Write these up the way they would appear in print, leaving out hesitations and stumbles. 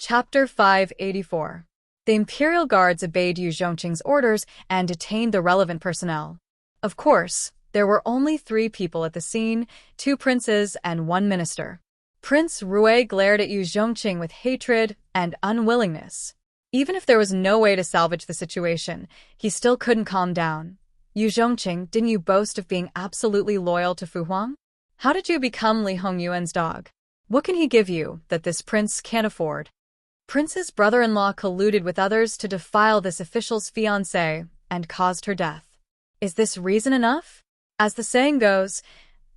Chapter 584. The Imperial Guards obeyed Yu Zhongqing's orders and detained the relevant personnel. Of course, there were only 3 people at the scene, 2 princes and 1 minister. Prince Rui glared at Yu Zhongqing with hatred and unwillingness. Even if there was no way to salvage the situation, he still couldn't calm down. Yu Zhongqing, didn't you boast of being absolutely loyal to Fu Huang? How did you become Li Hongyuan's dog? What can he give you that this prince can't afford? Prince's brother-in-law colluded with others to defile this official's fiancée and caused her death. Is this reason enough? As the saying goes,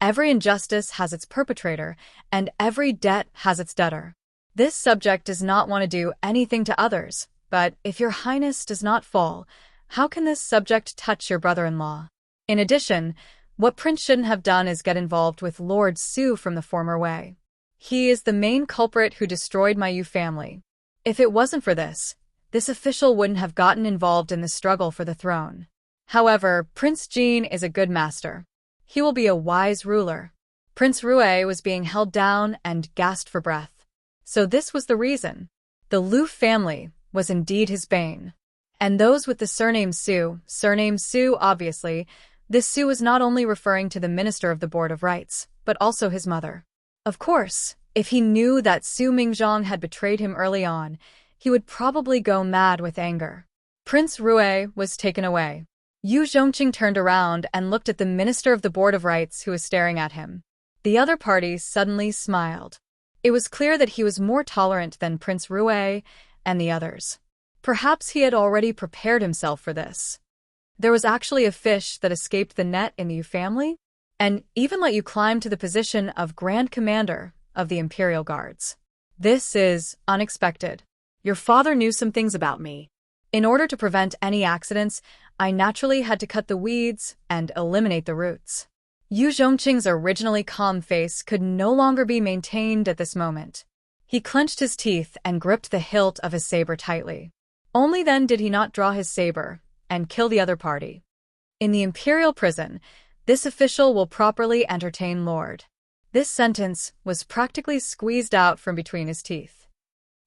every injustice has its perpetrator, and every debt has its debtor. This subject does not want to do anything to others, but if your highness does not fall, how can this subject touch your brother-in-law? In addition, what prince shouldn't have done is get involved with Lord Su from the former Wei. He is the main culprit who destroyed my Yu family. If it wasn't for this official wouldn't have gotten involved in the struggle for the throne. However, Prince Jin is a good master. He will be a wise ruler. Prince Rui was being held down and gasped for breath. So this was the reason. The Lu family was indeed his bane. And those with the surname Su obviously, this Su was not only referring to the Minister of the Board of Rights, but also his mother. Of course, if he knew that Su Mingzhong had betrayed him early on, he would probably go mad with anger. Prince Rui was taken away. Yu Zhongqing turned around and looked at the Minister of the Board of Rights who was staring at him. The other party suddenly smiled. It was clear that he was more tolerant than Prince Rui and the others. Perhaps he had already prepared himself for this. There was actually a fish that escaped the net in the Yu family, and even let you climb to the position of Grand Commander of the Imperial Guards. This is unexpected. Your father knew some things about me. In order to prevent any accidents, I naturally had to cut the weeds and eliminate the roots. Yu Zhongqing's originally calm face could no longer be maintained at this moment. He clenched his teeth and gripped the hilt of his saber tightly. Only then did he not draw his saber and kill the other party. In the Imperial prison, this official will properly entertain Lord. This sentence was practically squeezed out from between his teeth.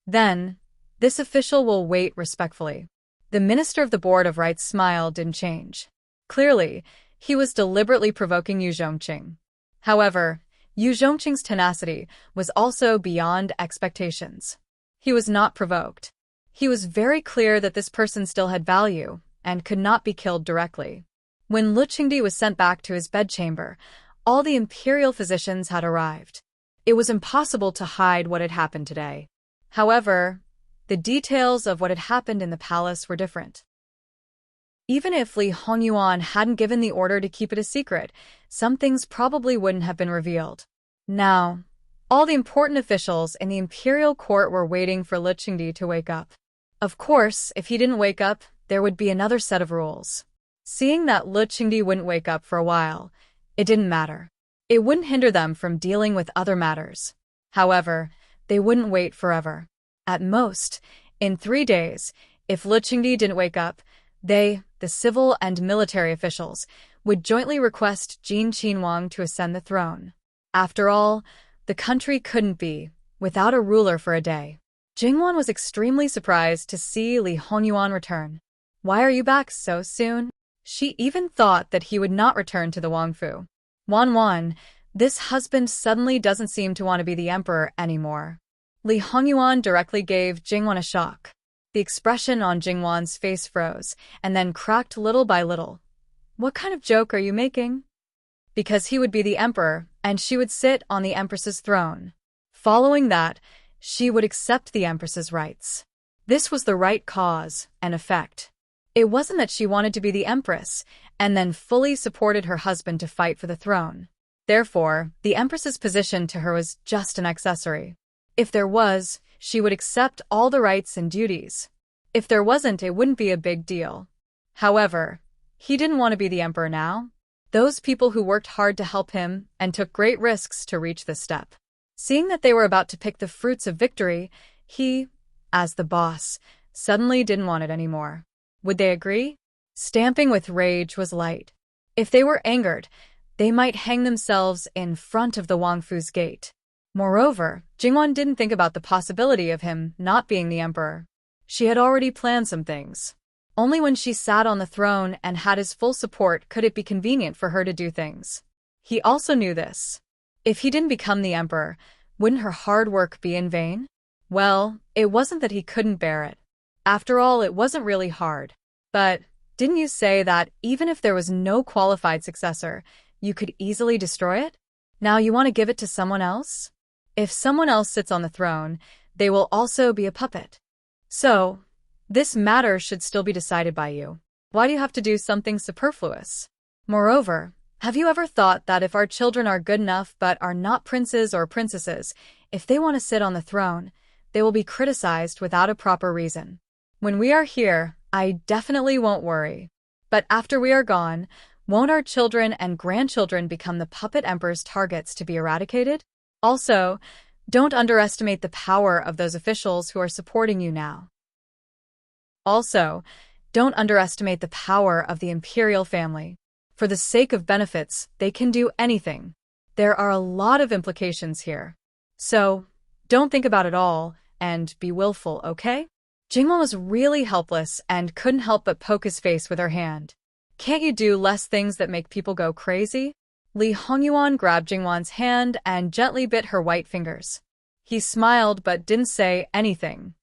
Then, this official will wait respectfully. The Minister of the Board of Rights smile didn't change. Clearly, he was deliberately provoking Yu Zhongqing. However, Yu Zhongqing's tenacity was also beyond expectations. He was not provoked. He was very clear that this person still had value and could not be killed directly. When Lu Qingdi was sent back to his bedchamber, all the imperial physicians had arrived. It was impossible to hide what had happened today. However, the details of what had happened in the palace were different. Even if Li Hongyuan hadn't given the order to keep it a secret, some things probably wouldn't have been revealed. Now, all the important officials in the imperial court were waiting for Lu Qingdi to wake up. Of course, if he didn't wake up, there would be another set of rules. Seeing that Lu Qingdi wouldn't wake up for a while, it didn't matter. It wouldn't hinder them from dealing with other matters. However, they wouldn't wait forever. At most, in 3 days, if Lu Qingdi didn't wake up, they, the civil and military officials, would jointly request Jin Qinhuang to ascend the throne. After all, the country couldn't be without a ruler for a day. Jingwan was extremely surprised to see Li Hongyuan return. Why are you back so soon? She even thought that he would not return to the Wangfu. Wan, this husband suddenly doesn't seem to want to be the emperor anymore. Li Hongyuan directly gave Jingwan a shock. The expression on Jingwan's face froze, and then cracked little by little. What kind of joke are you making? Because he would be the emperor, and she would sit on the empress's throne. Following that, she would accept the empress's rights. This was the right cause and effect. It wasn't that she wanted to be the empress, and then fully supported her husband to fight for the throne. Therefore, the empress's position to her was just an accessory. If there was, she would accept all the rights and duties. If there wasn't, it wouldn't be a big deal. However, he didn't want to be the emperor now. Those people who worked hard to help him and took great risks to reach this step. Seeing that they were about to pick the fruits of victory, he, as the boss, suddenly didn't want it anymore. Would they agree? Stamping with rage was light. If they were angered, they might hang themselves in front of the Wangfu's gate. Moreover, Jingwan didn't think about the possibility of him not being the emperor. She had already planned some things. Only when she sat on the throne and had his full support could it be convenient for her to do things. He also knew this. If he didn't become the emperor, wouldn't her hard work be in vain? Well, it wasn't that he couldn't bear it. After all, it wasn't really hard. But didn't you say that even if there was no qualified successor, you could easily destroy it? Now you want to give it to someone else? If someone else sits on the throne, they will also be a puppet. So, this matter should still be decided by you. Why do you have to do something superfluous? Moreover, have you ever thought that if our children are good enough but are not princes or princesses, if they want to sit on the throne, they will be criticized without a proper reason? When we are here, I definitely won't worry. But after we are gone, won't our children and grandchildren become the puppet emperor's targets to be eradicated? Also, don't underestimate the power of those officials who are supporting you now. Also, don't underestimate the power of the imperial family. For the sake of benefits, they can do anything. There are a lot of implications here. So, don't think about it all and be willful, okay? Jingwan was really helpless and couldn't help but poke his face with her hand. Can't you do less things that make people go crazy? Li Hongyuan grabbed Jingwan's hand and gently bit her white fingers. He smiled but didn't say anything.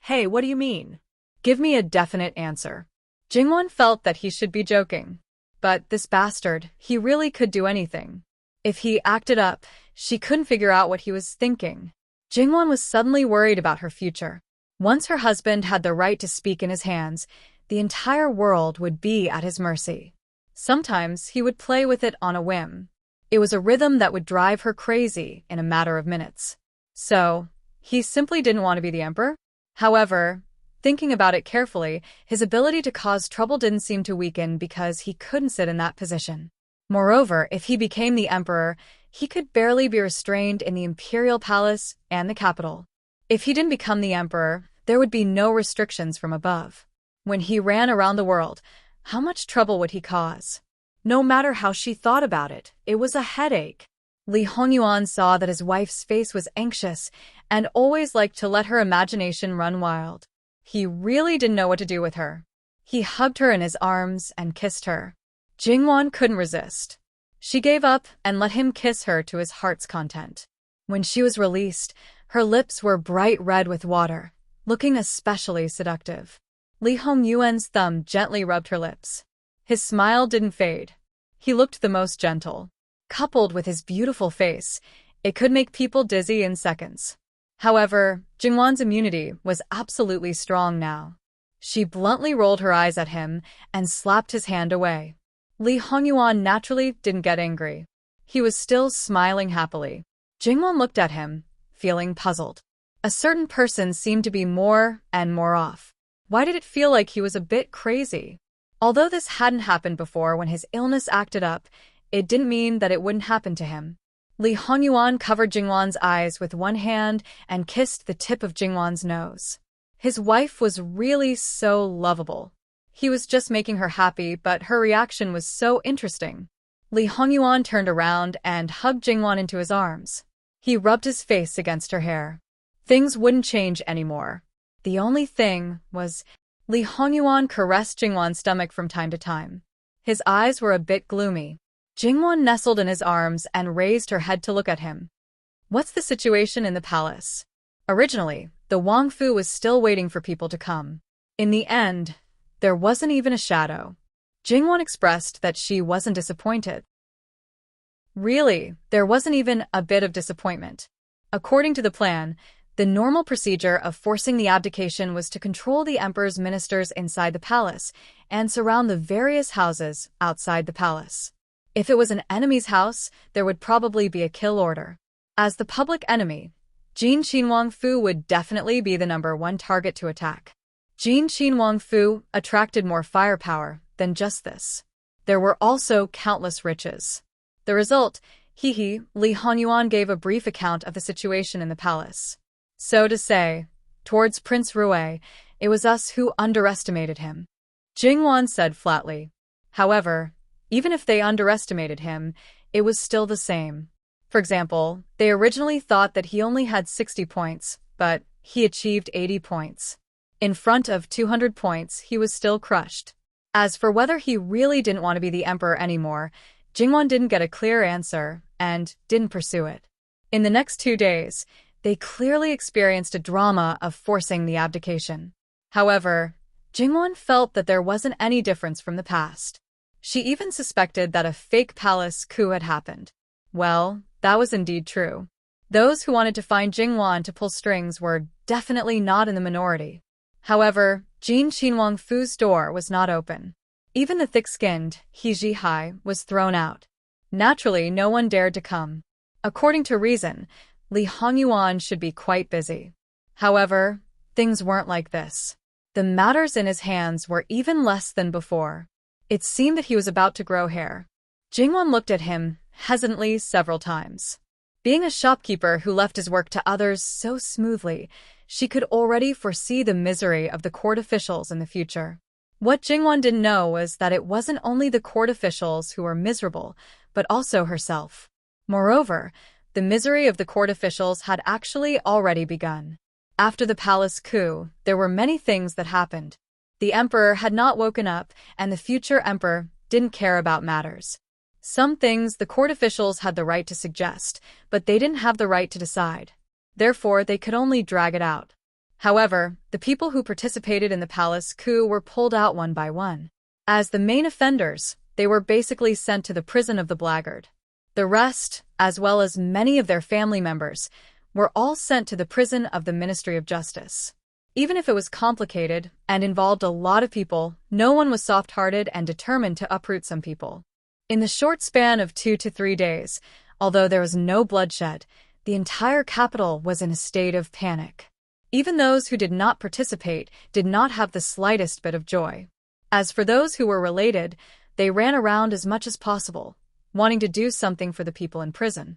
Hey, what do you mean? Give me a definite answer. Jingwan felt that he should be joking. But this bastard, he really could do anything. If he acted up, she couldn't figure out what he was thinking. Jingwan was suddenly worried about her future. Once her husband had the right to speak in his hands, the entire world would be at his mercy. Sometimes he would play with it on a whim. It was a rhythm that would drive her crazy in a matter of minutes. So, he simply didn't want to be the emperor? However, thinking about it carefully, his ability to cause trouble didn't seem to weaken because he couldn't sit in that position. Moreover, if he became the emperor, he could barely be restrained in the imperial palace and the capital. If he didn't become the emperor, there would be no restrictions from above. When he ran around the world, how much trouble would he cause? No matter how she thought about it, it was a headache. Li Hongyuan saw that his wife's face was anxious and always liked to let her imagination run wild. He really didn't know what to do with her. He hugged her in his arms and kissed her. Jingwan couldn't resist. She gave up and let him kiss her to his heart's content. When she was released, her lips were bright red with water, looking especially seductive. Li Hongyuan's thumb gently rubbed her lips. His smile didn't fade. He looked the most gentle. Coupled with his beautiful face, it could make people dizzy in seconds. However, Jingwan's immunity was absolutely strong now. She bluntly rolled her eyes at him and slapped his hand away. Li Hongyuan naturally didn't get angry. He was still smiling happily. Jingwan looked at him, feeling puzzled. A certain person seemed to be more and more off. Why did it feel like he was a bit crazy? Although this hadn't happened before when his illness acted up, it didn't mean that it wouldn't happen to him. Li Hongyuan covered Jingwan's eyes with one hand and kissed the tip of Jingwan's nose. His wife was really so lovable. He was just making her happy, but her reaction was so interesting. Li Hongyuan turned around and hugged Jingwan into his arms. He rubbed his face against her hair. Things wouldn't change anymore. The only thing was, Li Hongyuan caressed Jingwan's stomach from time to time. His eyes were a bit gloomy. Jingwan nestled in his arms and raised her head to look at him. What's the situation in the palace? Originally, the Wang Fu was still waiting for people to come. In the end, there wasn't even a shadow. Jingwan expressed that she wasn't disappointed. Really, there wasn't even a bit of disappointment. According to the plan, the normal procedure of forcing the abdication was to control the emperor's ministers inside the palace and surround the various houses outside the palace. If it was an enemy's house, there would probably be a kill order. As the public enemy, Jin Qin Wang Fu would definitely be the #1 target to attack. Jin Qin Wang Fu attracted more firepower than just this. There were also countless riches. The result, Li Hongyuan gave a brief account of the situation in the palace. So to say, towards Prince Rui, it was us who underestimated him. Jingwan said flatly. However, even if they underestimated him, it was still the same. For example, they originally thought that he only had 60 points, but he achieved 80 points. In front of 200 points, he was still crushed. As for whether he really didn't want to be the emperor anymore, Jingwan didn't get a clear answer and didn't pursue it. In the next 2 days, they clearly experienced a drama of forcing the abdication. However, Jingwan felt that there wasn't any difference from the past. She even suspected that a fake palace coup had happened. Well, that was indeed true. Those who wanted to find Jingwan to pull strings were definitely not in the minority. However, Jin Qinhuang Fu's door was not open. Even the thick-skinned He Zhihai was thrown out. Naturally, no one dared to come. According to reason, Li Hongyuan should be quite busy. However, things weren't like this. The matters in his hands were even less than before. It seemed that he was about to grow hair. Jingwan looked at him hesitantly several times. Being a shopkeeper who left his work to others so smoothly, she could already foresee the misery of the court officials in the future. What Jingwan didn't know was that it wasn't only the court officials who were miserable, but also herself. Moreover, the misery of the court officials had actually already begun. After the palace coup, there were many things that happened. The emperor had not woken up, and the future emperor didn't care about matters. Some things the court officials had the right to suggest, but they didn't have the right to decide. Therefore, they could only drag it out. However, the people who participated in the palace coup were pulled out one by one. As the main offenders, they were basically sent to the prison of the blackguard. The rest, as well as many of their family members, were all sent to the prison of the Ministry of Justice. Even if it was complicated and involved a lot of people, no one was soft-hearted and determined to uproot some people. In the short span of 2 to 3 days, although there was no bloodshed, the entire capital was in a state of panic. Even those who did not participate did not have the slightest bit of joy. As for those who were related, they ran around as much as possible, wanting to do something for the people in prison.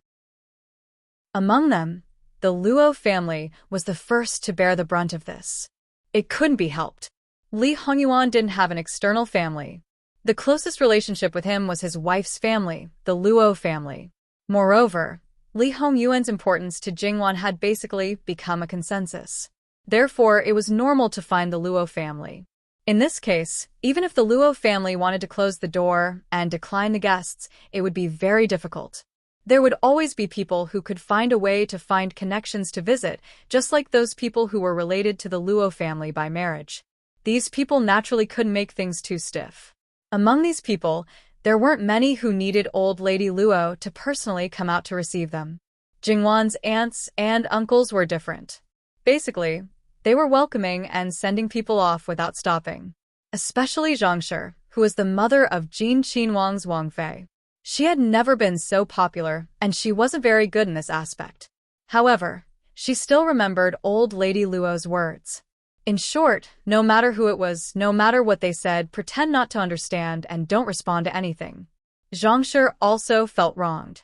Among them, the Luo family was the first to bear the brunt of this. It couldn't be helped. Li Hongyuan didn't have an external family. The closest relationship with him was his wife's family, the Luo family. Moreover, Li Hongyuan's importance to Jingwan had basically become a consensus. Therefore, it was normal to find the Luo family. In this case, even if the Luo family wanted to close the door and decline the guests, it would be very difficult. There would always be people who could find a way to find connections to visit, just like those people who were related to the Luo family by marriage. These people naturally couldn't make things too stiff. Among these people, there weren't many who needed old Lady Luo to personally come out to receive them. Jingwan's aunts and uncles were different. Basically, they were welcoming and sending people off without stopping. Especially Zhangshi, who was the mother of Jin Qinhuang's Wang Fei. She had never been so popular, and she wasn't very good in this aspect. However, she still remembered old Lady Luo's words. In short, no matter who it was, no matter what they said, pretend not to understand and don't respond to anything. Zhangshi also felt wronged.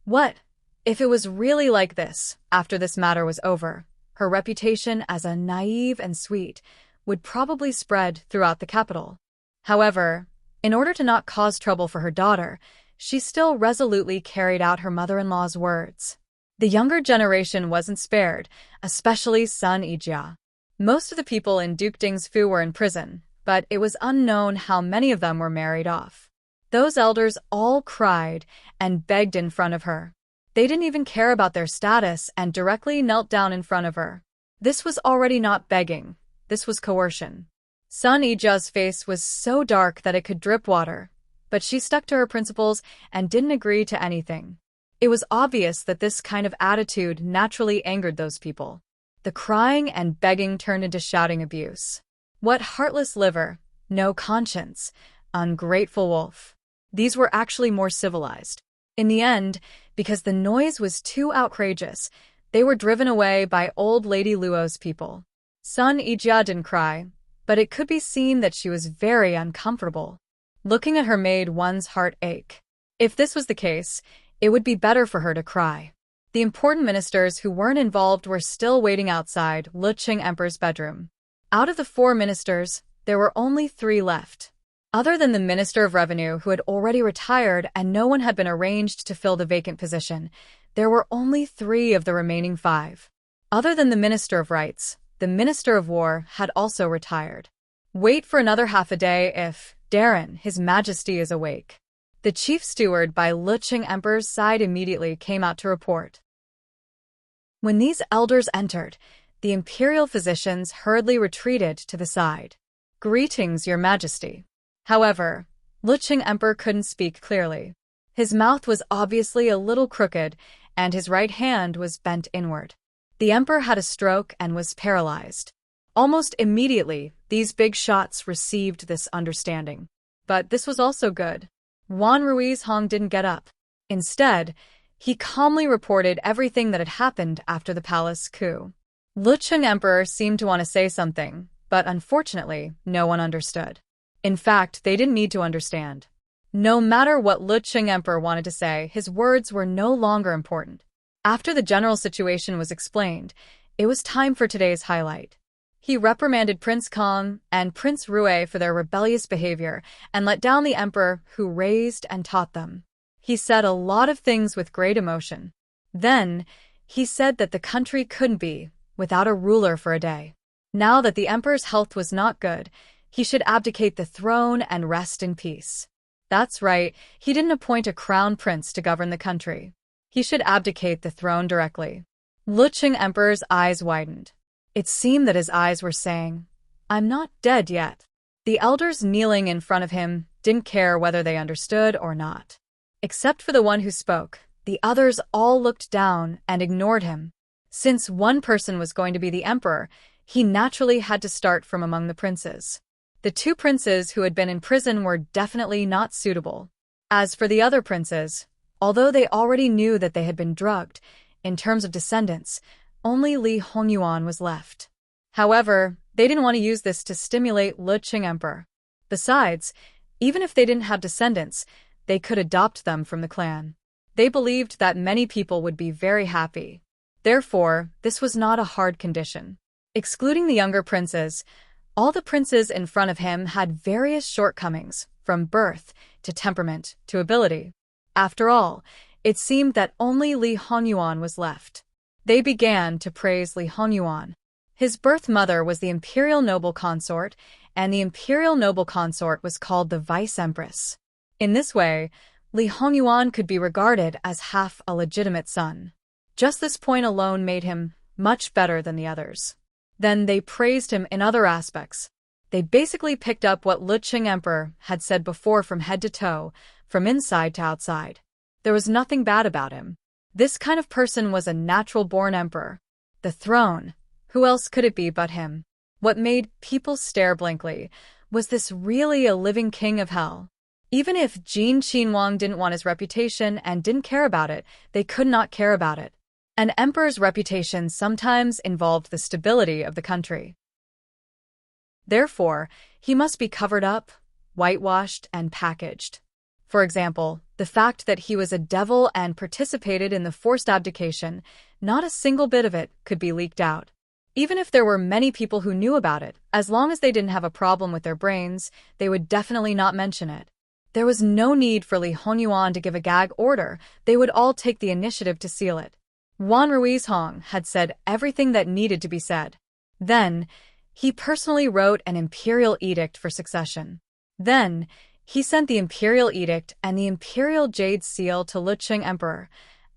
What if it was really like this, after this matter was over? Her reputation as a naive and sweet would probably spread throughout the capital. However, in order to not cause trouble for her daughter, she still resolutely carried out her mother-in-law's words. The younger generation wasn't spared, especially Sun Yijia. Most of the people in Duke Ding's were in prison, but it was unknown how many of them were married off. Those elders all cried and begged in front of her. They didn't even care about their status and directly knelt down in front of her. This was already not begging, this was coercion. Sun Yijia's face was so dark that it could drip water, but she stuck to her principles and didn't agree to anything. It was obvious that this kind of attitude naturally angered those people. The crying and begging turned into shouting abuse. What heartless liver, no conscience, ungrateful wolf. These were actually more civilized. In the end, because the noise was too outrageous, they were driven away by old Lady Luo's people. Sun Yijia didn't cry, but it could be seen that she was very uncomfortable. Looking at her made one's heart ache. If this was the case, it would be better for her to cry. The important ministers who weren't involved were still waiting outside Luqing Emperor's bedroom. Out of the 4 ministers, there were only 3 left. Other than the Minister of Revenue, who had already retired and no one had been arranged to fill the vacant position, there were only 3 of the remaining 5. Other than the Minister of Rights, the Minister of War had also retired. Wait for another half a day if, Darren, His Majesty is awake. The chief steward by Luqing Emperor's side immediately came out to report. When these elders entered, the imperial physicians hurriedly retreated to the side. Greetings, Your Majesty. However, Luqing Emperor couldn't speak clearly. His mouth was obviously a little crooked, and his right hand was bent inward. The emperor had a stroke and was paralyzed. Almost immediately, these big shots received this understanding. But this was also good. Wan Ruiz Hong didn't get up. Instead, he calmly reported everything that had happened after the palace coup. Luqing Emperor seemed to want to say something, but unfortunately, no one understood. In fact, they didn't need to understand. No matter what Luqing Emperor wanted to say, his words were no longer important. After the general situation was explained, it was time for today's highlight. He reprimanded Prince Kong and Prince Rui for their rebellious behavior and let down the emperor who raised and taught them. He said a lot of things with great emotion. Then, he said that the country couldn't be without a ruler for a day. Now that the emperor's health was not good, he should abdicate the throne and rest in peace. That's right, he didn't appoint a crown prince to govern the country. He should abdicate the throne directly. Luqing Emperor's eyes widened. It seemed that his eyes were saying, "I'm not dead yet." The elders kneeling in front of him didn't care whether they understood or not. Except for the one who spoke, the others all looked down and ignored him. Since one person was going to be the emperor, he naturally had to start from among the princes. The 2 princes who had been in prison were definitely not suitable. As for the other princes, although they already knew that they had been drugged, in terms of descendants, only Li Hongyuan was left. However, they didn't want to use this to stimulate Luqing Emperor. Besides, even if they didn't have descendants, they could adopt them from the clan. They believed that many people would be very happy. Therefore, this was not a hard condition. Excluding the younger princes, all the princes in front of him had various shortcomings, from birth to temperament to ability. After all, it seemed that only Li Hongyuan was left. They began to praise Li Hongyuan. His birth mother was the imperial noble consort, and the imperial noble consort was called the vice-empress. In this way, Li Hongyuan could be regarded as half a legitimate son. Just this point alone made him much better than the others. Then they praised him in other aspects. They basically picked up what Luqing Emperor had said before from head to toe, from inside to outside. There was nothing bad about him. This kind of person was a natural-born emperor. The throne, who else could it be but him? What made people stare blankly was this really a living king of hell. Even if Jin Qinhuang didn't want his reputation and didn't care about it, they could not care about it. An emperor's reputation sometimes involved the stability of the country. Therefore, he must be covered up, whitewashed, and packaged. For example, the fact that he was a devil and participated in the forced abdication, not a single bit of it could be leaked out. Even if there were many people who knew about it, as long as they didn't have a problem with their brains, they would definitely not mention it. There was no need for Li Hongyuan to give a gag order, they would all take the initiative to seal it. Wan Ruiz Hong had said everything that needed to be said. Then, he personally wrote an imperial edict for succession. Then, he sent the imperial edict and the imperial jade seal to Luqing Emperor,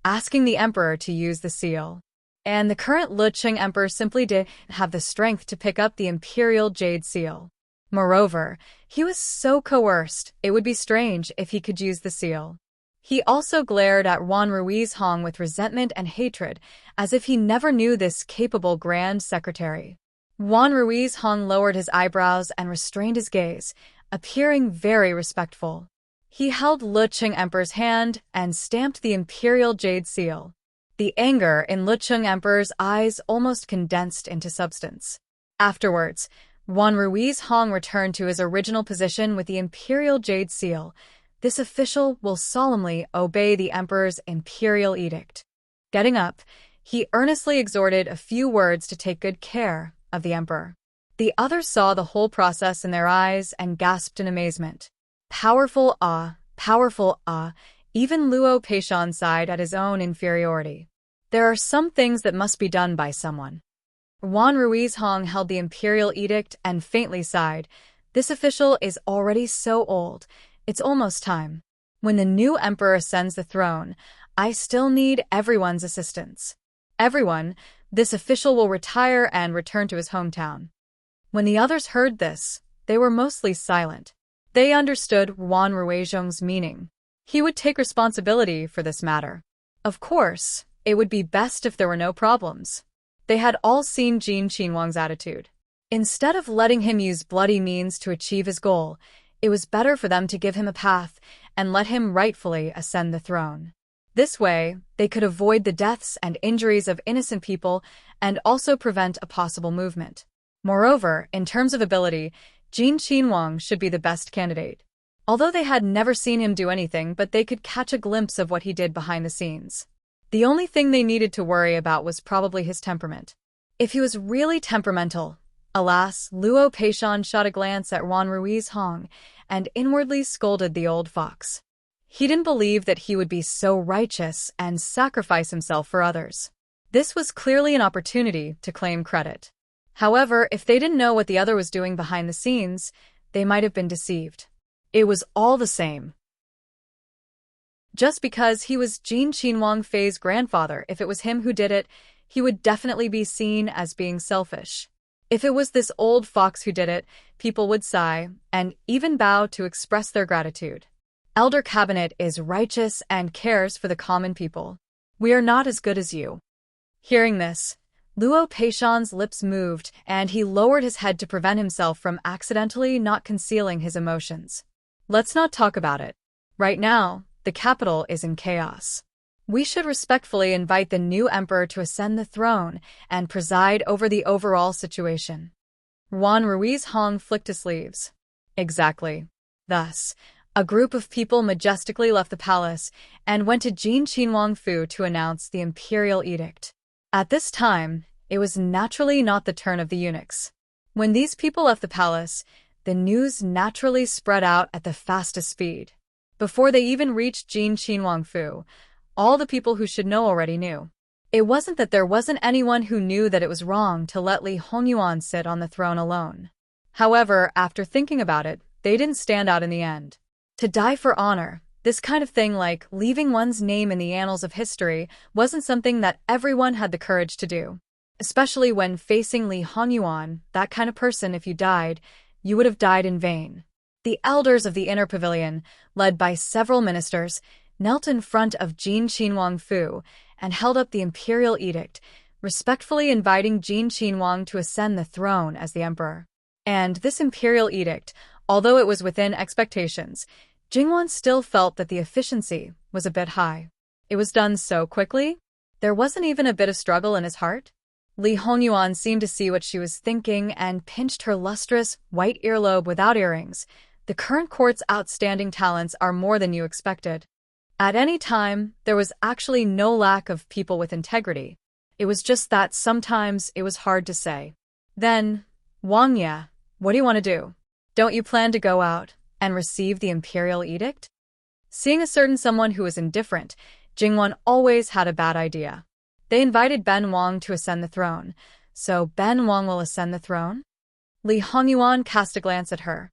asking the emperor to use the seal. And the current Luqing Emperor simply didn't have the strength to pick up the imperial jade seal. Moreover, he was so coerced, it would be strange if he could use the seal. He also glared at Wan Ruiz Hong with resentment and hatred, as if he never knew this capable Grand Secretary. Wan Ruiz Hong lowered his eyebrows and restrained his gaze, appearing very respectful. He held Luqing Emperor's hand and stamped the imperial jade seal. The anger in Luqing Emperor's eyes almost condensed into substance. Afterwards, Wan Ruiz Hong returned to his original position with the imperial jade seal. This official will solemnly obey the emperor's imperial edict. Getting up, he earnestly exhorted a few words to take good care of the emperor. The others saw the whole process in their eyes and gasped in amazement. Powerful ah, powerful ah, even Luo Peishan sighed at his own inferiority. There are some things that must be done by someone. Wan Ruizhong held the imperial edict and faintly sighed. This official is already so old. It's almost time. When the new emperor ascends the throne, I still need everyone's assistance. Everyone, this official will retire and return to his hometown. When the others heard this, they were mostly silent. They understood Wan Ruizhong's meaning. He would take responsibility for this matter. Of course, it would be best if there were no problems. They had all seen Jin Qinhuang's attitude. Instead of letting him use bloody means to achieve his goal, it was better for them to give him a path and let him rightfully ascend the throne. This way, they could avoid the deaths and injuries of innocent people and also prevent a possible movement. Moreover, in terms of ability, Jin Qinhuang should be the best candidate. Although they had never seen him do anything, but they could catch a glimpse of what he did behind the scenes. The only thing they needed to worry about was probably his temperament. If he was really temperamental, alas, Luo Peishan shot a glance at Wan Ruizhong and inwardly scolded the old fox. He didn't believe that he would be so righteous and sacrifice himself for others. This was clearly an opportunity to claim credit. However, if they didn't know what the other was doing behind the scenes, they might have been deceived. It was all the same. Just because he was Jin Qinhuang Fei's grandfather, if it was him who did it, he would definitely be seen as being selfish. If it was this old fox who did it, people would sigh and even bow to express their gratitude. Elder Cabinet is righteous and cares for the common people. We are not as good as you. Hearing this, Luo Peishan's lips moved and he lowered his head to prevent himself from accidentally not concealing his emotions. Let's not talk about it. Right now, the capital is in chaos. We should respectfully invite the new emperor to ascend the throne and preside over the overall situation. Wan Ruizhong flicked his sleeves. Exactly. Thus, a group of people majestically left the palace and went to Jin Qinhuang Fu to announce the imperial edict. At this time, it was naturally not the turn of the eunuchs. When these people left the palace, the news naturally spread out at the fastest speed. Before they even reached Jin Qinhuang Fu, all the people who should know already knew. It wasn't that there wasn't anyone who knew that it was wrong to let Li Hongyuan sit on the throne alone. However, after thinking about it, they didn't stand out in the end. To die for honor, this kind of thing like leaving one's name in the annals of history, wasn't something that everyone had the courage to do. Especially when facing Li Hongyuan, that kind of person, if you died, you would have died in vain. The elders of the inner pavilion, led by several ministers, knelt in front of Jin Qinhuang Fu and held up the imperial edict, respectfully inviting Jin Qinhuang to ascend the throne as the emperor. And this imperial edict, although it was within expectations, Jingwan still felt that the efficiency was a bit high. It was done so quickly, there wasn't even a bit of struggle in his heart. Li Hongyuan seemed to see what she was thinking and pinched her lustrous, white earlobe without earrings. The current court's outstanding talents are more than you expected. At any time, there was actually no lack of people with integrity. It was just that sometimes it was hard to say. Then, Wang, yeah, what do you want to do? Don't you plan to go out and receive the imperial edict? Seeing a certain someone who was indifferent, Jingwan always had a bad idea. They invited Ben Wang to ascend the throne, so Ben Wang will ascend the throne? Li Hongyuan cast a glance at her.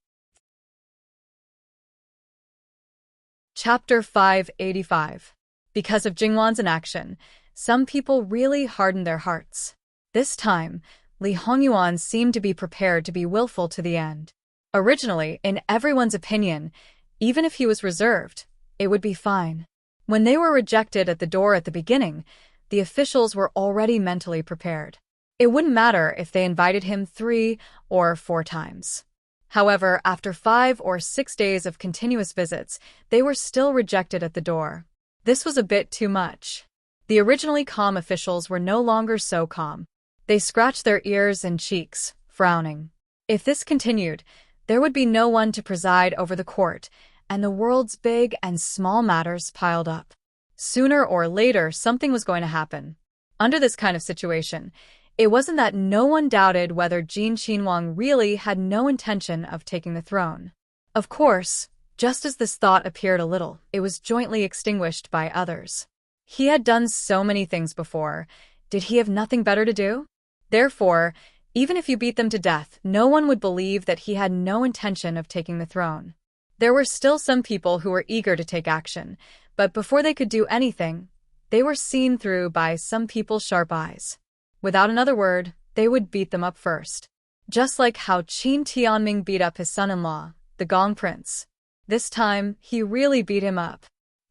Chapter 585. Because of Jingwan's inaction, some people really hardened their hearts. This time, Li Hongyuan seemed to be prepared to be willful to the end. Originally, in everyone's opinion, even if he was reserved, it would be fine. When they were rejected at the door at the beginning, the officials were already mentally prepared. It wouldn't matter if they invited him 3 or 4 times. However, after 5 or 6 days of continuous visits, they were still rejected at the door. This was a bit too much. The originally calm officials were no longer so calm. They scratched their ears and cheeks, frowning. If this continued, there would be no one to preside over the court, and the world's big and small matters piled up. Sooner or later, something was going to happen. Under this kind of situation, It wasn't that no one doubted whether Jin Qinhuang really had no intention of taking the throne. Of course, just as this thought appeared a little, it was jointly extinguished by others. He had done so many things before. Did he have nothing better to do? Therefore, even if you beat them to death, no one would believe that he had no intention of taking the throne. There were still some people who were eager to take action, but before they could do anything, they were seen through by some people's sharp eyes. Without another word, they would beat them up first. Just like how Qin Tianming beat up his son-in-law, the Gong Prince. This time, he really beat him up.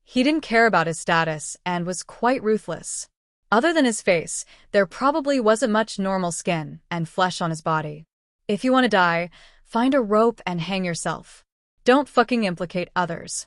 He didn't care about his status and was quite ruthless. Other than his face, there probably wasn't much normal skin and flesh on his body. If you want to die, find a rope and hang yourself. Don't fucking implicate others.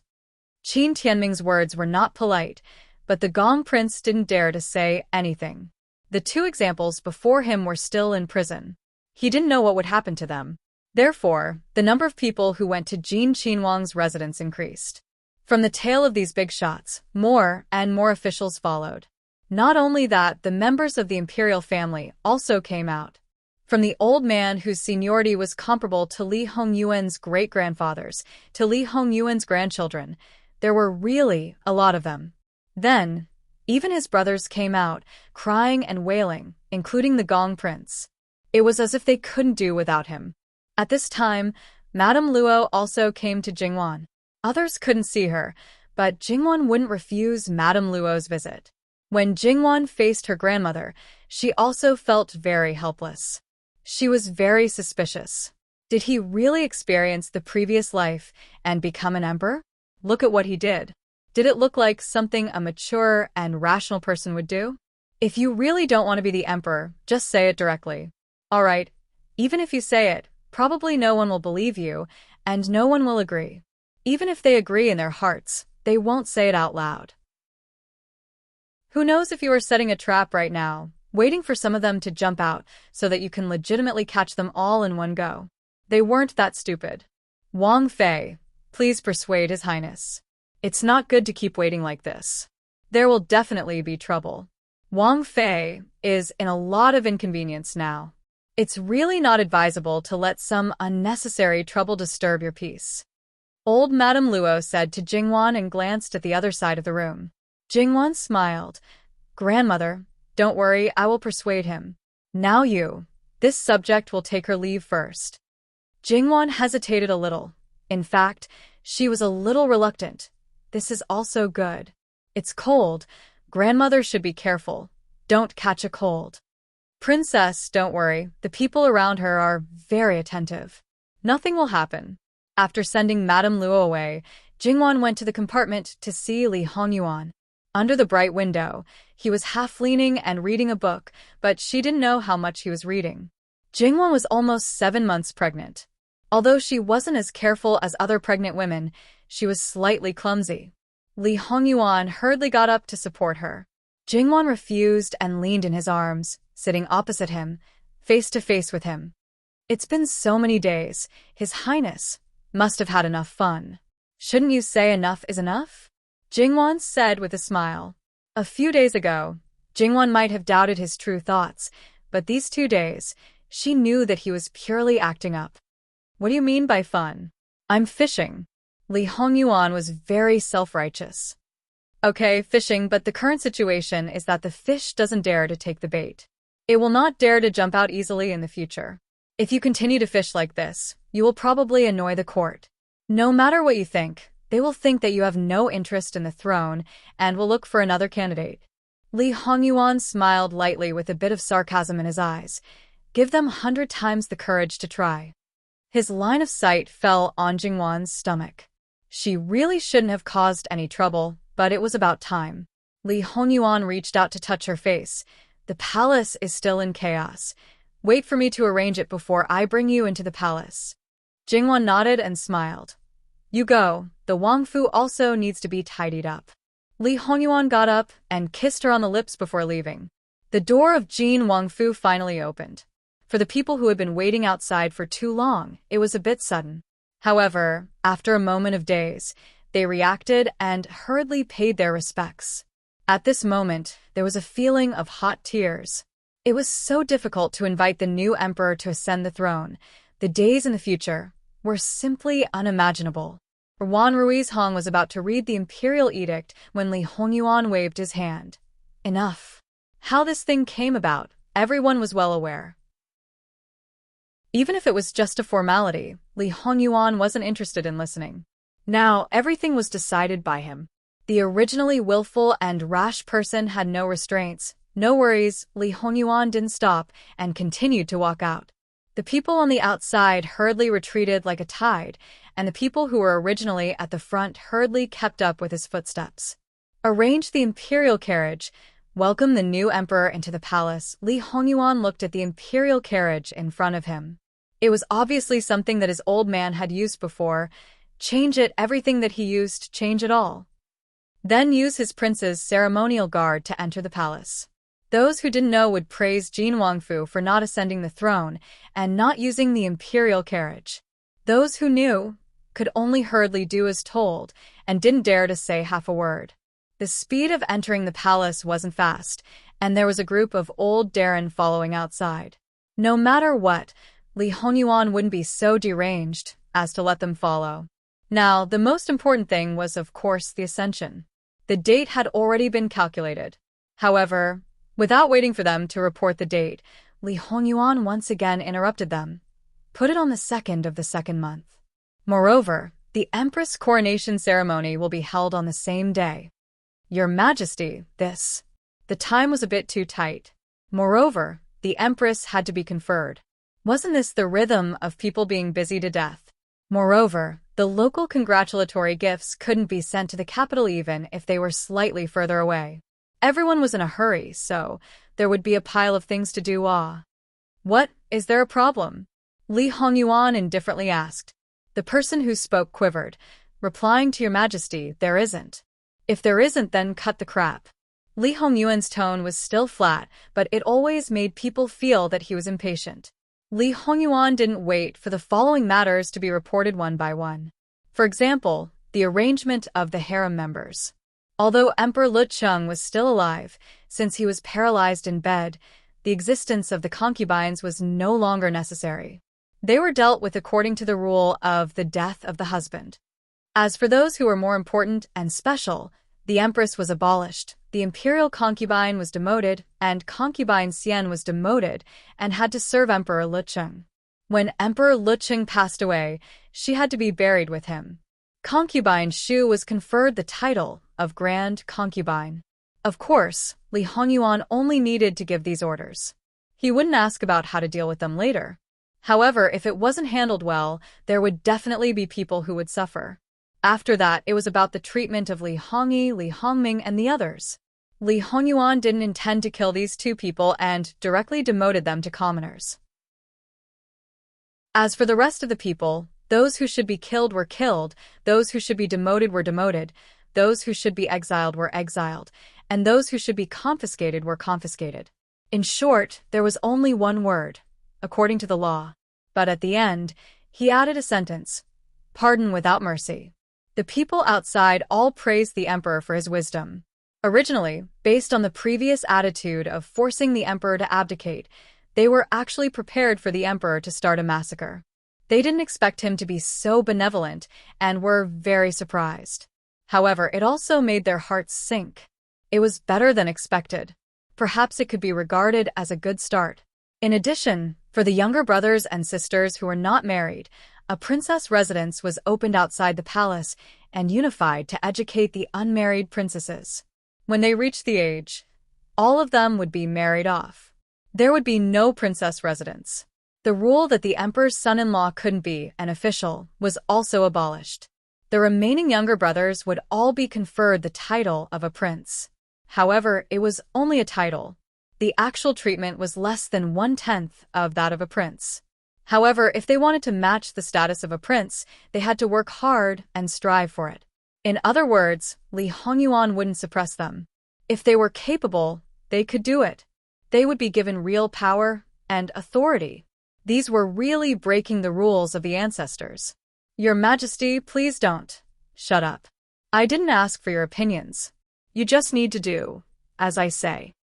Qin Tianming's words were not polite, but the Gong Prince didn't dare to say anything. The two examples before him were still in prison. He didn't know what would happen to them. Therefore, the number of people who went to Jin Qinhuang's residence increased. From the tail of these big shots, more and more officials followed. Not only that, the members of the imperial family also came out. From the old man whose seniority was comparable to Li Hongyuan's great-grandfathers to Li Hongyuan's grandchildren, there were really a lot of them. Then, even his brothers came out, crying and wailing, including the Gong Prince. It was as if they couldn't do without him. At this time, Madame Luo also came to Jingwan. Others couldn't see her, but Jingwan wouldn't refuse Madame Luo's visit. When Jingwan faced her grandmother, she also felt very helpless. She was very suspicious. Did he really experience the previous life and become an emperor? Look at what he did. Did it look like something a mature and rational person would do? If you really don't want to be the emperor, just say it directly. Alright, even if you say it, probably no one will believe you, and no one will agree. Even if they agree in their hearts, they won't say it out loud. Who knows if you are setting a trap right now, waiting for some of them to jump out so that you can legitimately catch them all in one go. They weren't that stupid. Wang Fei, please persuade His Highness. It's not good to keep waiting like this. There will definitely be trouble. Wang Fei is in a lot of inconvenience now. It's really not advisable to let some unnecessary trouble disturb your peace. Old Madame Luo said to Jingwan and glanced at the other side of the room. Jingwan smiled. Grandmother, don't worry, I will persuade him. Now you. This subject will take her leave first. Jingwan hesitated a little. In fact, she was a little reluctant. This is also good. It's cold. Grandmother should be careful. Don't catch a cold. Princess, don't worry. The people around her are very attentive. Nothing will happen. After sending Madame Luo away, Jingwan went to the compartment to see Li Hongyuan. Under the bright window, he was half leaning and reading a book, but she didn't know how much he was reading. Jingwan was almost 7 months pregnant. Although she wasn't as careful as other pregnant women, she was slightly clumsy. Li Hongyuan hurriedly got up to support her. Jingwan refused and leaned in his arms, sitting opposite him, face to face with him. It's been so many days. His Highness must have had enough fun. Shouldn't you say enough is enough? Jingwan said with a smile. A few days ago, Jingwan might have doubted his true thoughts, but these 2 days, she knew that he was purely acting up. What do you mean by fun? I'm fishing. Li Hongyuan was very self-righteous. Okay, fishing, but the current situation is that the fish doesn't dare to take the bait. It will not dare to jump out easily in the future. If you continue to fish like this, you will probably annoy the court. No matter what you think, they will think that you have no interest in the throne and will look for another candidate. Li Hongyuan smiled lightly with a bit of sarcasm in his eyes. Give them 100 times the courage to try. His line of sight fell on Jingwan's stomach. She really shouldn't have caused any trouble, but it was about time. Li Hongyuan reached out to touch her face. The palace is still in chaos. Wait for me to arrange it before I bring you into the palace. Jingwan nodded and smiled. You go, the Wangfu also needs to be tidied up. Li Hongyuan got up and kissed her on the lips before leaving. The door of Jin Wangfu finally opened. For the people who had been waiting outside for too long, it was a bit sudden. However, after a moment of daze, they reacted and hurriedly paid their respects. At this moment, there was a feeling of hot tears. It was so difficult to invite the new emperor to ascend the throne. The days in the future were simply unimaginable. Wan Rui's Hong was about to read the imperial edict when Li Hongyuan waved his hand. Enough. How this thing came about, everyone was well aware. Even if it was just a formality, Li Hongyuan wasn't interested in listening. Now, everything was decided by him. The originally willful and rash person had no restraints. No worries, Li Hongyuan didn't stop and continued to walk out. The people on the outside hurriedly retreated like a tide, and the people who were originally at the front hurriedly kept up with his footsteps. Arrange the imperial carriage. Welcome the new emperor into the palace. Li Hongyuan looked at the imperial carriage in front of him. It was obviously something that his old man had used before. Change it, everything that he used, change it all. Then use his prince's ceremonial guard to enter the palace. Those who didn't know would praise Jin Wangfu for not ascending the throne and not using the imperial carriage. Those who knew could only hurriedly do as told and didn't dare to say half a word. The speed of entering the palace wasn't fast, and there was a group of old Darren following outside. No matter what, Li Hongyuan wouldn't be so deranged as to let them follow. Now, the most important thing was, of course, the ascension. The date had already been calculated. However, without waiting for them to report the date, Li Hongyuan once again interrupted them. Put it on the 2nd of the 2nd month. Moreover, the Empress coronation ceremony will be held on the same day. Your Majesty, the time was a bit too tight. Moreover, the Empress had to be conferred. Wasn't this the rhythm of people being busy to death? Moreover, the local congratulatory gifts couldn't be sent to the capital even if they were slightly further away. Everyone was in a hurry, so there would be a pile of things to do. What, is there a problem? Li Hongyuan indifferently asked. The person who spoke quivered, replying to Your Majesty, there isn't. If there isn't, then cut the crap. Li Hongyuan's tone was still flat, but it always made people feel that he was impatient. Li Hongyuan didn't wait for the following matters to be reported one by one. For example, the arrangement of the harem members. Although Emperor Lucheng was still alive, since he was paralyzed in bed, the existence of the concubines was no longer necessary. They were dealt with according to the rule of the death of the husband. As for those who were more important and special, the empress was abolished, the imperial concubine was demoted, and concubine Xian was demoted and had to serve Emperor Lucheng. When Emperor Lucheng passed away, she had to be buried with him. Concubine Shu was conferred the title of Grand Concubine. Of course, Li Hongyuan only needed to give these orders. He wouldn't ask about how to deal with them later. However, if it wasn't handled well, there would definitely be people who would suffer. After that, it was about the treatment of Li Hongyi, Li Hongming, and the others. Li Hongyuan didn't intend to kill these two people and directly demoted them to commoners. As for the rest of the people, those who should be killed were killed, those who should be demoted were demoted, those who should be exiled were exiled, and those who should be confiscated were confiscated. In short, there was only one word, according to the law. But at the end, he added a sentence, pardon without mercy. The people outside all praised the emperor for his wisdom. Originally, based on the previous attitude of forcing the emperor to abdicate, they were actually prepared for the emperor to start a massacre. They didn't expect him to be so benevolent and were very surprised. However, it also made their hearts sink. It was better than expected. Perhaps it could be regarded as a good start. In addition, for the younger brothers and sisters who were not married, a princess residence was opened outside the palace and unified to educate the unmarried princesses. When they reached the age, all of them would be married off. There would be no princess residence. The rule that the emperor's son-in-law couldn't be an official was also abolished. The remaining younger brothers would all be conferred the title of a prince. However, it was only a title. The actual treatment was less than 1/10 of that of a prince. However, if they wanted to match the status of a prince, they had to work hard and strive for it. In other words, Li Hongyuan wouldn't suppress them. If they were capable, they could do it. They would be given real power and authority. These were really breaking the rules of the ancestors. Your Majesty, please don't. Shut up. I didn't ask for your opinions. You just need to do as I say.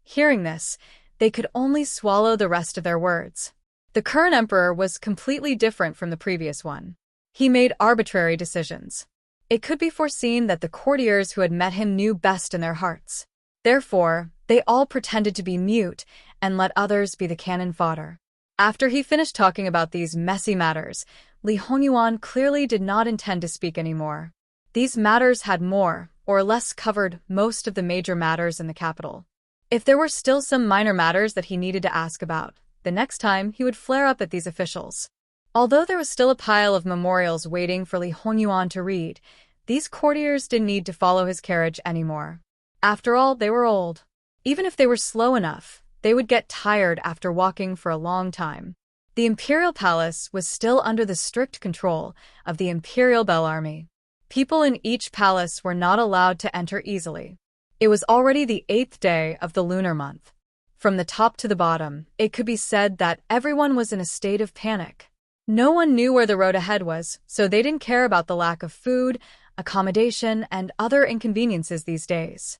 Hearing this, they could only swallow the rest of their words. The current emperor was completely different from the previous one. He made arbitrary decisions. It could be foreseen that the courtiers who had met him knew best in their hearts. Therefore, they all pretended to be mute and let others be the cannon fodder. After he finished talking about these messy matters, Li Hongyuan clearly did not intend to speak anymore. These matters had more or less covered most of the major matters in the capital. If there were still some minor matters that he needed to ask about, the next time he would flare up at these officials. Although there was still a pile of memorials waiting for Li Hongyuan to read, these courtiers didn't need to follow his carriage anymore. After all, they were old. Even if they were slow enough, they would get tired after walking for a long time. The imperial palace was still under the strict control of the Imperial Bell Army. People in each palace were not allowed to enter easily. It was already the 8th day of the lunar month. From the top to the bottom, it could be said that everyone was in a state of panic. No one knew where the road ahead was, so they didn't care about the lack of food, accommodation, and other inconveniences these days.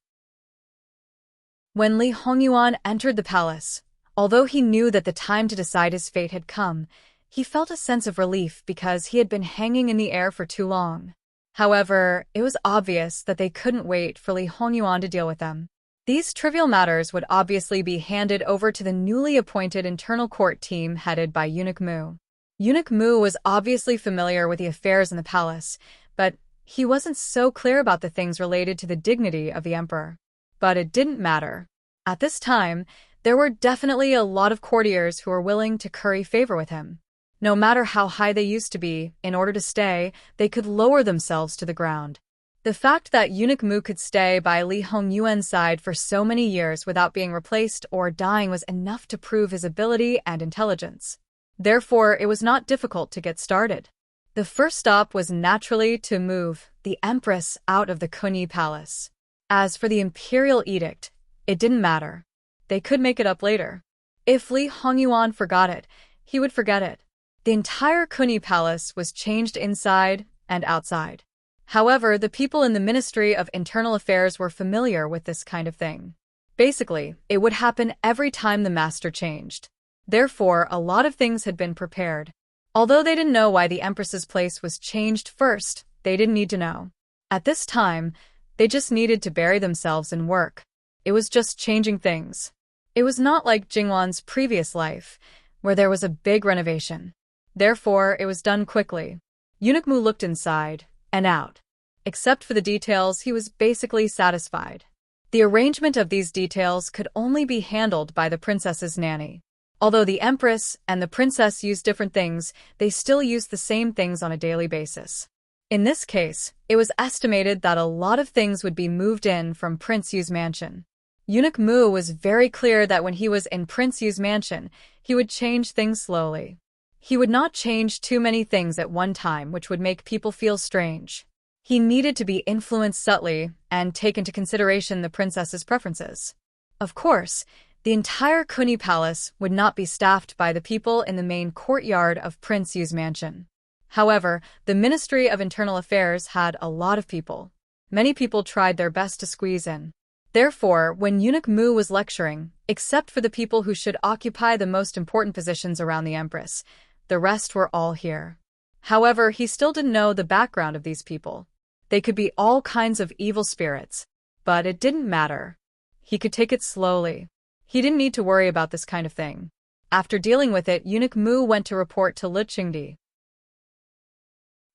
When Li Hongyuan entered the palace, although he knew that the time to decide his fate had come, he felt a sense of relief because he had been hanging in the air for too long. However, it was obvious that they couldn't wait for Li Hongyuan to deal with them. These trivial matters would obviously be handed over to the newly appointed internal court team headed by Eunuch Mu. Eunuch Mu was obviously familiar with the affairs in the palace, but he wasn't so clear about the things related to the dignity of the emperor. But it didn't matter. At this time, there were definitely a lot of courtiers who were willing to curry favor with him. No matter how high they used to be, in order to stay, they could lower themselves to the ground. The fact that Eunuch Mu could stay by Li Hongyuan's side for so many years without being replaced or dying was enough to prove his ability and intelligence. Therefore, it was not difficult to get started. The first stop was naturally to move the Empress out of the Kunyi Palace. As for the imperial edict, it didn't matter. They could make it up later. If Li Hongyuan forgot it, he would forget it. The entire Kunyi Palace was changed inside and outside. However, the people in the Ministry of Internal Affairs were familiar with this kind of thing. Basically, it would happen every time the master changed. Therefore, a lot of things had been prepared. Although they didn't know why the Empress's place was changed first, they didn't need to know. At this time, they just needed to bury themselves in work. It was just changing things. It was not like Jingwan's previous life, where there was a big renovation. Therefore, it was done quickly. Eunuch Mu looked inside and out. Except for the details, he was basically satisfied. The arrangement of these details could only be handled by the princess's nanny. Although the empress and the princess used different things, they still used the same things on a daily basis. In this case, it was estimated that a lot of things would be moved in from Prince Yu's mansion. Eunuch Mu was very clear that when he was in Prince Yu's mansion, he would change things slowly. He would not change too many things at one time, which would make people feel strange. He needed to be influenced subtly and take into consideration the princess's preferences. Of course, the entire Kunyi Palace would not be staffed by the people in the main courtyard of Prince Yu's mansion. However, the Ministry of Internal Affairs had a lot of people. Many people tried their best to squeeze in. Therefore, when Eunuch Mu was lecturing, except for the people who should occupy the most important positions around the Empress, the rest were all here. However, he still didn't know the background of these people. They could be all kinds of evil spirits, but it didn't matter. He could take it slowly. He didn't need to worry about this kind of thing. After dealing with it, Eunuch Mu went to report to Li Qingdi.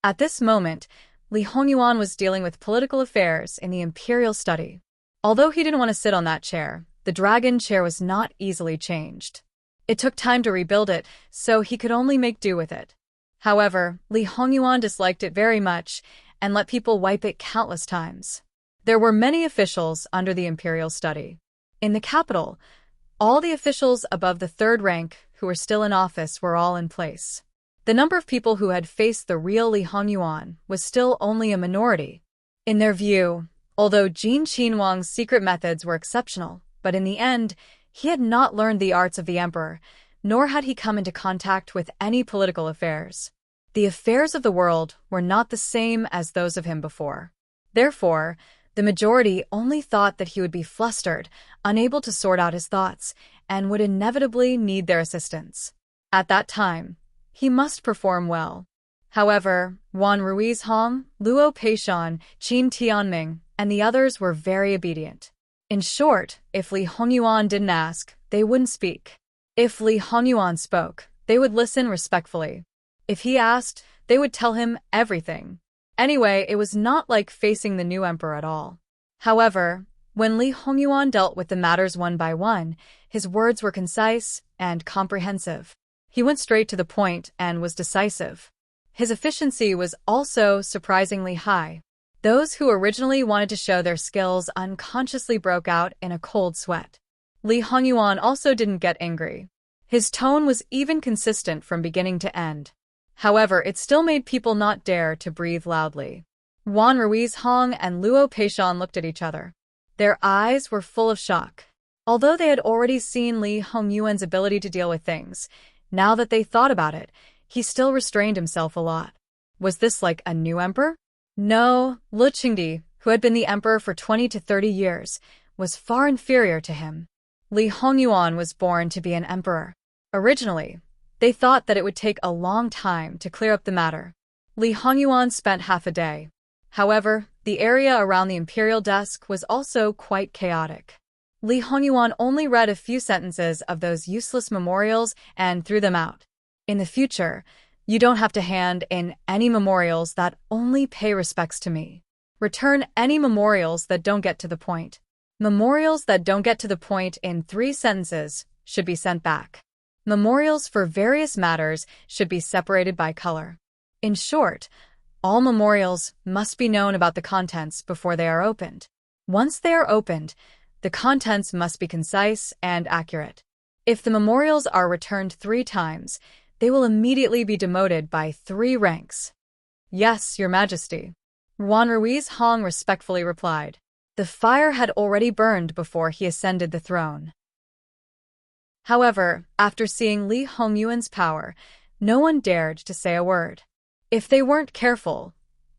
At this moment, Li Hongyuan was dealing with political affairs in the imperial study. Although he didn't want to sit on that chair, the dragon chair was not easily changed. It took time to rebuild it, so he could only make do with it. However, Li Hongyuan disliked it very much and let people wipe it countless times. There were many officials under the imperial study. In the capital, all the officials above the 3rd rank who were still in office were all in place. The number of people who had faced the real Li Hongyuan was still only a minority. In their view, although Jin Qinhuang's secret methods were exceptional, but in the end, he had not learned the arts of the emperor, nor had he come into contact with any political affairs. The affairs of the world were not the same as those of him before. Therefore, the majority only thought that he would be flustered, unable to sort out his thoughts, and would inevitably need their assistance. At that time, he must perform well. However, Wan Ruiz Hong, Luo Peishan, Qin Tianming, and the others were very obedient. In short, if Li Hongyuan didn't ask, they wouldn't speak. If Li Hongyuan spoke, they would listen respectfully. If he asked, they would tell him everything. Anyway, it was not like facing the new emperor at all. However, when Li Hongyuan dealt with the matters one by one, his words were concise and comprehensive. He went straight to the point and was decisive. His efficiency was also surprisingly high. Those who originally wanted to show their skills unconsciously broke out in a cold sweat. Li Hongyuan also didn't get angry. His tone was even consistent from beginning to end. However, it still made people not dare to breathe loudly. Wan Ruiz Hong and Luo Peishan looked at each other. Their eyes were full of shock. Although they had already seen Li Hongyuan's ability to deal with things, now that they thought about it, he still restrained himself a lot. Was this like a new emperor? No, Lu Qingdi, who had been the emperor for 20 to 30 years, was far inferior to him. Li Hongyuan was born to be an emperor. Originally, they thought that it would take a long time to clear up the matter. Li Hongyuan spent half a day. However, the area around the imperial desk was also quite chaotic. Li Hongyuan only read a few sentences of those useless memorials and threw them out. In the future, you don't have to hand in any memorials that only pay respects to me. Return any memorials that don't get to the point. Memorials that don't get to the point in 3 sentences should be sent back. Memorials for various matters should be separated by color. In short, all memorials must be known about the contents before they are opened. Once they are opened, the contents must be concise and accurate. If the memorials are returned 3 times, they will immediately be demoted by 3 ranks. Yes, Your Majesty. Wan Ruiz Hong respectfully replied. The fire had already burned before he ascended the throne. However, after seeing Li Hongyuan's power, no one dared to say a word. If they weren't careful,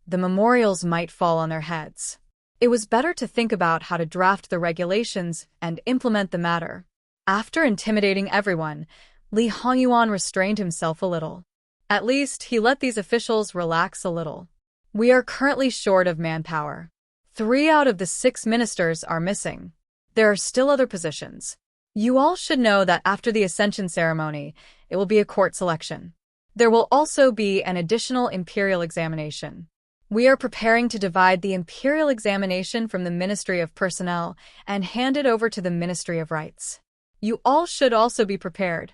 the memorials might fall on their heads. It was better to think about how to draft the regulations and implement the matter. After intimidating everyone, Li Hongyuan restrained himself a little. At least, he let these officials relax a little. We are currently short of manpower. 3 out of the 6 ministers are missing. There are still other positions. You all should know that after the Ascension ceremony, it will be a court selection. There will also be an additional imperial examination. We are preparing to divide the imperial examination from the Ministry of Personnel and hand it over to the Ministry of Rights. You all should also be prepared.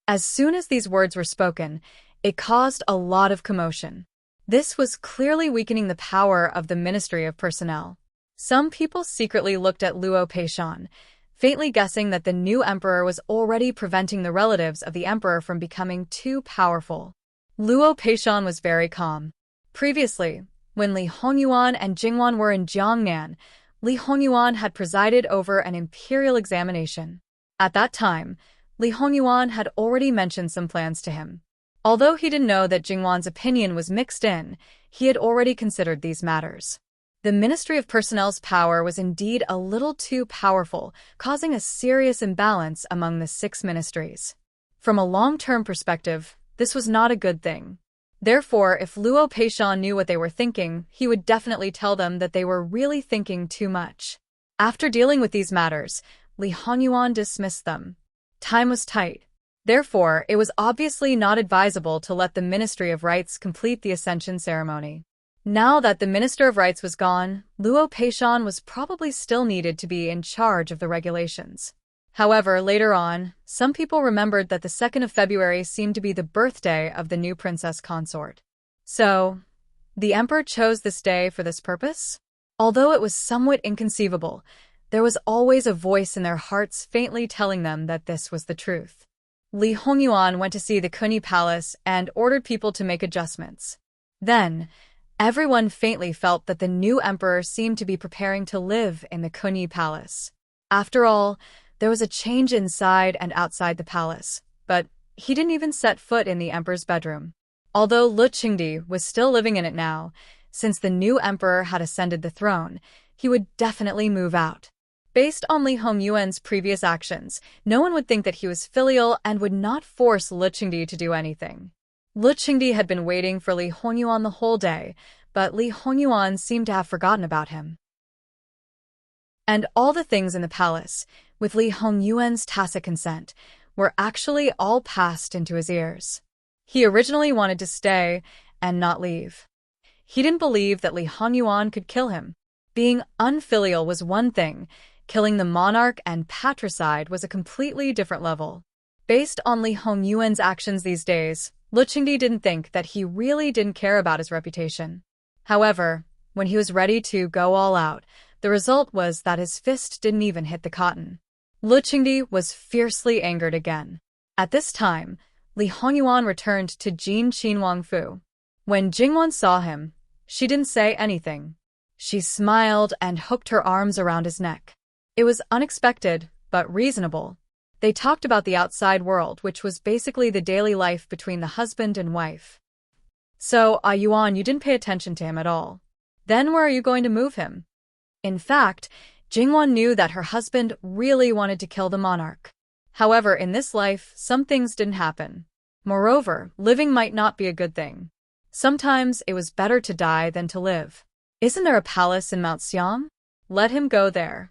As soon as these words were spoken, it caused a lot of commotion. This was clearly weakening the power of the Ministry of Personnel. Some people secretly looked at Luo Peishan, faintly guessing that the new emperor was already preventing the relatives of the emperor from becoming too powerful. Luo Peishan was very calm. Previously, when Li Hongyuan and Jingwan were in Jiangnan, Li Hongyuan had presided over an imperial examination. At that time, Li Hongyuan had already mentioned some plans to him. Although he didn't know that Jingwan's opinion was mixed in, he had already considered these matters. The Ministry of Personnel's power was indeed a little too powerful, causing a serious imbalance among the 6 ministries. From a long-term perspective, this was not a good thing. Therefore, if Luo Peishan knew what they were thinking, he would definitely tell them that they were really thinking too much. After dealing with these matters, Li Hongyuan dismissed them. Time was tight. Therefore, it was obviously not advisable to let the Ministry of Rights complete the Ascension ceremony. Now that the Minister of Rights was gone, Luo Peishan was probably still needed to be in charge of the regulations. However, later on, some people remembered that the 2nd of February seemed to be the birthday of the new princess consort. So, the emperor chose this day for this purpose? Although it was somewhat inconceivable, there was always a voice in their hearts faintly telling them that this was the truth. Li Hongyuan went to see the Kunyi Palace and ordered people to make adjustments. Then, everyone faintly felt that the new emperor seemed to be preparing to live in the Kunyi Palace. After all, there was a change inside and outside the palace, but he didn't even set foot in the emperor's bedroom. Although Lu Qingdi was still living in it now, since the new emperor had ascended the throne, he would definitely move out. Based on Li Hongyuan's previous actions, no one would think that he was filial and would not force Lu Qingdi to do anything. Lu Qingdi had been waiting for Li Hongyuan the whole day, but Li Hongyuan seemed to have forgotten about him. And all the things in the palace, with Li Hongyuan's tacit consent, were actually all passed into his ears. He originally wanted to stay and not leave. He didn't believe that Li Hongyuan could kill him. Being unfilial was one thing, killing the monarch and patricide was a completely different level. Based on Li Hongyuan's actions these days, Lu Qingdi didn't think that he really didn't care about his reputation. However, when he was ready to go all out, the result was that his fist didn't even hit the cotton. Lu Qingdi was fiercely angered again. At this time, Li Hongyuan returned to Jin Qinhuangfu. When Jingwan saw him, she didn't say anything. She smiled and hooked her arms around his neck. It was unexpected, but reasonable. They talked about the outside world, which was basically the daily life between the husband and wife. So, Yuan, you didn't pay attention to him at all. Then where are you going to move him? In fact, Jingwan knew that her husband really wanted to kill the monarch. However, in this life, some things didn't happen. Moreover, living might not be a good thing. Sometimes it was better to die than to live. Isn't there a palace in Mount Xiang? Let him go there.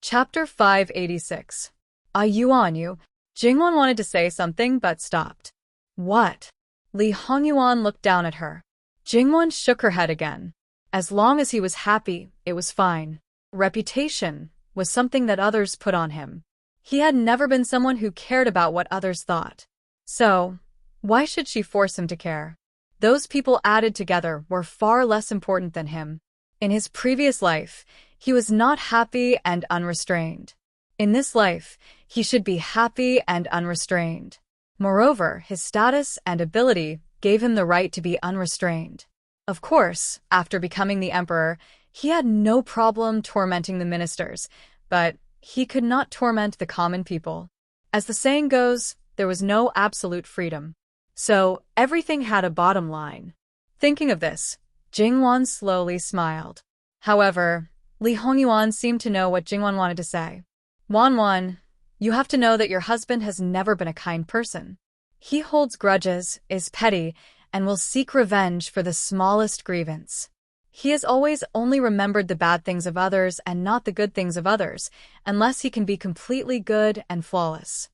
Chapter 586. Yuan, Jingwan wanted to say something but stopped. What? Li Hongyuan looked down at her. Jingwan shook her head again. As long as he was happy, it was fine. Reputation was something that others put on him. He had never been someone who cared about what others thought. So, why should she force him to care? Those people added together were far less important than him. In his previous life, he was not happy and unrestrained. In this life, he should be happy and unrestrained. Moreover, his status and ability gave him the right to be unrestrained. Of course, after becoming the emperor, he had no problem tormenting the ministers, but he could not torment the common people. As the saying goes, there was no absolute freedom. So, everything had a bottom line. Thinking of this, Jingwan slowly smiled. However, Li Hongyuan seemed to know what Jingwan wanted to say. Wan, you have to know that your husband has never been a kind person. He holds grudges, is petty, and will seek revenge for the smallest grievance. He has always only remembered the bad things of others and not the good things of others, unless he can be completely good and flawless.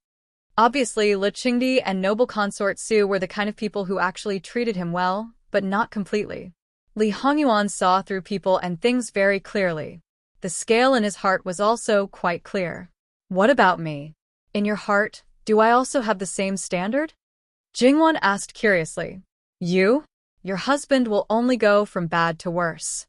Obviously, Lu Qingdi and noble consort Su were the kind of people who actually treated him well, but not completely. Li Hongyuan saw through people and things very clearly. The scale in his heart was also quite clear. What about me? In your heart, do I also have the same standard? Jingwan asked curiously. You? Your husband will only go from bad to worse.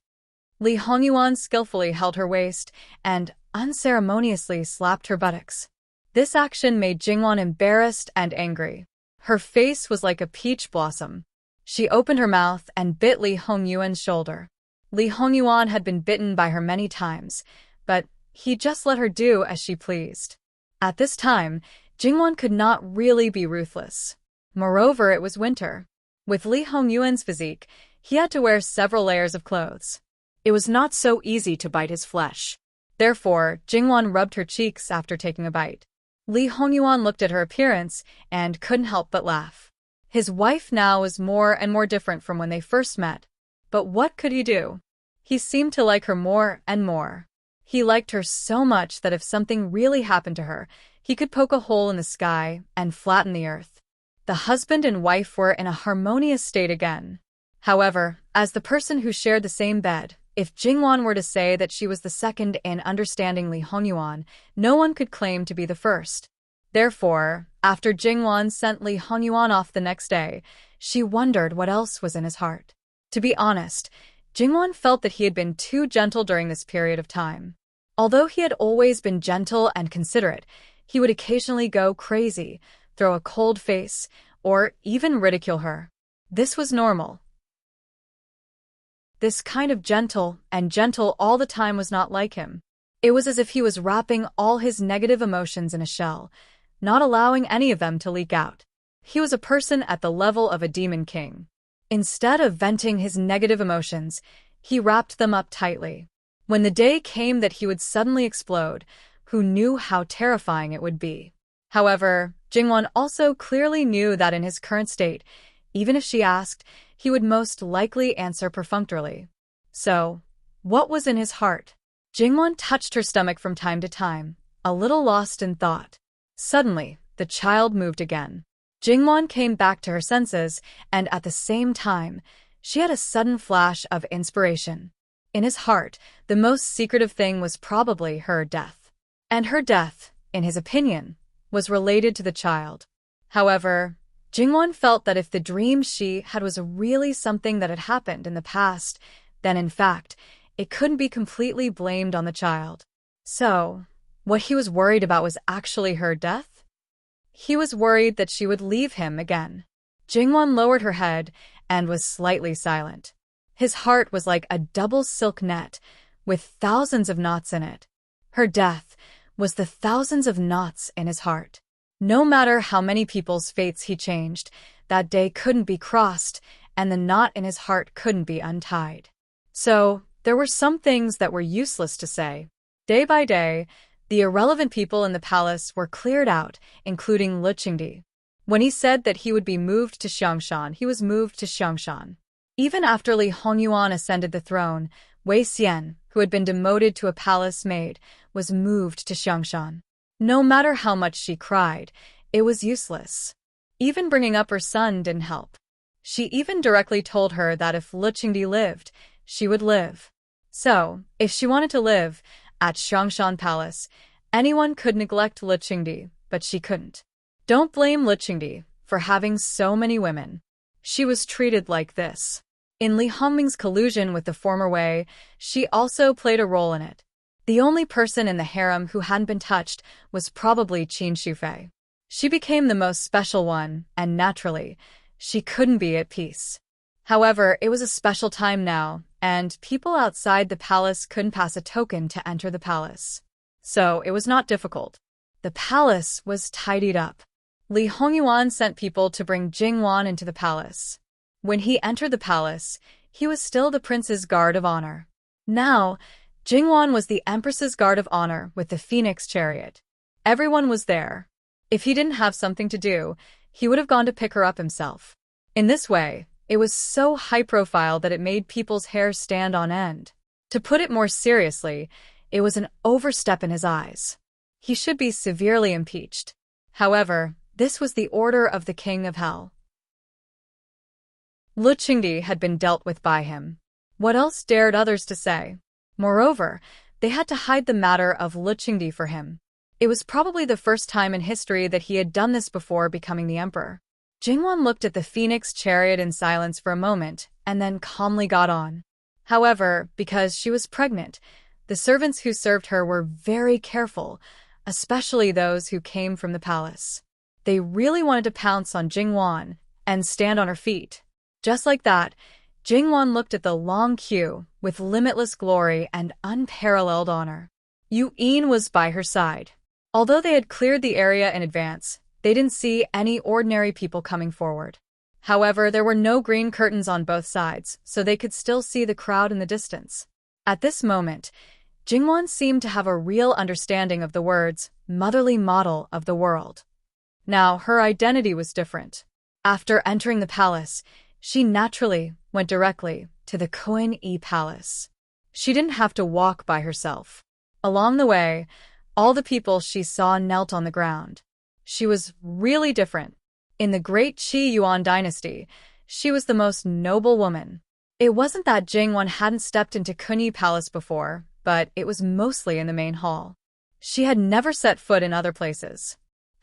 Li Hongyuan skillfully held her waist and unceremoniously slapped her buttocks. This action made Jingwan embarrassed and angry. Her face was like a peach blossom. She opened her mouth and bit Li Hongyuan's shoulder. Li Hongyuan had been bitten by her many times, but he just let her do as she pleased. At this time, Jingwan could not really be ruthless. Moreover, it was winter. With Li Hongyuan's physique, he had to wear several layers of clothes. It was not so easy to bite his flesh. Therefore, Jingwan rubbed her cheeks after taking a bite. Li Hongyuan looked at her appearance and couldn't help but laugh. His wife now was more and more different from when they first met. But what could he do? He seemed to like her more and more. He liked her so much that if something really happened to her, he could poke a hole in the sky and flatten the earth. The husband and wife were in a harmonious state again. However, as the person who shared the same bed, if Jingwan were to say that she was the second in understanding Li Hongyuan, no one could claim to be the first. Therefore, after Jingwan sent Li Hongyuan off the next day, she wondered what else was in his heart. To be honest, Jingwan felt that he had been too gentle during this period of time. Although he had always been gentle and considerate, he would occasionally go crazy, throw a cold face, or even ridicule her. This was normal. This kind of gentle all the time was not like him. It was as if he was wrapping all his negative emotions in a shell, not allowing any of them to leak out. He was a person at the level of a demon king. Instead of venting his negative emotions, He wrapped them up tightly. When the day came that he would suddenly explode, who knew how terrifying it would be? However, Jingwan also clearly knew that in his current state, even if she asked, he would most likely answer perfunctorily. So, what was in his heart? Jingwan touched her stomach from time to time, a little lost in thought. Suddenly, the child moved again. Jingwan came back to her senses, and at the same time, she had a sudden flash of inspiration. In his heart, the most secretive thing was probably her death. And her death, in his opinion, was related to the child. However, Jingwan felt that if the dream she had was really something that had happened in the past, then in fact, it couldn't be completely blamed on the child. So, what he was worried about was actually her death? He was worried that she would leave him again. Jingwan lowered her head and was slightly silent. His heart was like a double silk net with thousands of knots in it. Her death was the thousands of knots in his heart. No matter how many people's fates he changed, that day couldn't be crossed, and the knot in his heart couldn't be untied. So, there were some things that were useless to say. Day by day, the irrelevant people in the palace were cleared out, including Lu Qingdi. When he said that he would be moved to Xiangshan, he was moved to Xiangshan. Even after Li Hongyuan ascended the throne, Wei Xian, who had been demoted to a palace maid, was moved to Xiangshan. No matter how much she cried, it was useless. Even bringing up her son didn't help. She even directly told her that if Lu Qingdi lived, she would live. So, if she wanted to live at Xiangshan Palace, anyone could neglect Lu Qingdi, but she couldn't. Don't blame Lu Qingdi for having so many women. She was treated like this. In Li Hongming's collusion with the former Wei, she also played a role in it. The only person in the harem who hadn't been touched was probably Qin Shufei. She became the most special one, and naturally, she couldn't be at peace. However, it was a special time now, and people outside the palace couldn't pass a token to enter the palace. So it was not difficult. The palace was tidied up. Li Hongyuan sent people to bring Jingwan into the palace. When he entered the palace, he was still the prince's guard of honor. Now, Jingwan was the empress's guard of honor with the phoenix chariot. Everyone was there. If he didn't have something to do, he would have gone to pick her up himself. In this way, it was so high-profile that it made people's hair stand on end. To put it more seriously, it was an overstep in his eyes. He should be severely impeached. However, this was the order of the King of Hell. Lu Qingdi had been dealt with by him. What else dared others to say? Moreover, they had to hide the matter of Lu Qingdi for him. It was probably the first time in history that he had done this before becoming the emperor. Jingwan looked at the phoenix chariot in silence for a moment, and then calmly got on. However, because she was pregnant, the servants who served her were very careful, especially those who came from the palace. They really wanted to pounce on Jingwan and stand on her feet. Just like that, Jingwan looked at the long queue with limitless glory and unparalleled honor. Yu Yin was by her side. Although they had cleared the area in advance, they didn't see any ordinary people coming forward. However, there were no green curtains on both sides, so they could still see the crowd in the distance. At this moment, Jingwan seemed to have a real understanding of the words, motherly model of the world. Now, her identity was different. After entering the palace, she naturally went directly to the Koan-e Palace. She didn't have to walk by herself. Along the way, all the people she saw knelt on the ground. She was really different. In the great Qi Yuan dynasty, she was the most noble woman. It wasn't that Jingwan hadn't stepped into Kunyi Palace before, but it was mostly in the main hall. She had never set foot in other places.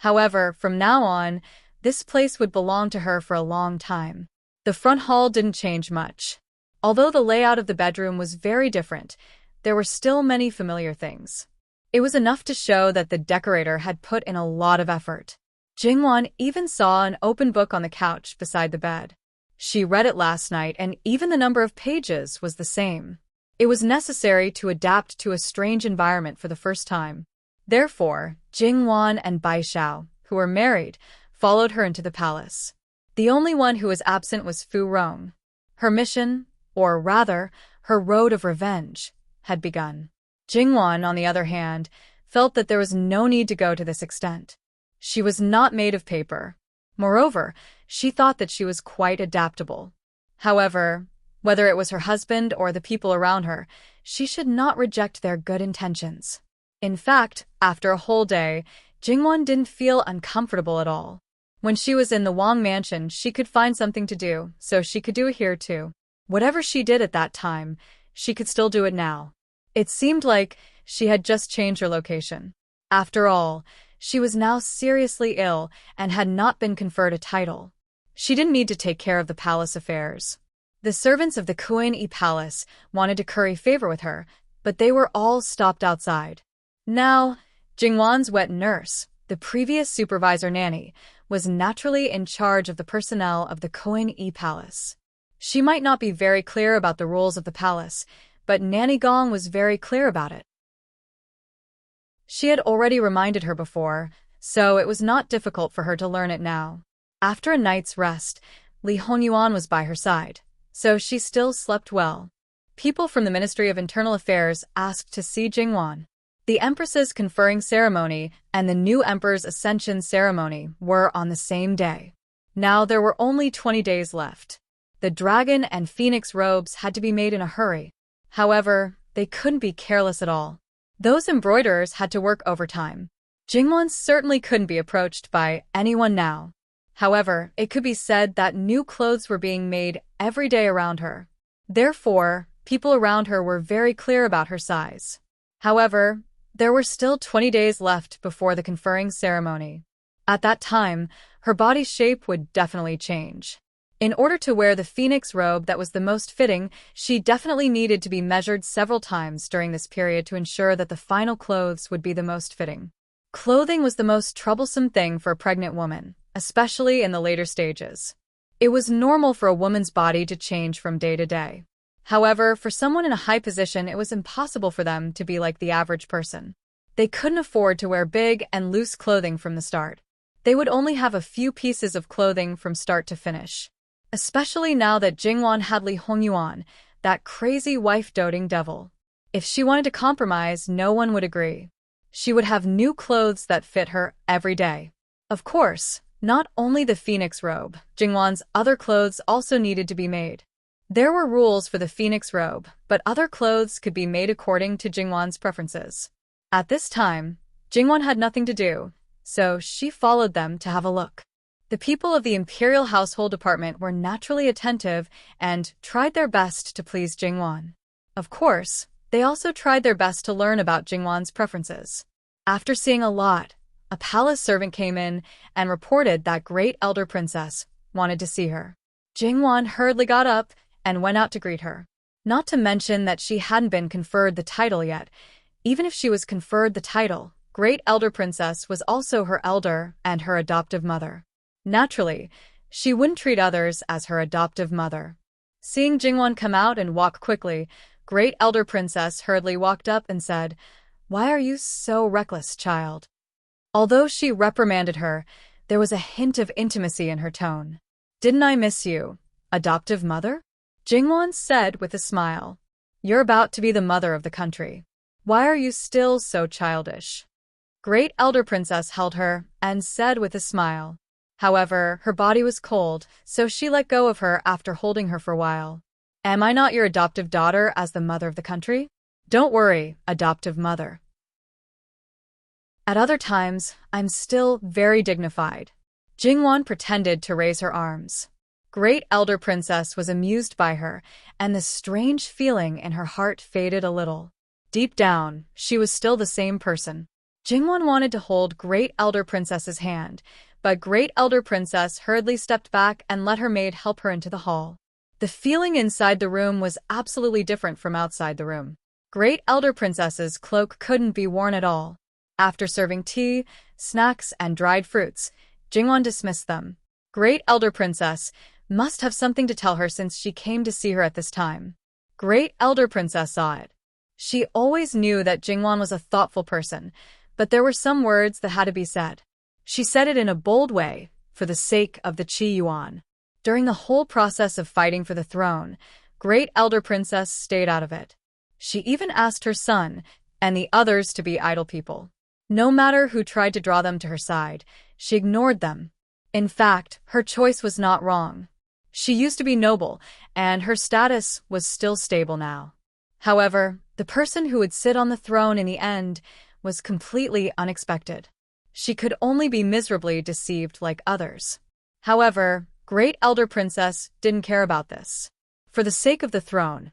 However, from now on, this place would belong to her for a long time. The front hall didn't change much. Although the layout of the bedroom was very different, there were still many familiar things. It was enough to show that the decorator had put in a lot of effort. Jingwan even saw an open book on the couch beside the bed. She read it last night, and even the number of pages was the same. It was necessary to adapt to a strange environment for the first time. Therefore, Jingwan and Bai Xiao, who were married, followed her into the palace. The only one who was absent was Fu Rong. Her mission? or rather, her road of revenge, had begun. Jingwan, on the other hand, felt that there was no need to go to this extent. She was not made of paper. Moreover, she thought that she was quite adaptable. However, whether it was her husband or the people around her, she should not reject their good intentions. In fact, after a whole day, Jingwan didn't feel uncomfortable at all. When she was in the Wang mansion, she could find something to do, so she could do it here too. Whatever she did at that time, she could still do it now. It seemed like she had just changed her location. After all, she was now seriously ill and had not been conferred a title. She didn't need to take care of the palace affairs. The servants of the Kuan-yi Palace wanted to curry favor with her, but they were all stopped outside. Now, Jingwan's wet nurse, the previous supervisor nanny, was naturally in charge of the personnel of the Kuan-yi Palace. She might not be very clear about the rules of the palace, but Nanny Gong was very clear about it. She had already reminded her before, so it was not difficult for her to learn it now. After a night's rest, Li Hongyuan was by her side, so she still slept well. People from the Ministry of Internal Affairs asked to see Jingwan. The Empress's conferring ceremony and the new Emperor's ascension ceremony were on the same day. Now there were only 20 days left. The dragon and phoenix robes had to be made in a hurry. However, they couldn't be careless at all. Those embroiderers had to work overtime. Jingwan certainly couldn't be approached by anyone now. However, it could be said that new clothes were being made every day around her. Therefore, people around her were very clear about her size. However, there were still 20 days left before the conferring ceremony. At that time, her body shape would definitely change. In order to wear the phoenix robe that was the most fitting, she definitely needed to be measured several times during this period to ensure that the final clothes would be the most fitting. Clothing was the most troublesome thing for a pregnant woman, especially in the later stages. It was normal for a woman's body to change from day to day. However, for someone in a high position, it was impossible for them to be like the average person. They couldn't afford to wear big and loose clothing from the start. They would only have a few pieces of clothing from start to finish. Especially now that Jingwan had Li Hongyuan, that crazy wife-doting devil. If she wanted to compromise, no one would agree. She would have new clothes that fit her every day. Of course, not only the phoenix robe, Jingwan's other clothes also needed to be made. There were rules for the phoenix robe, but other clothes could be made according to Jingwan's preferences. At this time, Jingwan had nothing to do, so she followed them to have a look. The people of the Imperial Household Department were naturally attentive and tried their best to please Jingwan. Of course, they also tried their best to learn about Jingwan's preferences. After seeing a lot, a palace servant came in and reported that Great Elder Princess wanted to see her. Jingwan hurriedly got up and went out to greet her. Not to mention that she hadn't been conferred the title yet. Even if she was conferred the title, Great Elder Princess was also her elder and her adoptive mother. Naturally, she wouldn't treat others as her adoptive mother. Seeing Jingwan come out and walk quickly, Great Elder Princess hurriedly walked up and said, "Why are you so reckless, child?" Although she reprimanded her, there was a hint of intimacy in her tone. "Didn't I miss you, adoptive mother?" Jingwan said with a smile. "You're about to be the mother of the country. Why are you still so childish?" Great Elder Princess held her and said with a smile. However, her body was cold, so she let go of her after holding her for a while. "Am I not your adoptive daughter as the mother of the country? Don't worry, adoptive mother. At other times, I'm still very dignified." Jingwan pretended to raise her arms. Great Elder Princess was amused by her, and the strange feeling in her heart faded a little. Deep down, she was still the same person. Jingwan wanted to hold Great Elder Princess's hand, but Great Elder Princess hurriedly stepped back and let her maid help her into the hall. The feeling inside the room was absolutely different from outside the room. Great Elder Princess's cloak couldn't be worn at all. After serving tea, snacks, and dried fruits, Jingwan dismissed them. Great Elder Princess must have something to tell her since she came to see her at this time. Great Elder Princess saw it. She always knew that Jingwan was a thoughtful person, but there were some words that had to be said. She said it in a bold way, for the sake of the Qi Yuan. During the whole process of fighting for the throne, Great Elder Princess stayed out of it. She even asked her son and the others to be idle people. No matter who tried to draw them to her side, she ignored them. In fact, her choice was not wrong. She used to be noble, and her status was still stable now. However, the person who would sit on the throne in the end was completely unexpected. She could only be miserably deceived like others. However, Great Elder Princess didn't care about this. For the sake of the throne,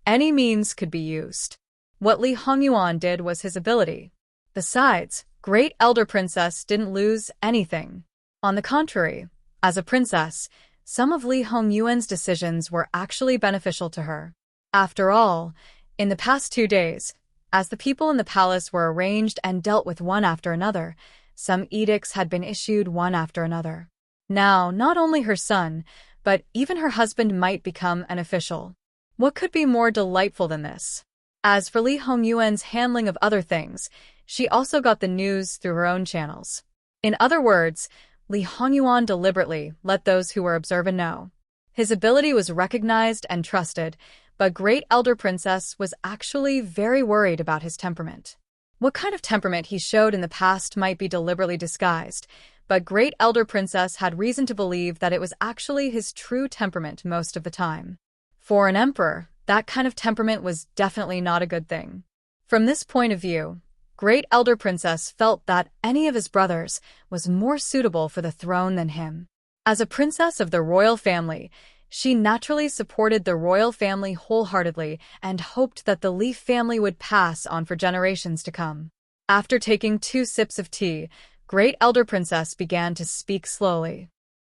any means could be used. What Li Hongyuan did was his ability. Besides, Great Elder Princess didn't lose anything. On the contrary, as a princess, some of Li Hongyuan's decisions were actually beneficial to her. After all, in the past 2 days, as the people in the palace were arranged and dealt with one after another, some edicts had been issued one after another. Now, not only her son, but even her husband might become an official. What could be more delightful than this? As for Li Hongyuan's handling of other things, she also got the news through her own channels. In other words, Li Hongyuan deliberately let those who were observant know. His ability was recognized and trusted, but Great Elder Princess was actually very worried about his temperament. What kind of temperament he showed in the past might be deliberately disguised, but Great Elder Princess had reason to believe that it was actually his true temperament most of the time. For an emperor, that kind of temperament was definitely not a good thing. From this point of view, Great Elder Princess felt that any of his brothers was more suitable for the throne than him. As a princess of the royal family, she naturally supported the royal family wholeheartedly and hoped that the Li family would pass on for generations to come. After taking 2 sips of tea, Great Elder Princess began to speak slowly.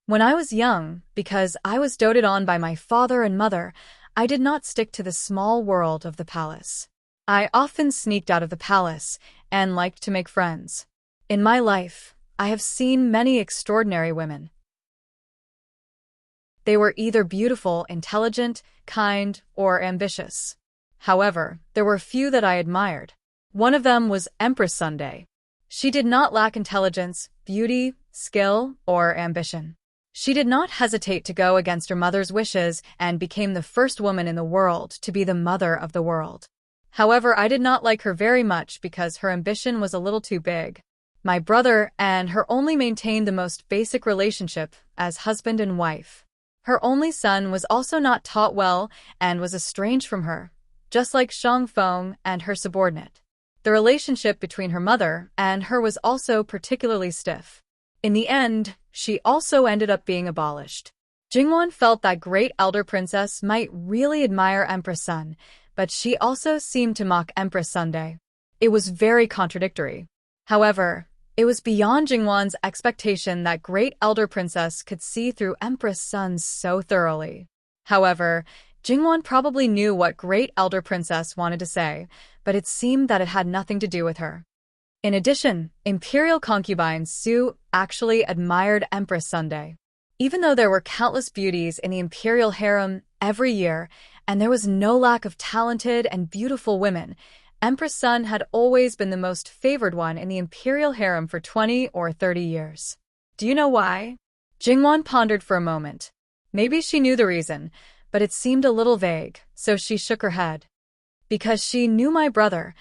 When I was young, because I was doted on by my father and mother, I did not stick to the small world of the palace. I often sneaked out of the palace and liked to make friends. In my life, I have seen many extraordinary women. They were either beautiful, intelligent, kind, or ambitious. However, there were few that I admired. One of them was Empress Sunday. She did not lack intelligence, beauty, skill, or ambition. She did not hesitate to go against her mother's wishes and became the first woman in the world to be the mother of the world. However, I did not like her very much because her ambition was a little too big. My brother and her only maintained the most basic relationship as husband and wife. Her only son was also not taught well and was estranged from her, just like Shang Feng and her subordinate. The relationship between her mother and her was also particularly stiff. In the end, she also ended up being abolished. Jingwan felt that Great Elder Princess might really admire Empress Sun, but she also seemed to mock Empress Sunday. It was very contradictory. However, it was beyond Jingwan's expectation that Great Elder Princess could see through Empress Sun so thoroughly. However, Jingwan probably knew what Great Elder Princess wanted to say, but it seemed that it had nothing to do with her. In addition, Imperial concubine Su actually admired Empress Sunday. Even though there were countless beauties in the Imperial harem every year, and there was no lack of talented and beautiful women, Empress Sun had always been the most favored one in the Imperial harem for 20 or 30 years. Do you know why? Jingwan pondered for a moment. Maybe she knew the reason, but it seemed a little vague, so she shook her head. Because she knew my brother,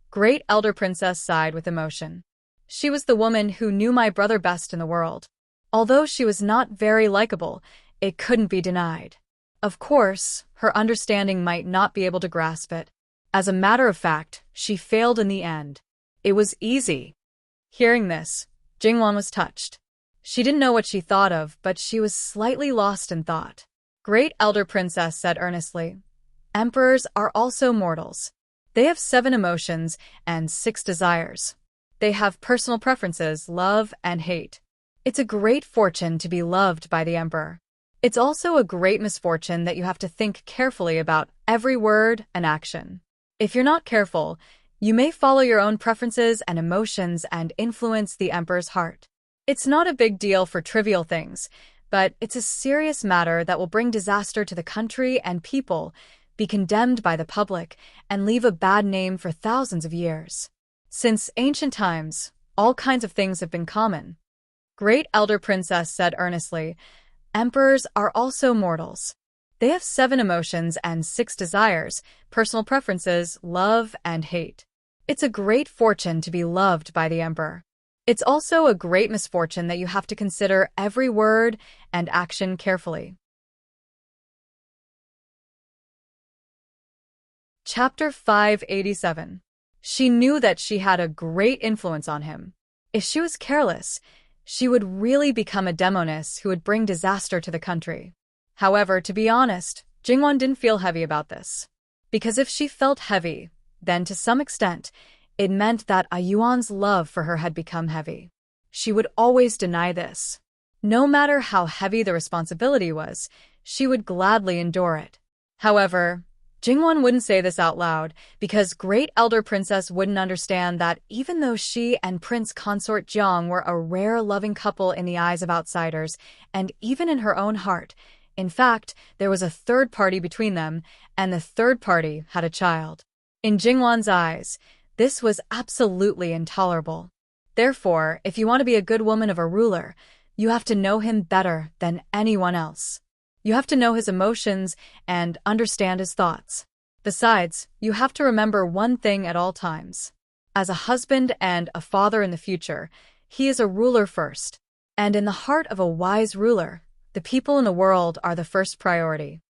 Great Elder Princess sighed with emotion. She was the woman who knew my brother best in the world. Although she was not very likable, it couldn't be denied. Of course, her understanding might not be able to grasp it. As a matter of fact, she failed in the end. It was easy. Hearing this, Jingwan was touched. She didn't know what she thought of, but she was slightly lost in thought. Great Elder Princess said earnestly, "Emperors are also mortals. They have 7 emotions and 6 desires. They have personal preferences, love, and hate. It's a great fortune to be loved by the emperor. It's also a great misfortune that you have to think carefully about every word and action. If you're not careful, you may follow your own preferences and emotions and influence the emperor's heart. It's not a big deal for trivial things, but it's a serious matter that will bring disaster to the country and people, be condemned by the public, and leave a bad name for thousands of years. Since ancient times, all kinds of things have been common." Great Elder Princess said earnestly, "Emperors are also mortals. They have 7 emotions and 6 desires, personal preferences, love, and hate. It's a great fortune to be loved by the Emperor. It's also a great misfortune that you have to consider every word and action carefully. Chapter 587. She knew that she had a great influence on him. If she was careless, she would really become a demoness who would bring disaster to the country. However, to be honest, Jingwan didn't feel heavy about this. Because if she felt heavy, then to some extent, it meant that Yuan's love for her had become heavy. She would always deny this. No matter how heavy the responsibility was, she would gladly endure it. However, Jingwan wouldn't say this out loud, because Great Elder Princess wouldn't understand that even though she and Prince Consort Jiang were a rare loving couple in the eyes of outsiders, and even in her own heart, in fact, there was a third party between them, and the third party had a child. In Jingwan's eyes, this was absolutely intolerable. Therefore, if you want to be a good woman of a ruler, you have to know him better than anyone else. You have to know his emotions and understand his thoughts. Besides, you have to remember one thing at all times. As a husband and a father in the future, he is a ruler first. And in the heart of a wise ruler, the people in the world are the first priority.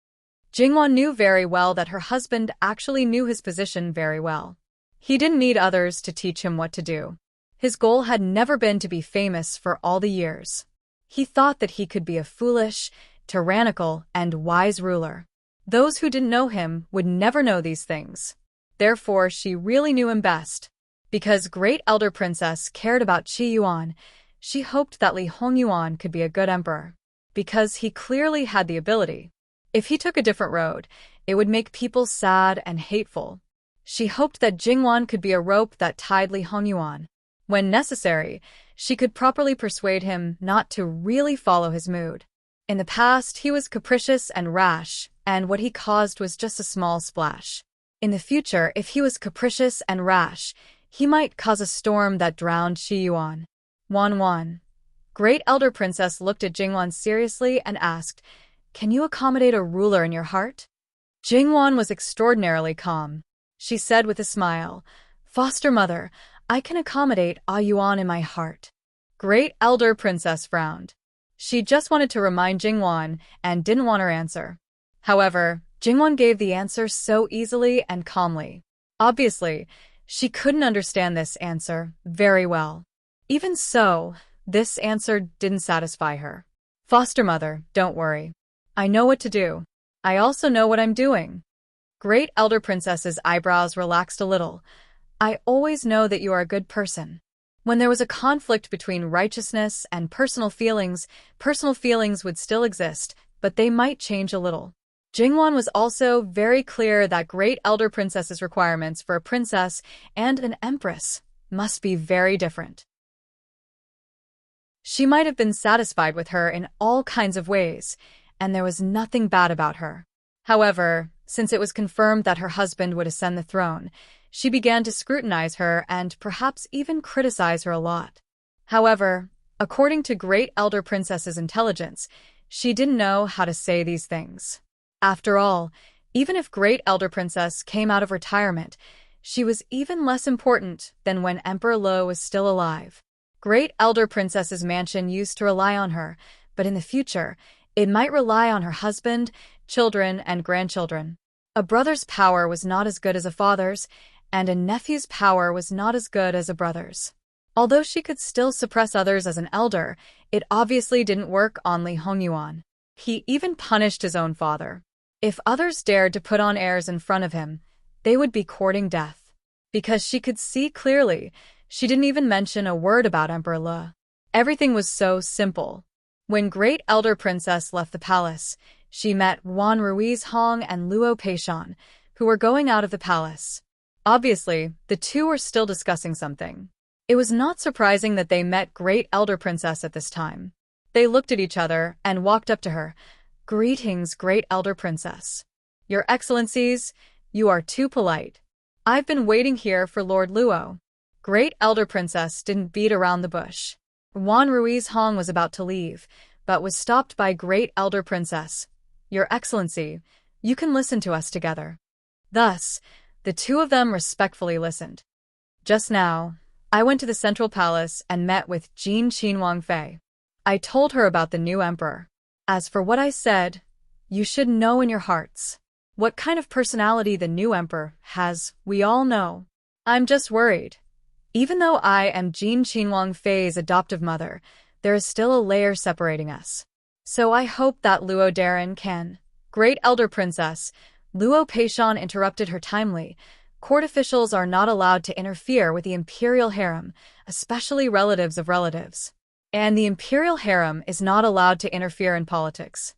Jingwan knew very well that her husband actually knew his position very well. He didn't need others to teach him what to do. His goal had never been to be famous for all the years. He thought that he could be a foolish, tyrannical, and wise ruler. Those who didn't know him would never know these things. Therefore, she really knew him best. Because Great Elder Princess cared about Qi Yuan, she hoped that Li Hongyuan could be a good emperor. Because he clearly had the ability. If he took a different road, it would make people sad and hateful. She hoped that Jingwan could be a rope that tied Li Hongyuan. When necessary, she could properly persuade him not to really follow his mood. In the past, he was capricious and rash, and what he caused was just a small splash. In the future, if he was capricious and rash, he might cause a storm that drowned Qi Yuan. Wan. Great Elder Princess looked at Jingwan seriously and asked, "Can you accommodate a ruler in your heart?" Jingwan was extraordinarily calm. She said with a smile, "Foster mother, I can accommodate Yuan in my heart." Great Elder Princess frowned. She just wanted to remind Jingwan and didn't want her answer. However, Jingwan gave the answer so easily and calmly. Obviously, she couldn't understand this answer very well. Even so, this answer didn't satisfy her. "Foster mother, don't worry. I know what to do. I also know what I'm doing." Great Elder Princess's eyebrows relaxed a little. "I always know that you are a good person." When there was a conflict between righteousness and personal feelings would still exist, but they might change a little. Jingwan was also very clear that Great Elder Princess's requirements for a princess and an empress must be very different. She might have been satisfied with her in all kinds of ways, and there was nothing bad about her. However, since it was confirmed that her husband would ascend the throne, she began to scrutinize her and perhaps even criticize her a lot. However, according to Great Elder Princess's intelligence, she didn't know how to say these things. After all, even if Great Elder Princess came out of retirement, she was even less important than when Emperor Lo was still alive. Great Elder Princess's mansion used to rely on her, but in the future, it might rely on her husband, children, and grandchildren. A brother's power was not as good as a father's, and a nephew's power was not as good as a brother's. Although she could still suppress others as an elder, it obviously didn't work on Li Hongyuan. He even punished his own father. If others dared to put on airs in front of him, they would be courting death. Because she could see clearly, she didn't even mention a word about Emperor Le. Everything was so simple. When Great Elder Princess left the palace, she met Wan Ruiz Hong and Luo Peishan, who were going out of the palace. Obviously, the two were still discussing something. It was not surprising that they met Great Elder Princess at this time. They looked at each other and walked up to her. "Greetings, Great Elder Princess. Your Excellencies, you are too polite. I've been waiting here for Lord Luo." Great Elder Princess didn't beat around the bush. Wan Ruiz Hong was about to leave, but was stopped by Great Elder Princess. "Your Excellency, you can listen to us together." Thus, the two of them respectfully listened. "Just now, I went to the Central Palace and met with Jean Qin Fei. I told her about the new emperor. As for what I said, you should know in your hearts. What kind of personality the new emperor has, we all know. I'm just worried. Even though I am Jean Qin Fei's adoptive mother, there is still a layer separating us. So I hope that Luo Darren can." "Great Elder Princess," Luo Peishan interrupted her timely. "Court officials are not allowed to interfere with the imperial harem, especially relatives of relatives. And the imperial harem is not allowed to interfere in politics."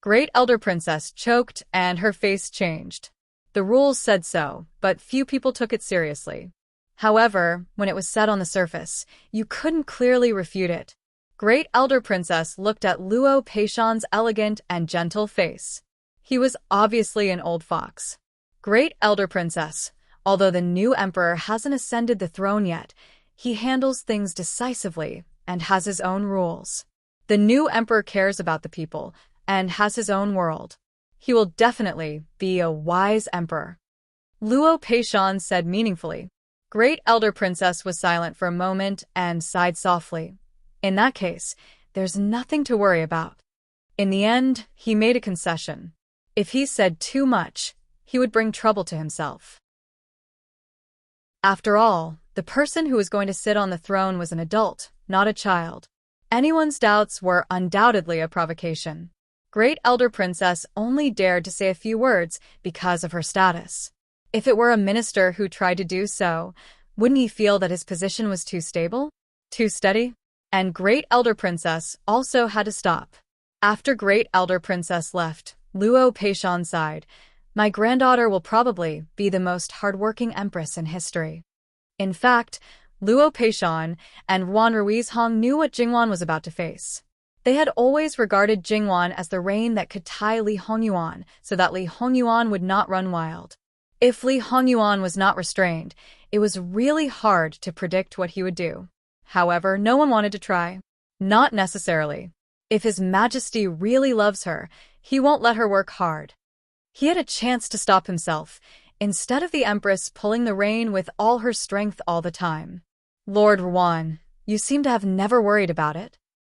Great Elder Princess choked and her face changed. The rules said so, but few people took it seriously. However, when it was said on the surface, you couldn't clearly refute it. Great Elder Princess looked at Luo Peishan's elegant and gentle face. He was obviously an old fox. "Great Elder Princess, although the new emperor hasn't ascended the throne yet, he handles things decisively and has his own rules. The new emperor cares about the people and has his own world. He will definitely be a wise emperor," Luo Peishan said meaningfully. Great Elder Princess was silent for a moment and sighed softly. "In that case, there's nothing to worry about." In the end, he made a concession. If he said too much, he would bring trouble to himself. After all, the person who was going to sit on the throne was an adult, not a child. Anyone's doubts were undoubtedly a provocation. Great Elder Princess only dared to say a few words because of her status. If it were a minister who tried to do so, wouldn't he feel that his position was too stable? Too steady? And Great Elder Princess also had to stop. After Great Elder Princess left, Luo Peishan sighed. "My granddaughter will probably be the most hardworking empress in history." In fact, Luo Peishan and Yuan Ruizhong knew what Jingwan was about to face. They had always regarded Jingwan as the rein that could tie Li Hongyuan so that Li Hongyuan would not run wild. If Li Hongyuan was not restrained, it was really hard to predict what he would do. However, no one wanted to try. Not necessarily. If His Majesty really loves her, he won't let her work hard. He had a chance to stop himself, instead of the Empress pulling the rein with all her strength all the time. "Lord Yuan, you seem to have never worried about it."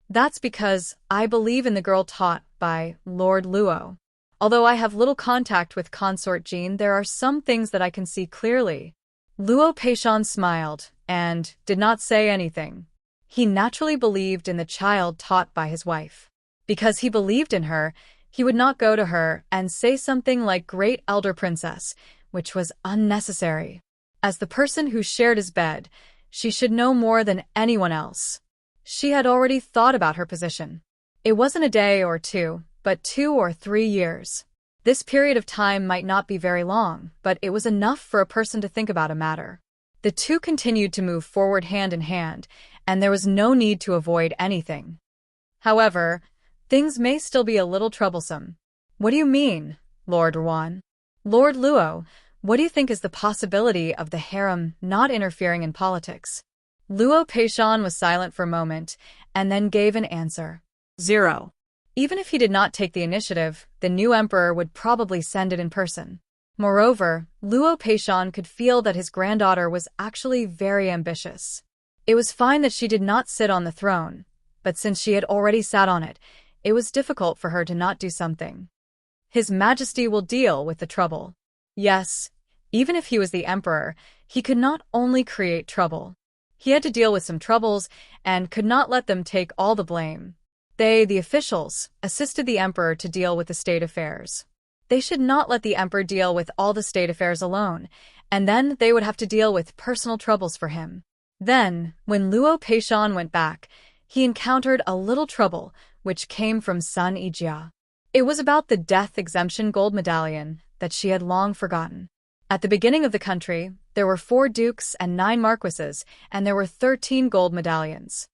"That's because I believe in the girl taught by Lord Luo. Although I have little contact with Consort Jean, there are some things that I can see clearly." Luo Peishan smiled and did not say anything. He naturally believed in the child taught by his wife. Because he believed in her, he would not go to her and say something like Great Elder Princess, which was unnecessary. As the person who shared his bed, she should know more than anyone else. She had already thought about her position. It wasn't a day or two, but 2 or 3 years. This period of time might not be very long, but it was enough for a person to think about a matter. The two continued to move forward hand in hand, and there was no need to avoid anything. However, things may still be a little troublesome. "What do you mean, Lord Yuan?" "Lord Luo, what do you think is the possibility of the harem not interfering in politics?" Luo Peishan was silent for a moment, and then gave an answer. 0. Even if he did not take the initiative, the new emperor would probably send it in person. Moreover, Luo Peishan could feel that his granddaughter was actually very ambitious. It was fine that she did not sit on the throne, but since she had already sat on it, it was difficult for her to not do something. His Majesty will deal with the trouble. Yes, even if he was the emperor, he could not only create trouble. He had to deal with some troubles and could not let them take all the blame. They, the officials, assisted the emperor to deal with the state affairs. They should not let the emperor deal with all the state affairs alone, and then they would have to deal with personal troubles for him. Then, when Luo Peishan went back, he encountered a little trouble, which came from Sun Yijia. It was about the death exemption gold medallion that she had long forgotten. At the beginning of the country, there were 4 dukes and 9 marquises, and there were 13 gold medallions.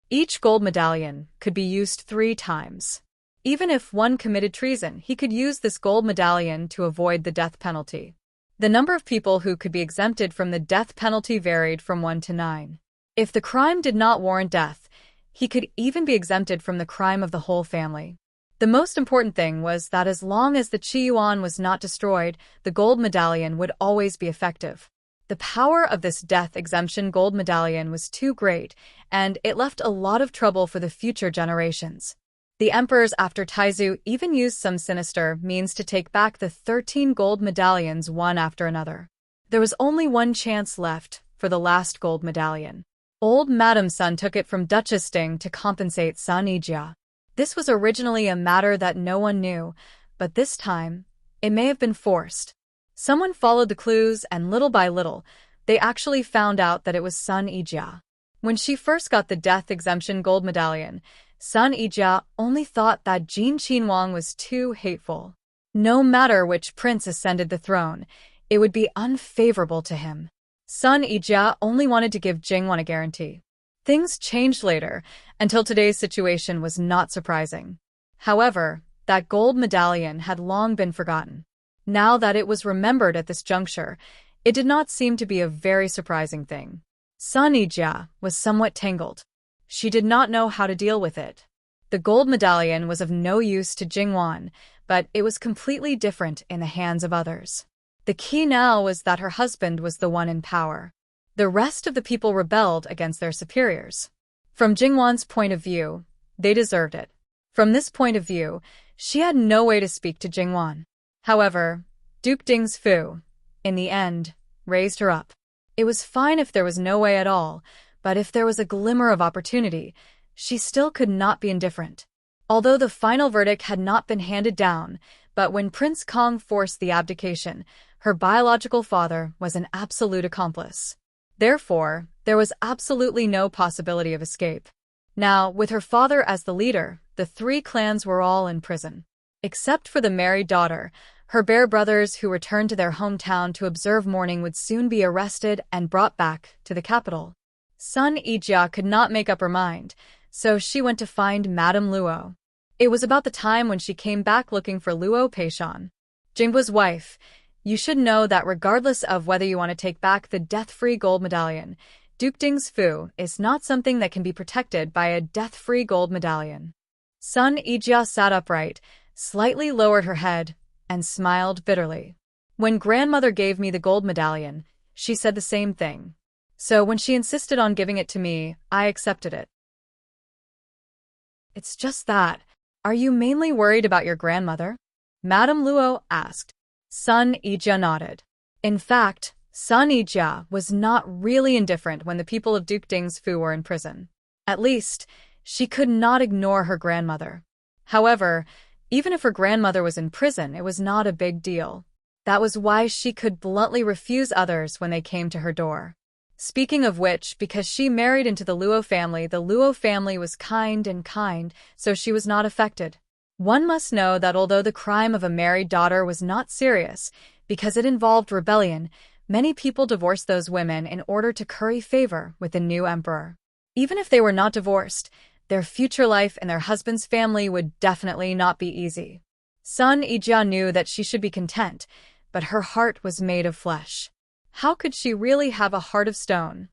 Each gold medallion could be used 3 times. Even if one committed treason, he could use this gold medallion to avoid the death penalty. The number of people who could be exempted from the death penalty varied from 1 to 9. If the crime did not warrant death, he could even be exempted from the crime of the whole family. The most important thing was that as long as the Qi Yuan was not destroyed, the gold medallion would always be effective. The power of this death exemption gold medallion was too great, and it left a lot of trouble for the future generations. The emperors after Taizu even used some sinister means to take back the 13 gold medallions one after another. There was only one chance left for the last gold medallion. Old Madame Sun took it from Duchess Ding to compensate Sun Yijia. This was originally a matter that no one knew, but this time, it may have been forced. Someone followed the clues, and little by little, they actually found out that it was Sun Yijia. When she first got the death exemption gold medallion, Sun Yijia only thought that Jin Qinhuang was too hateful. No matter which prince ascended the throne, it would be unfavorable to him. Sun Yijia only wanted to give Jingwan a guarantee. Things changed later, until today's situation was not surprising. However, that gold medallion had long been forgotten. Now that it was remembered at this juncture, it did not seem to be a very surprising thing. Sun Yijia was somewhat tangled. She did not know how to deal with it. The gold medallion was of no use to Jingwan, but it was completely different in the hands of others. The key now was that her husband was the one in power. The rest of the people rebelled against their superiors. From Jingwan's point of view, they deserved it. From this point of view, she had no way to speak to Jingwan. However, Duke Ding's Fu, in the end, raised her up. It was fine if there was no way at all, but if there was a glimmer of opportunity, she still could not be indifferent. Although the final verdict had not been handed down, but when Prince Kong forced the abdication, her biological father was an absolute accomplice. Therefore, there was absolutely no possibility of escape. Now, with her father as the leader, the three clans were all in prison. Except for the married daughter, her bear brothers who returned to their hometown to observe mourning would soon be arrested and brought back to the capital. Sun Yijia could not make up her mind, so she went to find Madame Luo. It was about the time when she came back looking for Luo Peishan. Jinghua's wife, you should know that regardless of whether you want to take back the death-free gold medallion, Duke Ding's Fu is not something that can be protected by a death-free gold medallion. Sun Yijia sat upright, slightly lowered her head, and smiled bitterly. When grandmother gave me the gold medallion, she said the same thing. So when she insisted on giving it to me, I accepted it. It's just that. Are you mainly worried about your grandmother? Madame Luo asked. Sun Yijia nodded. In fact, Sun Yijia was not really indifferent when the people of Duke Ding's Fu were in prison. At least, she could not ignore her grandmother. However, even if her grandmother was in prison, it was not a big deal. That was why she could bluntly refuse others when they came to her door. Speaking of which, because she married into the Luo family was kind, so she was not affected. One must know that although the crime of a married daughter was not serious, because it involved rebellion, many people divorced those women in order to curry favor with the new emperor. Even if they were not divorced, their future life in their husband's family would definitely not be easy. Sun Yijia knew that she should be content, but her heart was made of flesh. How could she really have a heart of stone?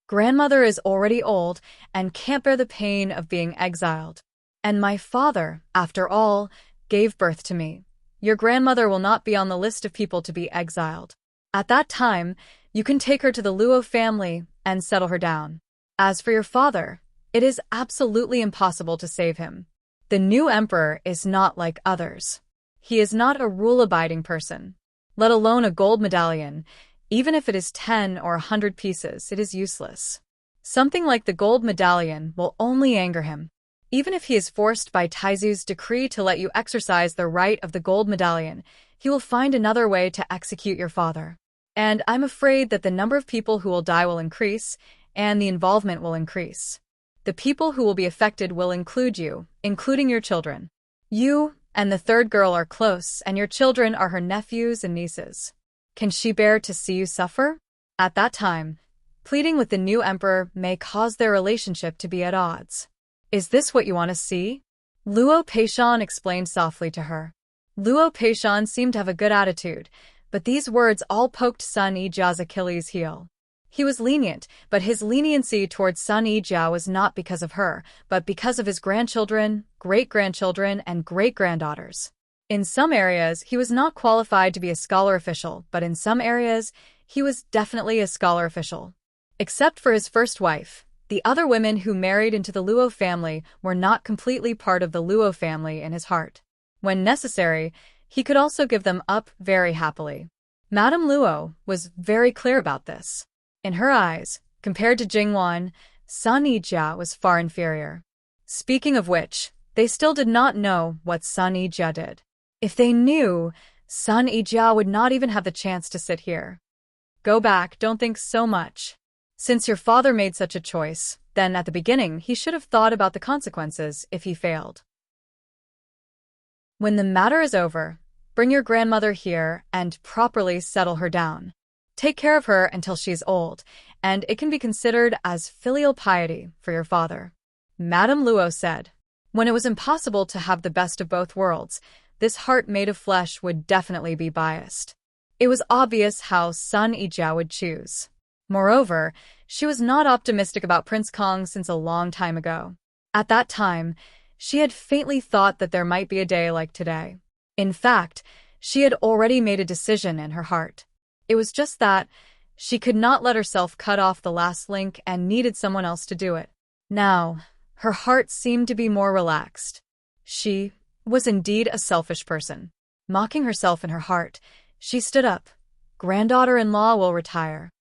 Grandmother is already old and can't bear the pain of being exiled. And my father, after all, gave birth to me. Your grandmother will not be on the list of people to be exiled. At that time, you can take her to the Luo family and settle her down. As for your father, it is absolutely impossible to save him. The new emperor is not like others. He is not a rule-abiding person. Let alone a gold medallion. Even if it is 10 or 100 pieces, it is useless. Something like the gold medallion will only anger him. Even if he is forced by Taizu's decree to let you exercise the right of the gold medallion, he will find another way to execute your father. And I'm afraid that the number of people who will die will increase, and the involvement will increase. The people who will be affected will include you, including your children. You and the third girl are close, and your children are her nephews and nieces. Can she bear to see you suffer? At that time, pleading with the new emperor may cause their relationship to be at odds. Is this what you want to see? Luo Peishan explained softly to her. Luo Peishan seemed to have a good attitude, but these words all poked Sun Yijia's Achilles heel. He was lenient, but his leniency towards Sun Yijia was not because of her, but because of his grandchildren, great-grandchildren, and great-granddaughters. In some areas, he was not qualified to be a scholar official, but in some areas, he was definitely a scholar official. Except for his first wife, the other women who married into the Luo family were not completely part of the Luo family in his heart. When necessary, he could also give them up very happily. Madame Luo was very clear about this. In her eyes, compared to Jingwan, Sun Yijia was far inferior. Speaking of which, they still did not know what Sun Yijia did. If they knew, Sun Yijia would not even have the chance to sit here. Go back, don't think so much. Since your father made such a choice, then at the beginning he should have thought about the consequences if he failed. When the matter is over, bring your grandmother here and properly settle her down. Take care of her until she is old, and it can be considered as filial piety for your father. Madame Luo said. When it was impossible to have the best of both worlds, this heart made of flesh would definitely be biased. It was obvious how Sun Yijia would choose. Moreover, she was not optimistic about Prince Kong since a long time ago. At that time, she had faintly thought that there might be a day like today. In fact, she had already made a decision in her heart. It was just that she could not let herself cut off the last link and needed someone else to do it. Now, her heart seemed to be more relaxed. She was indeed a selfish person. Mocking herself in her heart, she stood up. Granddaughter-in-law will retire.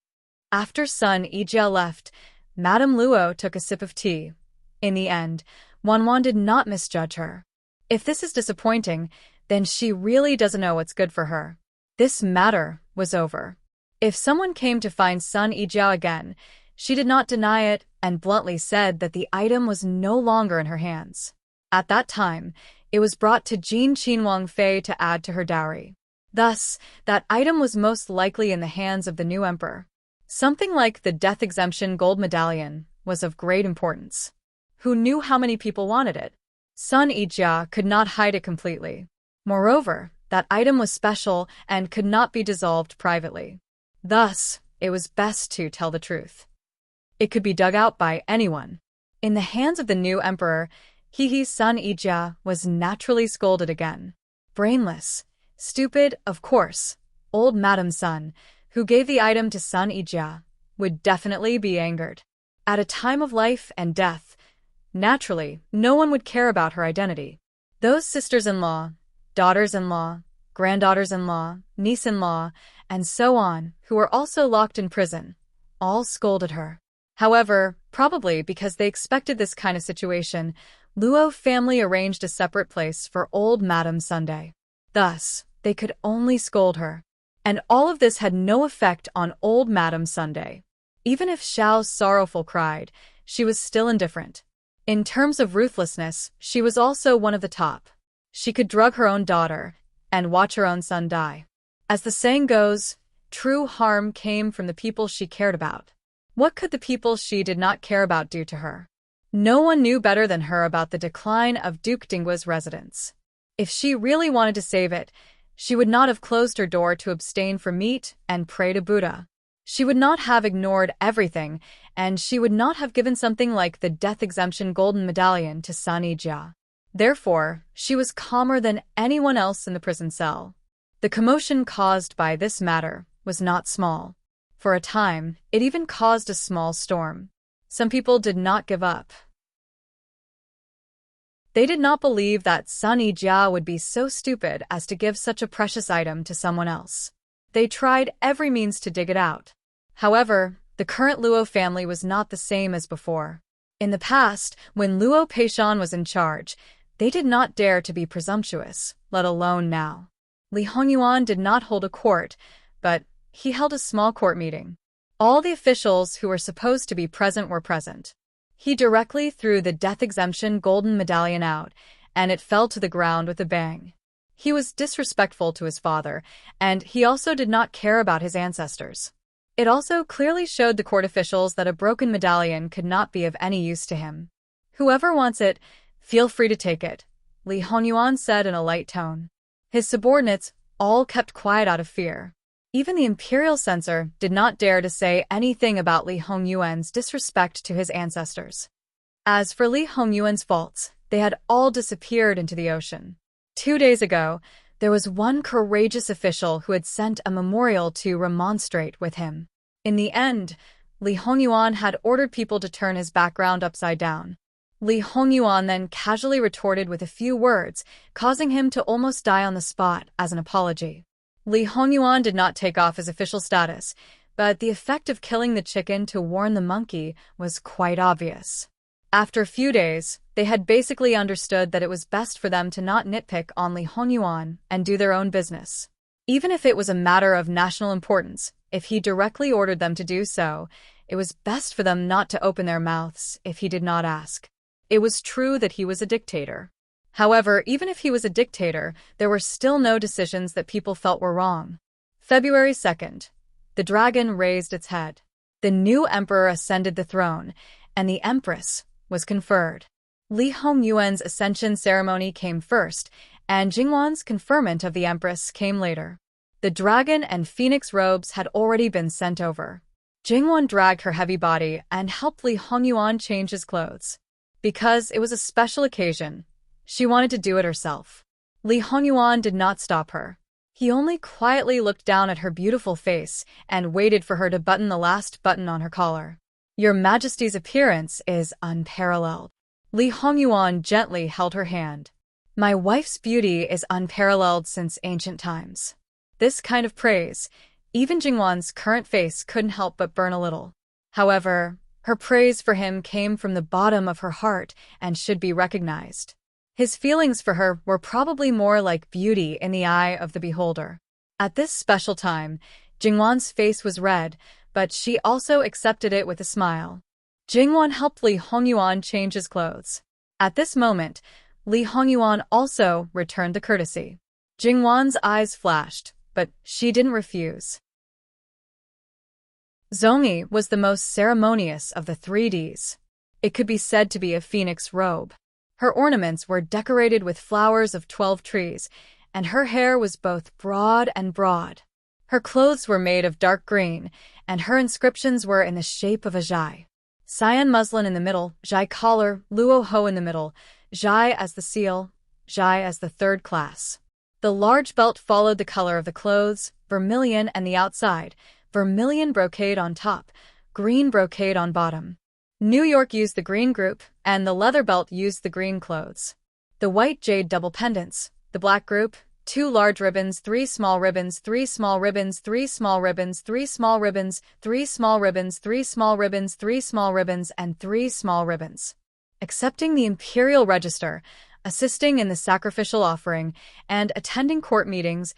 After Sun Yijia left, Madame Luo took a sip of tea. In the end, Wanwan did not misjudge her. If this is disappointing, then she really doesn't know what's good for her. This matter was over. If someone came to find Sun Yijia again, she did not deny it and bluntly said that the item was no longer in her hands. At that time, it was brought to Jin Qinwang Fei to add to her dowry. Thus, that item was most likely in the hands of the new emperor. Something like the death exemption gold medallion was of great importance. Who knew how many people wanted it? Sun Yijia could not hide it completely. Moreover, that item was special and could not be dissolved privately. Thus, it was best to tell the truth. It could be dug out by anyone. In the hands of the new emperor, Sun Yijia was naturally scolded again. Brainless, stupid, of course, old Madame Sun, who gave the item to Sun Yijia, would definitely be angered. At a time of life and death, naturally, no one would care about her identity. Those sisters-in-law, daughters-in-law, granddaughters-in-law, niece-in-law, and so on, who were also locked in prison, all scolded her. However, probably because they expected this kind of situation, Luo family arranged a separate place for old Madame Sunday. Thus, they could only scold her. And all of this had no effect on old Madame Sunday. Even if Xiao's sorrowful cried, she was still indifferent. In terms of ruthlessness, she was also one of the top. She could drug her own daughter and watch her own son die. As the saying goes, true harm came from the people she cared about. What could the people she did not care about do to her? No one knew better than her about the decline of Duke Dinggua's residence. If she really wanted to save it, she would not have closed her door to abstain from meat and pray to Buddha. She would not have ignored everything, and she would not have given something like the death exemption golden medallion to Sun Yijia. Therefore, she was calmer than anyone else in the prison cell. The commotion caused by this matter was not small. For a time, it even caused a small storm. Some people did not give up. They did not believe that Sun Yijia would be so stupid as to give such a precious item to someone else. They tried every means to dig it out. However, the current Luo family was not the same as before. In the past, when Luo Peishan was in charge, they did not dare to be presumptuous, let alone now. Li Hongyuan did not hold a court, but he held a small court meeting. All the officials who were supposed to be present were present. He directly threw the death exemption golden medallion out, and it fell to the ground with a bang. He was disrespectful to his father, and he also did not care about his ancestors. It also clearly showed the court officials that a broken medallion could not be of any use to him. Whoever wants it, feel free to take it, Li Hongyuan said in a light tone. His subordinates all kept quiet out of fear. Even the imperial censor did not dare to say anything about Li Hongyuan's disrespect to his ancestors. As for Li Hongyuan's faults, they had all disappeared into the ocean. 2 days ago, there was one courageous official who had sent a memorial to remonstrate with him. In the end, Li Hongyuan had ordered people to turn his background upside down. Li Hongyuan then casually retorted with a few words, causing him to almost die on the spot as an apology. Li Hongyuan did not take off his official status, but the effect of killing the chicken to warn the monkey was quite obvious. After a few days, they had basically understood that it was best for them to not nitpick on Li Hongyuan and do their own business. Even if it was a matter of national importance, if he directly ordered them to do so, it was best for them not to open their mouths if he did not ask. It was true that he was a dictator. However, even if he was a dictator, there were still no decisions that people felt were wrong. February 2nd. The dragon raised its head. The new emperor ascended the throne, and the empress was conferred. Li Hongyuan's ascension ceremony came first, and Jingwan's conferment of the empress came later. The dragon and phoenix robes had already been sent over. Jingwan dragged her heavy body and helped Li Hongyuan change his clothes. Because it was a special occasion, she wanted to do it herself. Li Hongyuan did not stop her. He only quietly looked down at her beautiful face and waited for her to button the last button on her collar. "Your Majesty's appearance is unparalleled." Li Hongyuan gently held her hand. "My wife's beauty is unparalleled since ancient times." This kind of praise, even Jingwan's current face couldn't help but burn a little. However, her praise for him came from the bottom of her heart and should be recognized. His feelings for her were probably more like beauty in the eye of the beholder. At this special time, Jingwan's face was red, but she also accepted it with a smile. Jingwan helped Li Hongyuan change his clothes. At this moment, Li Hongyuan also returned the courtesy. Jingwan's eyes flashed, but she didn't refuse. Zongyi was the most ceremonious of the 3Ds. It could be said to be a phoenix robe. Her ornaments were decorated with flowers of 12 trees, and her hair was both broad and broad. Her clothes were made of dark green, and her inscriptions were in the shape of a zhai. Cyan muslin in the middle, zhai collar, luo ho in the middle, zhai as the seal, zhai as the 3rd class. The large belt followed the color of the clothes, vermilion and the outside, vermilion brocade on top, green brocade on bottom. New York used the green group, and the leather belt used the green clothes. The white jade double pendants, the black group, 2 large ribbons, 3 small ribbons, 3 small ribbons, 3 small ribbons, 3 small ribbons, 3 small ribbons, 3 small ribbons, 3 small ribbons, and 3 small ribbons. Accepting the imperial register, assisting in the sacrificial offering, and attending court meetings,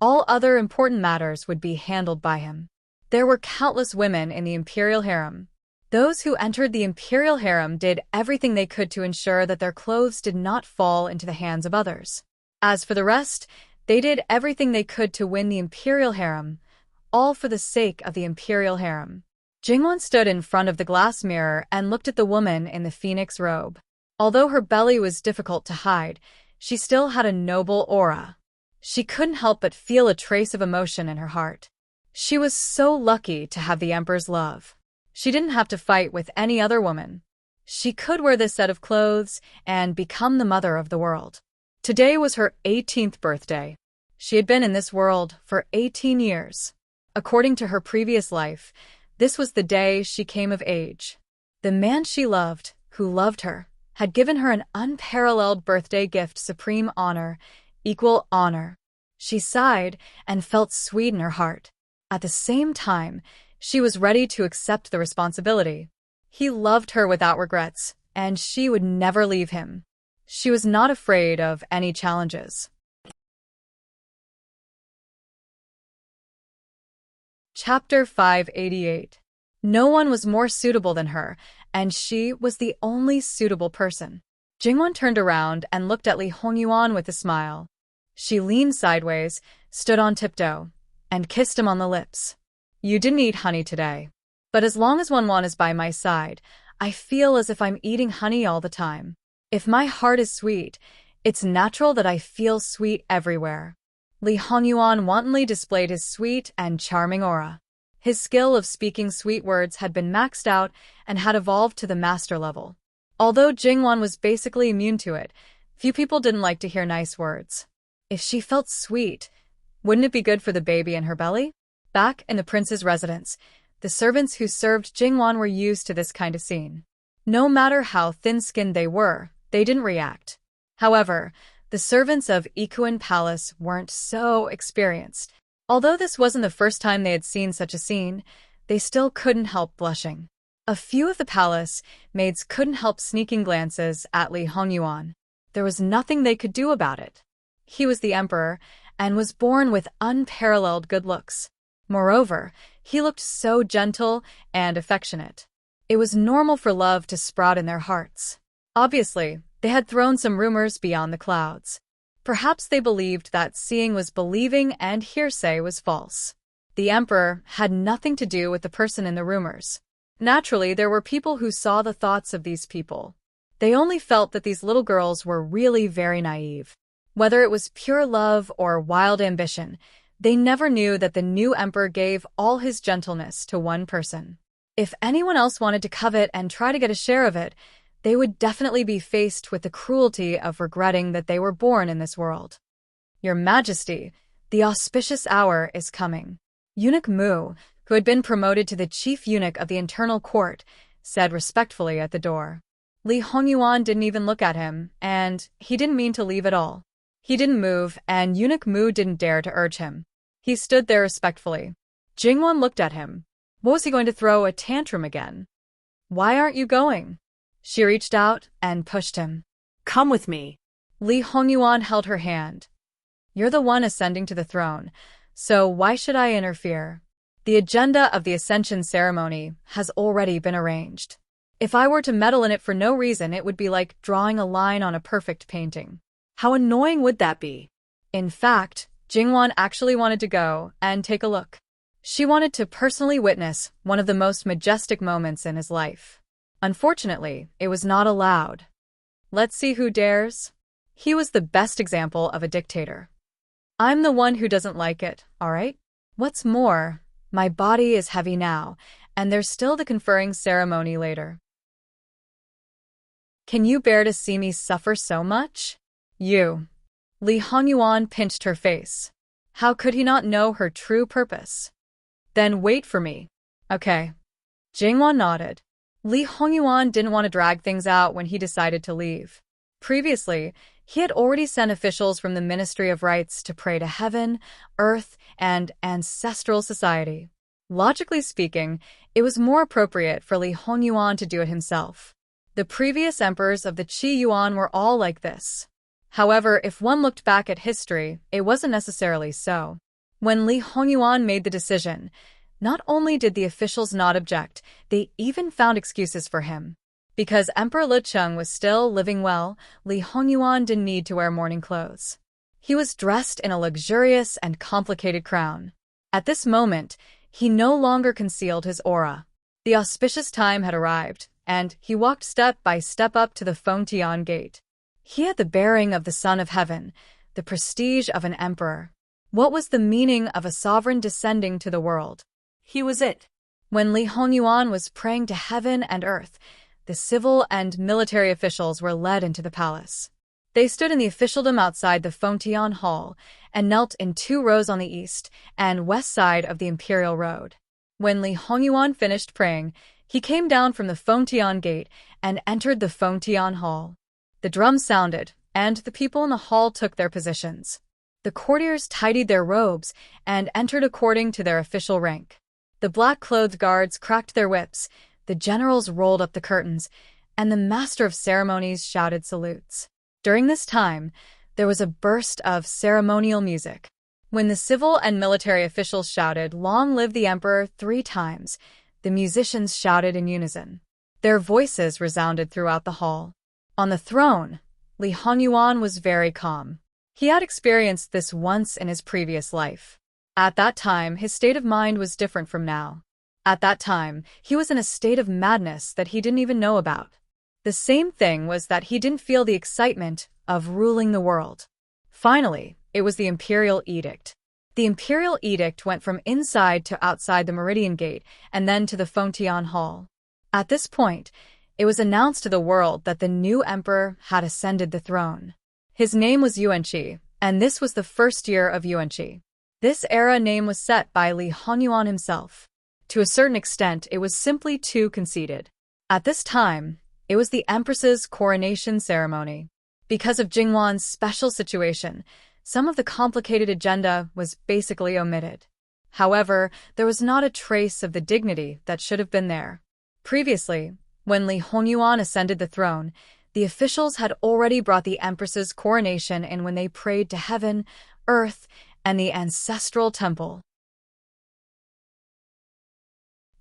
all other important matters would be handled by him. There were countless women in the imperial harem. Those who entered the imperial harem did everything they could to ensure that their clothes did not fall into the hands of others. As for the rest, they did everything they could to win the imperial harem, all for the sake of the imperial harem. Jingwan stood in front of the glass mirror and looked at the woman in the phoenix robe. Although her belly was difficult to hide, she still had a noble aura. She couldn't help but feel a trace of emotion in her heart. She was so lucky to have the emperor's love. She didn't have to fight with any other woman. She could wear this set of clothes and become the mother of the world. Today was her 18th birthday. She had been in this world for 18 years. According to her previous life, this was the day she came of age. The man she loved, who loved her, had given her an unparalleled birthday gift, supreme honor, equal honor. She sighed and felt sweet in her heart. At the same time, she was ready to accept the responsibility. He loved her without regrets, and she would never leave him. She was not afraid of any challenges. Chapter 588. No one was more suitable than her, and she was the only suitable person. Jingwan turned around and looked at Li Hongyuan with a smile. She leaned sideways, stood on tiptoe, and kissed him on the lips. "You didn't eat honey today. But as long as Wanwan is by my side, I feel as if I'm eating honey all the time. If my heart is sweet, it's natural that I feel sweet everywhere." Li Hongyuan wantonly displayed his sweet and charming aura. His skill of speaking sweet words had been maxed out and had evolved to the master level. Although Jingwan was basically immune to it, few people didn't like to hear nice words. If she felt sweet, wouldn't it be good for the baby in her belly? Back in the prince's residence, the servants who served Jingwan were used to this kind of scene. No matter how thin-skinned they were, they didn't react. However, the servants of Ikuan Palace weren't so experienced. Although this wasn't the first time they had seen such a scene, they still couldn't help blushing. A few of the palace maids couldn't help sneaking glances at Li Hongyuan. There was nothing they could do about it. He was the emperor and was born with unparalleled good looks. Moreover, he looked so gentle and affectionate. It was normal for love to sprout in their hearts. Obviously, they had thrown some rumors beyond the clouds. Perhaps they believed that seeing was believing and hearsay was false. The emperor had nothing to do with the person in the rumors. Naturally, there were people who saw the thoughts of these people. They only felt that these little girls were really very naive. Whether it was pure love or wild ambition, they never knew that the new emperor gave all his gentleness to one person. If anyone else wanted to covet and try to get a share of it, they would definitely be faced with the cruelty of regretting that they were born in this world. Your Majesty, the auspicious hour is coming. Eunuch Mu, who had been promoted to the chief eunuch of the internal court, said respectfully at the door. Li Hongyuan didn't even look at him, and he didn't mean to leave at all. He didn't move, and Eunuch Mu didn't dare to urge him. He stood there respectfully. Jingwan looked at him. What, was he going to throw a tantrum again? Why aren't you going? She reached out and pushed him. Come with me. Li Hongyuan held her hand. You're the one ascending to the throne, so why should I interfere? The agenda of the ascension ceremony has already been arranged. If I were to meddle in it for no reason, it would be like drawing a line on a perfect painting. How annoying would that be? In fact, Jingwan actually wanted to go and take a look. She wanted to personally witness one of the most majestic moments in his life. Unfortunately, it was not allowed. Let's see who dares. He was the best example of a dictator. I'm the one who doesn't like it, all right? What's more, my body is heavy now, and there's still the conferring ceremony later. Can you bear to see me suffer so much? You. Li Hongyuan pinched her face. How could he not know her true purpose? Then wait for me. Okay. Jingwan nodded. Li Hongyuan didn't want to drag things out when he decided to leave. Previously, he had already sent officials from the Ministry of Rites to pray to heaven, earth, and ancestral society. Logically speaking, it was more appropriate for Li Hongyuan to do it himself. The previous emperors of the Qi Yuan were all like this. However, if one looked back at history, it wasn't necessarily so. When Li Hongyuan made the decision, not only did the officials not object, they even found excuses for him. Because Emperor Licheng was still living well, Li Hongyuan didn't need to wear mourning clothes. He was dressed in a luxurious and complicated crown. At this moment, he no longer concealed his aura. The auspicious time had arrived, and he walked step by step up to the Fengtian gate. He had the bearing of the Son of Heaven, the prestige of an emperor. What was the meaning of a sovereign descending to the world? He was it. When Li Hongyuan was praying to heaven and earth, the civil and military officials were led into the palace. They stood in the officialdom outside the Fengtian Hall and knelt in 2 rows on the east and west side of the Imperial Road. When Li Hongyuan finished praying, he came down from the Fengtian gate and entered the Fengtian Hall. The drums sounded, and the people in the hall took their positions. The courtiers tidied their robes and entered according to their official rank. The black-clothed guards cracked their whips, the generals rolled up the curtains, and the master of ceremonies shouted salutes. During this time, there was a burst of ceremonial music. When the civil and military officials shouted, "Long live the emperor," 3 times, the musicians shouted in unison. Their voices resounded throughout the hall. On the throne, Li Hongyuan was very calm. He had experienced this once in his previous life. At that time, his state of mind was different from now. At that time, he was in a state of madness that he didn't even know about. The same thing was that he didn't feel the excitement of ruling the world. Finally, it was the imperial edict. The imperial edict went from inside to outside the Meridian Gate and then to the Fontian Hall. At this point, it was announced to the world that the new emperor had ascended the throne. His name was Yuanqi, and this was the first year of Yuanqi. This era name was set by Li Hongyuan himself. To a certain extent, it was simply too conceited. At this time, it was the empress's coronation ceremony. Because of Jingwan's special situation, some of the complicated agenda was basically omitted. However, there was not a trace of the dignity that should have been there. Previously, when Li Hongyuan ascended the throne, the officials had already brought the empress's coronation in when they prayed to heaven, earth, and the ancestral temple.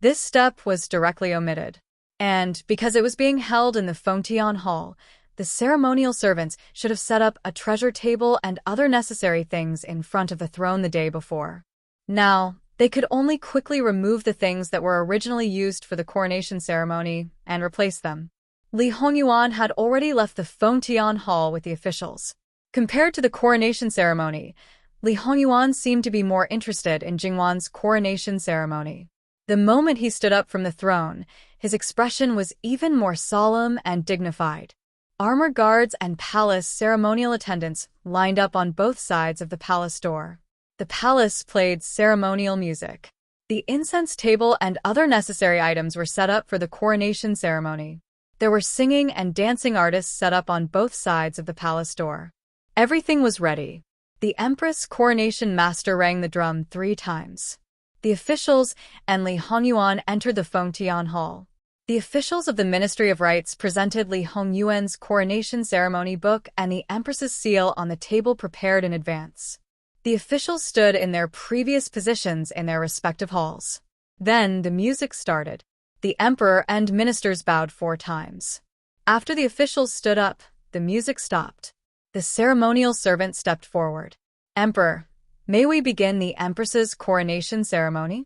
This step was directly omitted. And, because it was being held in the Fontian Hall, the ceremonial servants should have set up a treasure table and other necessary things in front of the throne the day before. Now, they could only quickly remove the things that were originally used for the coronation ceremony and replace them. Li Hongyuan had already left the Fontian Hall with the officials. Compared to the coronation ceremony, Li Hongyuan seemed to be more interested in Jingwan's coronation ceremony. The moment he stood up from the throne, his expression was even more solemn and dignified. Armor guards and palace ceremonial attendants lined up on both sides of the palace door. The palace played ceremonial music. The incense table and other necessary items were set up for the coronation ceremony. There were singing and dancing artists set up on both sides of the palace door. Everything was ready. The Empress coronation master rang the drum 3 times. The officials and Li Hongyuan entered the Fontian Hall. The officials of the Ministry of Rites presented Li Hongyuan's coronation ceremony book and the Empress's seal on the table prepared in advance. The officials stood in their previous positions in their respective halls. Then the music started. The emperor and ministers bowed 4 times. After the officials stood up, the music stopped. The ceremonial servant stepped forward. "Emperor, may we begin the Empress's coronation ceremony?"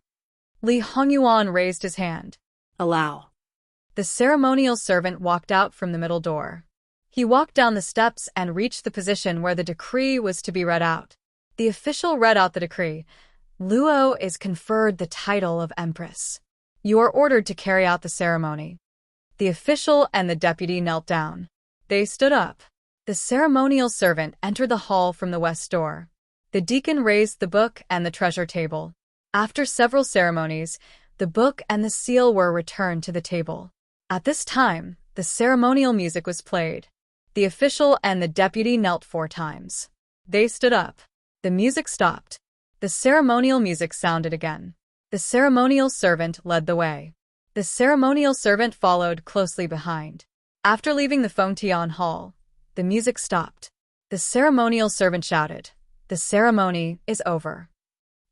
Li Hongyuan raised his hand. Allow. The ceremonial servant walked out from the middle door. He walked down the steps and reached the position where the decree was to be read out. The official read out the decree. Luo is conferred the title of Empress. You are ordered to carry out the ceremony. The official and the deputy knelt down. They stood up. The ceremonial servant entered the hall from the west door. The deacon raised the book and the treasure table. After several ceremonies, the book and the seal were returned to the table. At this time, the ceremonial music was played. The official and the deputy knelt 4 times. They stood up. The music stopped. The ceremonial music sounded again. The ceremonial servant led the way. The ceremonial servant followed closely behind. After leaving the Fontian Hall, the music stopped. The ceremonial servant shouted, "The ceremony is over."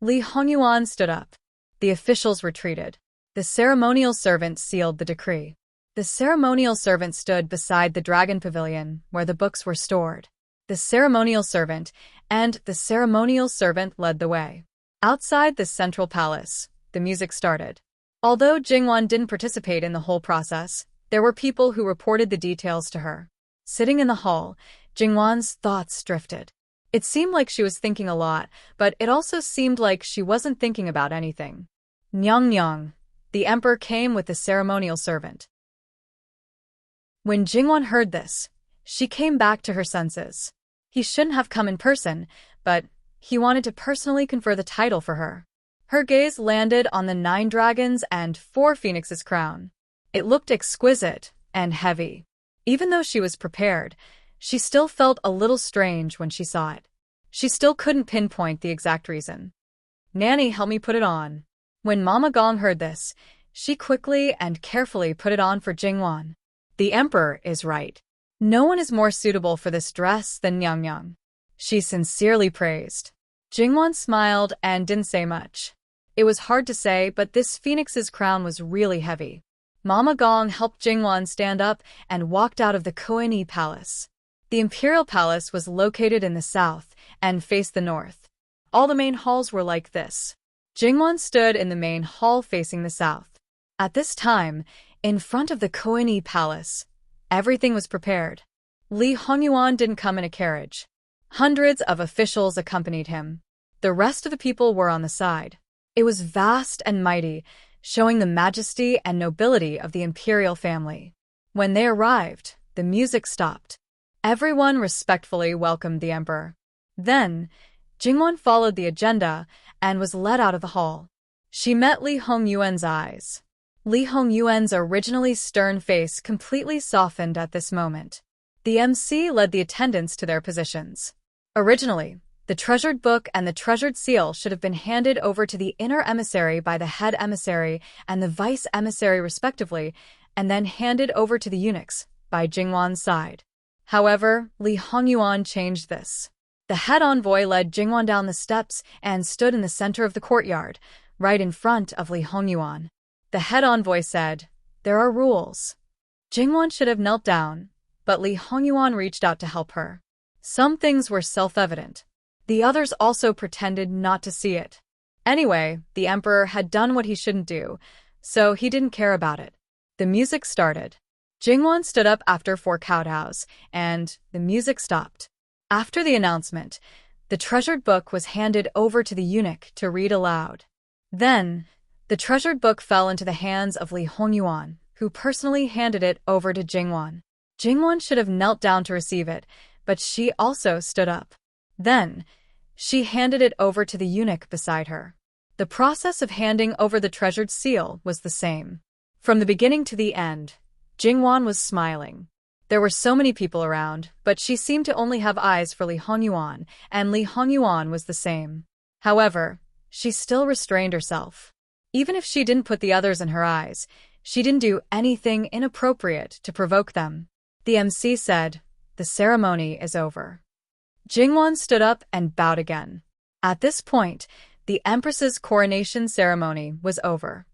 Li Hongyuan stood up. The officials retreated. The ceremonial servant sealed the decree. The ceremonial servant stood beside the dragon pavilion where the books were stored. The ceremonial servant led the way. Outside the central palace, the music started. Although Jingwan didn't participate in the whole process, there were people who reported the details to her. Sitting in the hall, Jingwan's thoughts drifted. It seemed like she was thinking a lot, but it also seemed like she wasn't thinking about anything. Nyang Nyang. The emperor came with the ceremonial servant. When Jingwan heard this, she came back to her senses. He shouldn't have come in person, but he wanted to personally confer the title for her. Her gaze landed on the 9 dragons and 4 phoenixes crown. It looked exquisite and heavy. Even though she was prepared, she still felt a little strange when she saw it. She still couldn't pinpoint the exact reason. "Nanny, help me put it on." When Mama Gong heard this, she quickly and carefully put it on for Jingwan. The emperor is right. No one is more suitable for this dress than Nyang Nyang. She sincerely praised. Jingwan smiled and didn't say much. It was hard to say, but this phoenix's crown was really heavy. Mama Gong helped Jingwan stand up and walked out of the Koini Palace. The Imperial Palace was located in the south and faced the north. All the main halls were like this. Jingwan stood in the main hall facing the south. At this time, in front of the Koini Palace, everything was prepared. Li Hongyuan didn't come in a carriage. Hundreds of officials accompanied him. The rest of the people were on the side. It was vast and mighty, showing the majesty and nobility of the imperial family. When they arrived, the music stopped. Everyone respectfully welcomed the emperor. Then, Jingwan followed the agenda and was led out of the hall. She met Li Hongyuan's eyes. Li Hongyuan's originally stern face completely softened at this moment. The MC led the attendants to their positions. Originally, the treasured book and the treasured seal should have been handed over to the inner emissary by the head emissary and the vice emissary respectively, and then handed over to the eunuchs by Jingwan's side. However, Li Hongyuan changed this. The head envoy led Jingwan down the steps and stood in the center of the courtyard, right in front of Li Hongyuan. The head envoy said, "There are rules." Jingwan should have knelt down, but Li Hongyuan reached out to help her. Some things were self-evident. The others also pretended not to see it. Anyway, the emperor had done what he shouldn't do, so he didn't care about it. The music started. Jingwan stood up after 4 kowtows, and the music stopped. After the announcement, the treasured book was handed over to the eunuch to read aloud. Then, the treasured book fell into the hands of Li Hongyuan, who personally handed it over to Jingwan. Jingwan should have knelt down to receive it, but she also stood up. Then, she handed it over to the eunuch beside her. The process of handing over the treasured seal was the same. From the beginning to the end, Jingwan was smiling. There were so many people around, but she seemed to only have eyes for Li Hongyuan, and Li Hongyuan was the same. However, she still restrained herself. Even if she didn't put the others in her eyes, she didn't do anything inappropriate to provoke them. The MC said, "The ceremony is over." Jingwan stood up and bowed again. At this point, the Empress's coronation ceremony was over.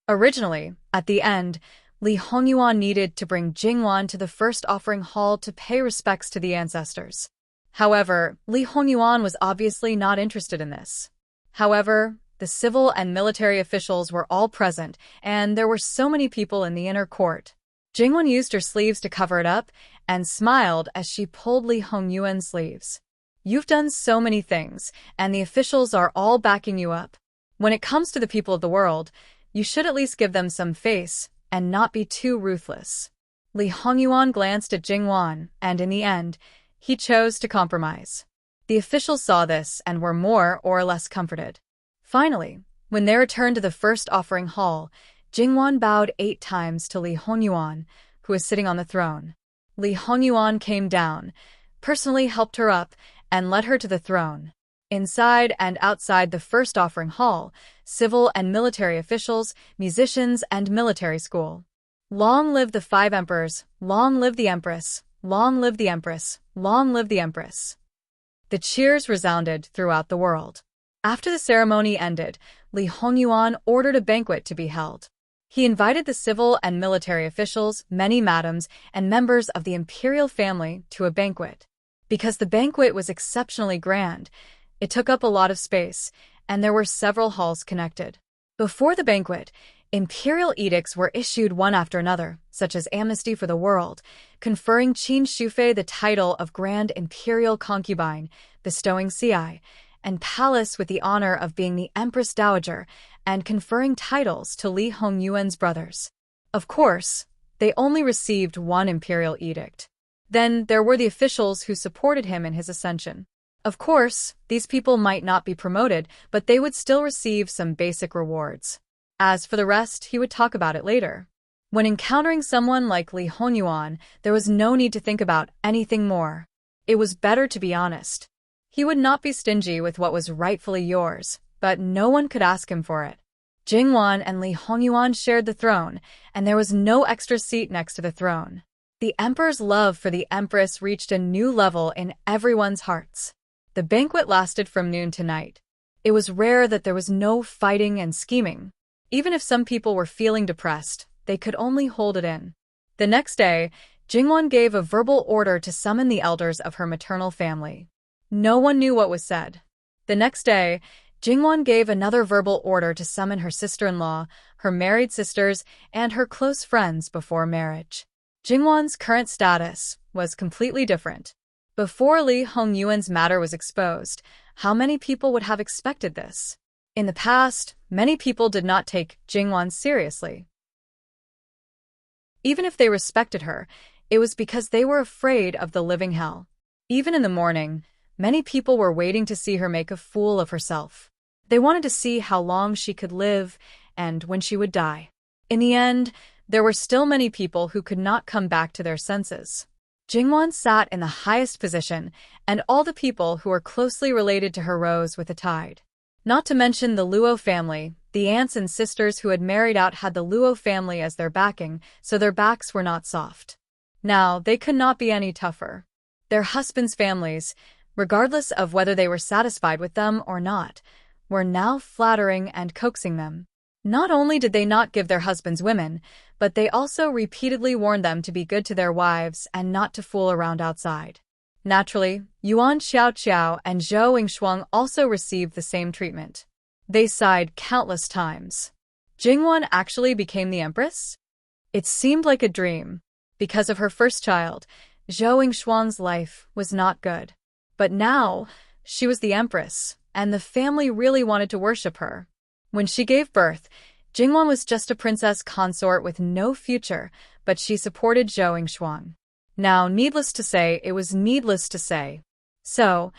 Originally, at the end, Li Hongyuan needed to bring Jingwan to the first offering hall to pay respects to the ancestors. However, Li Hongyuan was obviously not interested in this. However, the civil and military officials were all present, and there were so many people in the inner court. Jingwan used her sleeves to cover it up and smiled as she pulled Li Hongyuan's sleeves. "You've done so many things, and the officials are all backing you up. When it comes to the people of the world, you should at least give them some face and not be too ruthless." Li Hongyuan glanced at Jingwan, and in the end, he chose to compromise. The officials saw this and were more or less comforted. Finally, when they returned to the first offering hall, Jingwan bowed 8 times to Li Hongyuan, who was sitting on the throne. Li Hongyuan came down, personally helped her up, and led her to the throne. Inside and outside the first offering hall, civil and military officials, musicians, and military school. Long live the 5 emperors, long live the empress, long live the empress, long live the empress. The cheers resounded throughout the world. After the ceremony ended, Li Hongyuan ordered a banquet to be held. He invited the civil and military officials, many madams, and members of the imperial family to a banquet. Because the banquet was exceptionally grand, it took up a lot of space, and there were several halls connected. Before the banquet, imperial edicts were issued one after another, such as amnesty for the world, conferring Qin Shufei the title of Grand Imperial Concubine, bestowing Ci, and Palace with the honor of being the Empress Dowager, and conferring titles to Li Hongyuan's brothers. Of course, they only received one imperial edict. Then there were the officials who supported him in his ascension. Of course, these people might not be promoted, but they would still receive some basic rewards. As for the rest, he would talk about it later. When encountering someone like Li Hongyuan, there was no need to think about anything more. It was better to be honest. He would not be stingy with what was rightfully yours, but no one could ask him for it. Jingwan and Li Hongyuan shared the throne, and there was no extra seat next to the throne. The emperor's love for the empress reached a new level in everyone's hearts. The banquet lasted from noon to night. It was rare that there was no fighting and scheming. Even if some people were feeling depressed, they could only hold it in. The next day, Jingwan gave a verbal order to summon the elders of her maternal family. No one knew what was said. The next day, Jingwan gave another verbal order to summon her sister-in-law, her married sisters, and her close friends before marriage. Jingwan's current status was completely different. Before Li Hongyuan's matter was exposed, how many people would have expected this? In the past, many people did not take Jingwan seriously. Even if they respected her, it was because they were afraid of the living hell. Even in the morning, many people were waiting to see her make a fool of herself. They wanted to see how long she could live and when she would die. In the end, there were still many people who could not come back to their senses. Jingwan sat in the highest position, and all the people who were closely related to her rose with the tide. Not to mention the Luo family, the aunts and sisters who had married out had the Luo family as their backing, so their backs were not soft. Now, they could not be any tougher. Their husbands' families, regardless of whether they were satisfied with them or not, were now flattering and coaxing them. Not only did they not give their husbands women, but they also repeatedly warned them to be good to their wives and not to fool around outside. Naturally, Yuan Xiaoqiao and Zhou Yingshuang also received the same treatment. They sighed countless times. Jingwan actually became the empress? It seemed like a dream. Because of her first child, Zhou Yingshuang's life was not good. But now, she was the empress, and the family really wanted to worship her. When she gave birth, Jingwan was just a princess consort with no future, but she supported Zhou Yingshuang. Now, needless to say, it was needless to say. So,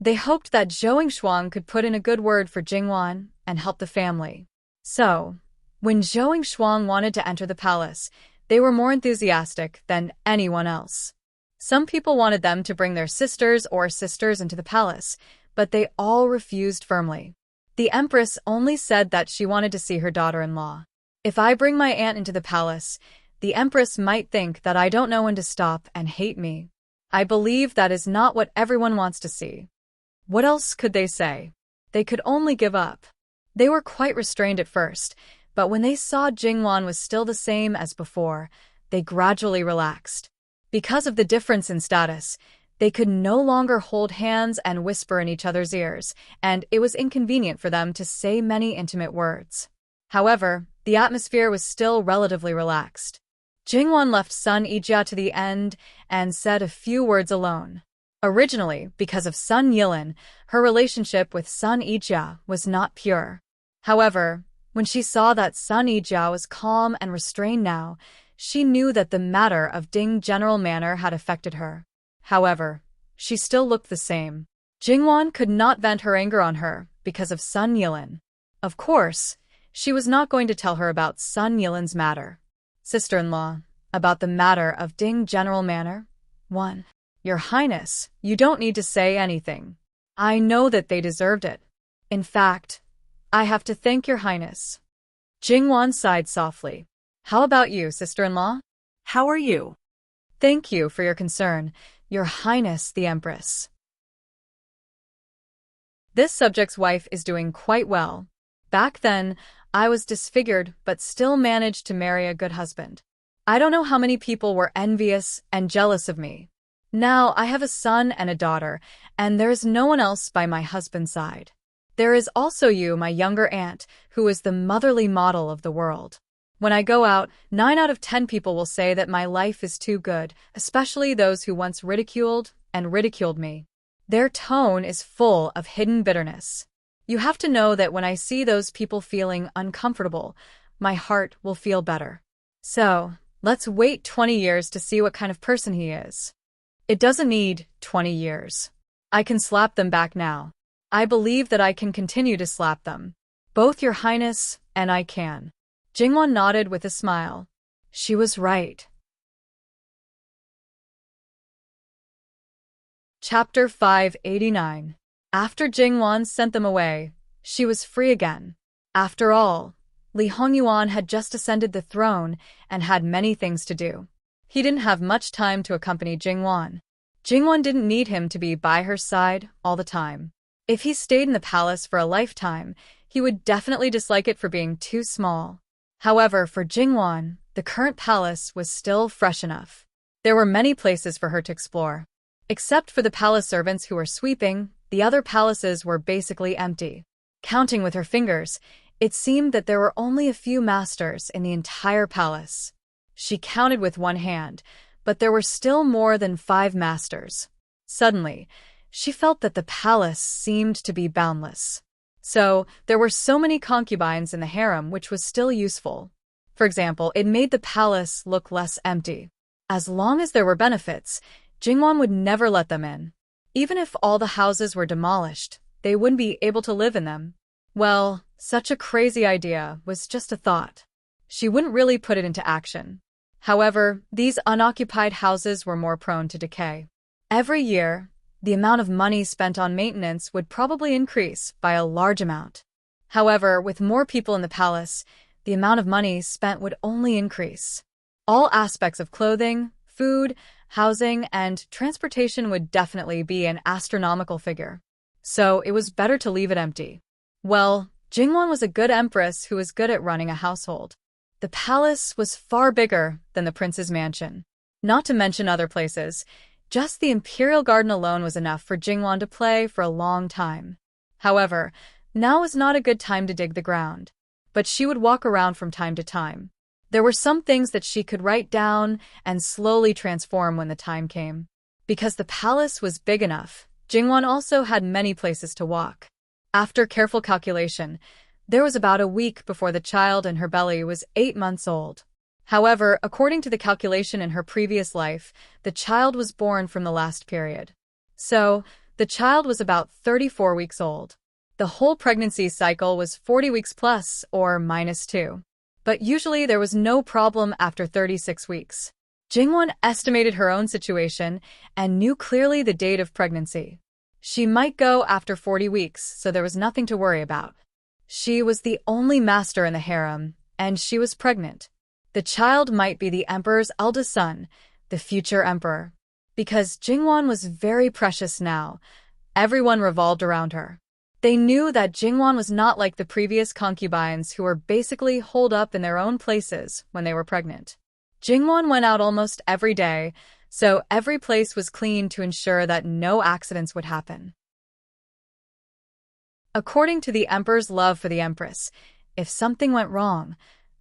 they hoped that Zhou Yingshuang could put in a good word for Jingwan and help the family. So, when Zhou Yingshuang wanted to enter the palace, they were more enthusiastic than anyone else. Some people wanted them to bring their sisters into the palace, but they all refused firmly. The empress only said that she wanted to see her daughter-in-law. If I bring my aunt into the palace, the empress might think that I don't know when to stop and hate me. I believe that is not what everyone wants to see. What else could they say? They could only give up. They were quite restrained at first, but when they saw Jingwan was still the same as before, they gradually relaxed. Because of the difference in status, they could no longer hold hands and whisper in each other's ears, and it was inconvenient for them to say many intimate words. However, the atmosphere was still relatively relaxed. Jingwan left Sun Yijia to the end and said a few words alone. Originally, because of Sun Yilin, her relationship with Sun Yijia was not pure. However, when she saw that Sun Yijia was calm and restrained now, she knew that the matter of Ding General Manor had affected her. However, she still looked the same. Jingwan could not vent her anger on her because of Sun Yilin. Of course, she was not going to tell her about Sun Yilin's matter. Sister-in-law, about the matter of Ding General Manor? 1. Your Highness, you don't need to say anything. I know that they deserved it. In fact, I have to thank your Highness. Jingwan sighed softly. How about you, sister-in-law? How are you? Thank you for your concern, Your Highness the Empress. This subject's wife is doing quite well. Back then, I was disfigured but still managed to marry a good husband. I don't know how many people were envious and jealous of me. Now I have a son and a daughter, and there is no one else by my husband's side. There is also you, my younger aunt, who is the motherly model of the world. When I go out, 9 out of 10 people will say that my life is too good, especially those who once ridiculed me. Their tone is full of hidden bitterness. You have to know that when I see those people feeling uncomfortable, my heart will feel better. So, let's wait 20 years to see what kind of person he is. It doesn't need 20 years. I can slap them back now. I believe that I can continue to slap them. Both Your Highness and I can. Jingwan nodded with a smile. She was right. Chapter 589. After Jingwan sent them away, she was free again. After all, Li Hongyuan had just ascended the throne and had many things to do. He didn't have much time to accompany Jingwan. Jingwan didn't need him to be by her side all the time. If he stayed in the palace for a lifetime, he would definitely dislike it for being too small. However, for Jingwan, the current palace was still fresh enough. There were many places for her to explore. Except for the palace servants who were sweeping, the other palaces were basically empty. Counting with her fingers, it seemed that there were only a few masters in the entire palace. She counted with one hand, but there were still more than 5 masters. Suddenly, she felt that the palace seemed to be boundless. So, there were so many concubines in the harem, which was still useful. For example, it made the palace look less empty. As long as there were benefits, Jingwan would never let them in. Even if all the houses were demolished, they wouldn't be able to live in them. Well, such a crazy idea was just a thought. She wouldn't really put it into action. However, these unoccupied houses were more prone to decay. Every year, the amount of money spent on maintenance would probably increase by a large amount. However, with more people in the palace, the amount of money spent would only increase. All aspects of clothing, food, housing, and transportation would definitely be an astronomical figure. So it was better to leave it empty. Well, Jingwan was a good empress who was good at running a household. The palace was far bigger than the prince's mansion. Not to mention other places. Just the imperial garden alone was enough for Jingwan to play for a long time. However, now was not a good time to dig the ground. But she would walk around from time to time. There were some things that she could write down and slowly transform when the time came. Because the palace was big enough, Jingwan also had many places to walk. After careful calculation, there was about a week before the child in her belly was 8 months old. However, according to the calculation in her previous life, the child was born from the last period. So, the child was about 34 weeks old. The whole pregnancy cycle was 40 weeks plus or -2. But usually there was no problem after 36 weeks. Jingwan estimated her own situation and knew clearly the date of pregnancy. She might go after 40 weeks, so there was nothing to worry about. She was the only master in the harem, and she was pregnant. The child might be the emperor's eldest son, the future emperor. Because Jingwan was very precious now, everyone revolved around her. They knew that Jingwan was not like the previous concubines who were basically holed up in their own places when they were pregnant. Jingwan went out almost every day, so every place was clean to ensure that no accidents would happen. According to the emperor's love for the empress, if something went wrong,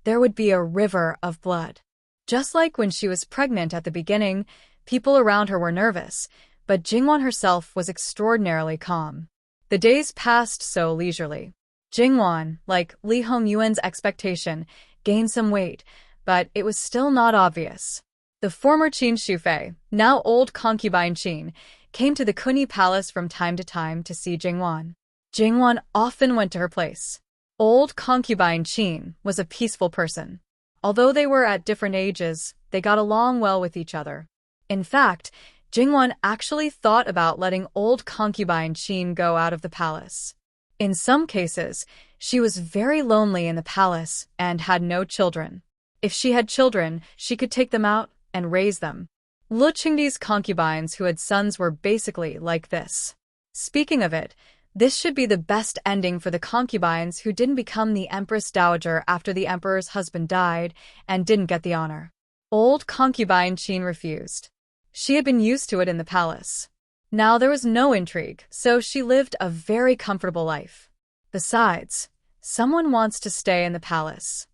there would be a river of blood. Just like when she was pregnant at the beginning, people around her were nervous, but Jingwan herself was extraordinarily calm. The days passed so leisurely. Jingwan, like Li Hongyuan's expectation, gained some weight, but it was still not obvious. The former Qin Shufei, now old concubine Qin, came to the Kunyi palace from time to time to see Jingwan. Jingwan often went to her place. Old concubine Qin was a peaceful person. Although they were at different ages, they got along well with each other. In fact, Jingwan actually thought about letting old concubine Qin go out of the palace. In some cases, she was very lonely in the palace and had no children. If she had children, she could take them out and raise them. Lu Qingdi's concubines who had sons were basically like this. Speaking of it, this should be the best ending for the concubines who didn't become the Empress Dowager after the emperor's husband died and didn't get the honor. Old concubine Qin refused. She had been used to it in the palace. Now there was no intrigue, so she lived a very comfortable life. Besides, someone wants to stay in the palace.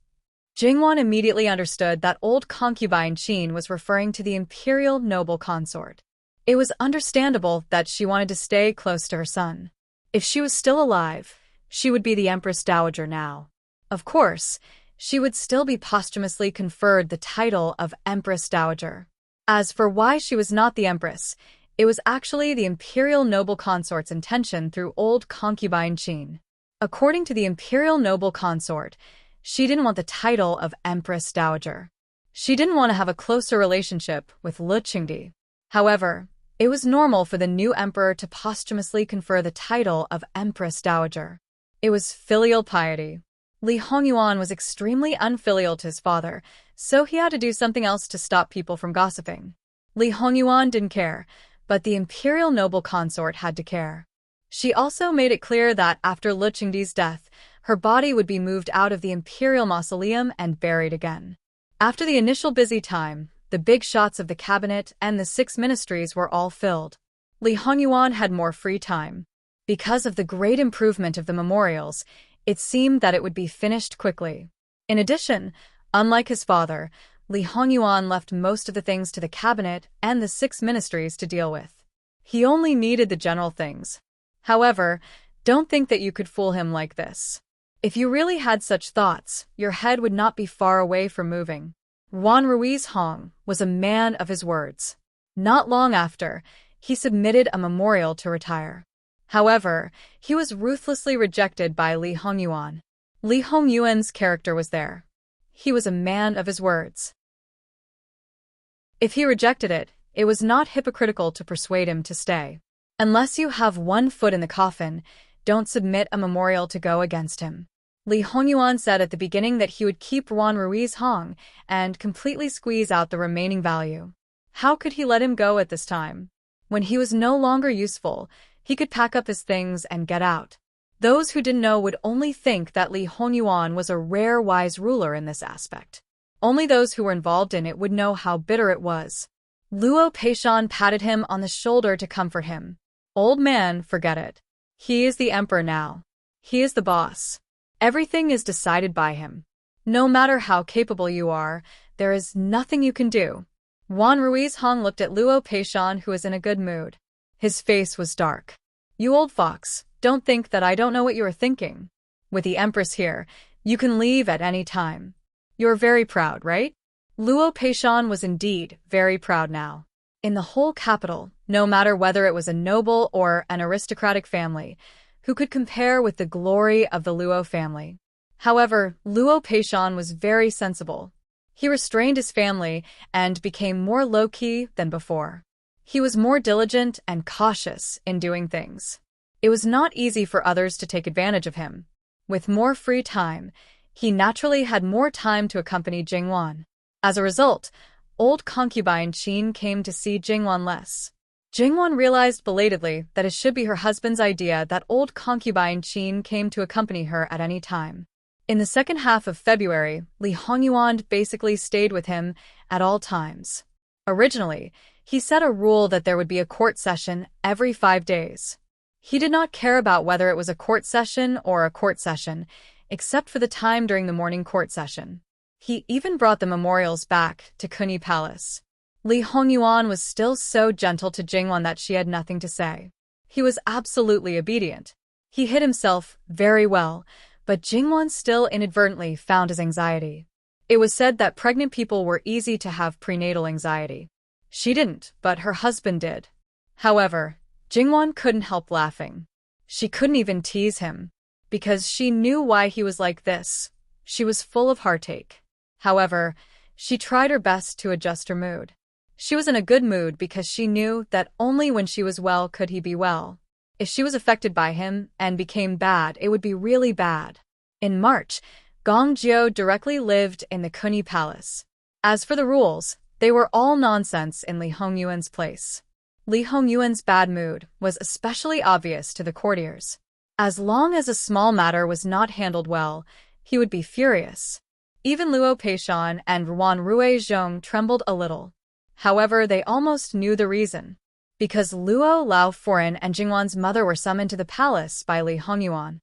Jingwan immediately understood that old concubine Qin was referring to the imperial noble consort. It was understandable that she wanted to stay close to her son. If she was still alive, she would be the Empress Dowager now. Of course, she would still be posthumously conferred the title of Empress Dowager. As for why she was not the empress, it was actually the imperial noble consort's intention through old concubine Qin. According to the imperial noble consort, she didn't want the title of Empress Dowager. She didn't want to have a closer relationship with Lu Qingdi. However, it was normal for the new emperor to posthumously confer the title of Empress Dowager. It was filial piety. Li Hongyuan was extremely unfilial to his father, so he had to do something else to stop people from gossiping. Li Hongyuan didn't care, but the imperial noble consort had to care. She also made it clear that after Lu Qingdi's death, her body would be moved out of the imperial mausoleum and buried again. After the initial busy time, the big shots of the cabinet and the 6 ministries were all filled. Li Hongyuan had more free time. Because of the great improvement of the memorials, it seemed that it would be finished quickly. In addition, unlike his father, Li Hongyuan left most of the things to the cabinet and the 6 ministries to deal with. He only needed the general things. However, don't think that you could fool him like this. If you really had such thoughts, your head would not be far away from moving. Juan Ruiz Hong was a man of his words. Not long after, he submitted a memorial to retire. However, he was ruthlessly rejected by Li Hongyuan. Li Hongyuan's character was there. He was a man of his words. If he rejected it, it was not hypocritical to persuade him to stay. Unless you have one foot in the coffin, don't submit a memorial to go against him. Li Hongyuan said at the beginning that he would keep Juan Ruiz Hong and completely squeeze out the remaining value. How could he let him go at this time? When he was no longer useful, he could pack up his things and get out. Those who didn't know would only think that Li Hongyuan was a rare wise ruler in this aspect. Only those who were involved in it would know how bitter it was. Luo Peishan patted him on the shoulder to comfort him. Old man, forget it. He is the emperor now. He is the boss. Everything is decided by him. No matter how capable you are, there is nothing you can do. Juan Ruiz Hong looked at Luo Peishan, who was in a good mood. His face was dark. You old fox, don't think that I don't know what you are thinking. With the empress here, you can leave at any time. You're very proud, right? Luo Peishan was indeed very proud now. In the whole capital, no matter whether it was a noble or an aristocratic family, who could compare with the glory of the Luo family? However, Luo Peishan was very sensible. He restrained his family and became more low-key than before. He was more diligent and cautious in doing things. It was not easy for others to take advantage of him. With more free time, he naturally had more time to accompany Jingwan. As a result, old concubine Qin came to see Jingwan less. Jingwan realized belatedly that it should be her husband's idea that old concubine Qin came to accompany her at any time. In the second half of February, Li Hongyuan basically stayed with him at all times. Originally, he set a rule that there would be a court session every 5 days. He did not care about whether it was a court session or a court session, except for the time during the morning court session. He even brought the memorials back to Kunyi Palace. Li Hongyuan was still so gentle to Jingwan that she had nothing to say. He was absolutely obedient. He hid himself very well, but Jingwan still inadvertently found his anxiety. It was said that pregnant people were easy to have prenatal anxiety. She didn't, but her husband did. However, Jingwan couldn't help laughing. She couldn't even tease him, because she knew why he was like this. She was full of heartache. However, she tried her best to adjust her mood. She was in a good mood because she knew that only when she was well could he be well. If she was affected by him and became bad, it would be really bad. In March, Gong Jiu directly lived in the Kunyi Palace. As for the rules, they were all nonsense in Li Hongyuan's place. Li Hongyuan's bad mood was especially obvious to the courtiers. As long as a small matter was not handled well, he would be furious. Even Luo Peishan and Ruan Ruizhong trembled a little. However, they almost knew the reason. Because Luo Laoforan and Jingwan's mother were summoned to the palace by Li Hongyuan.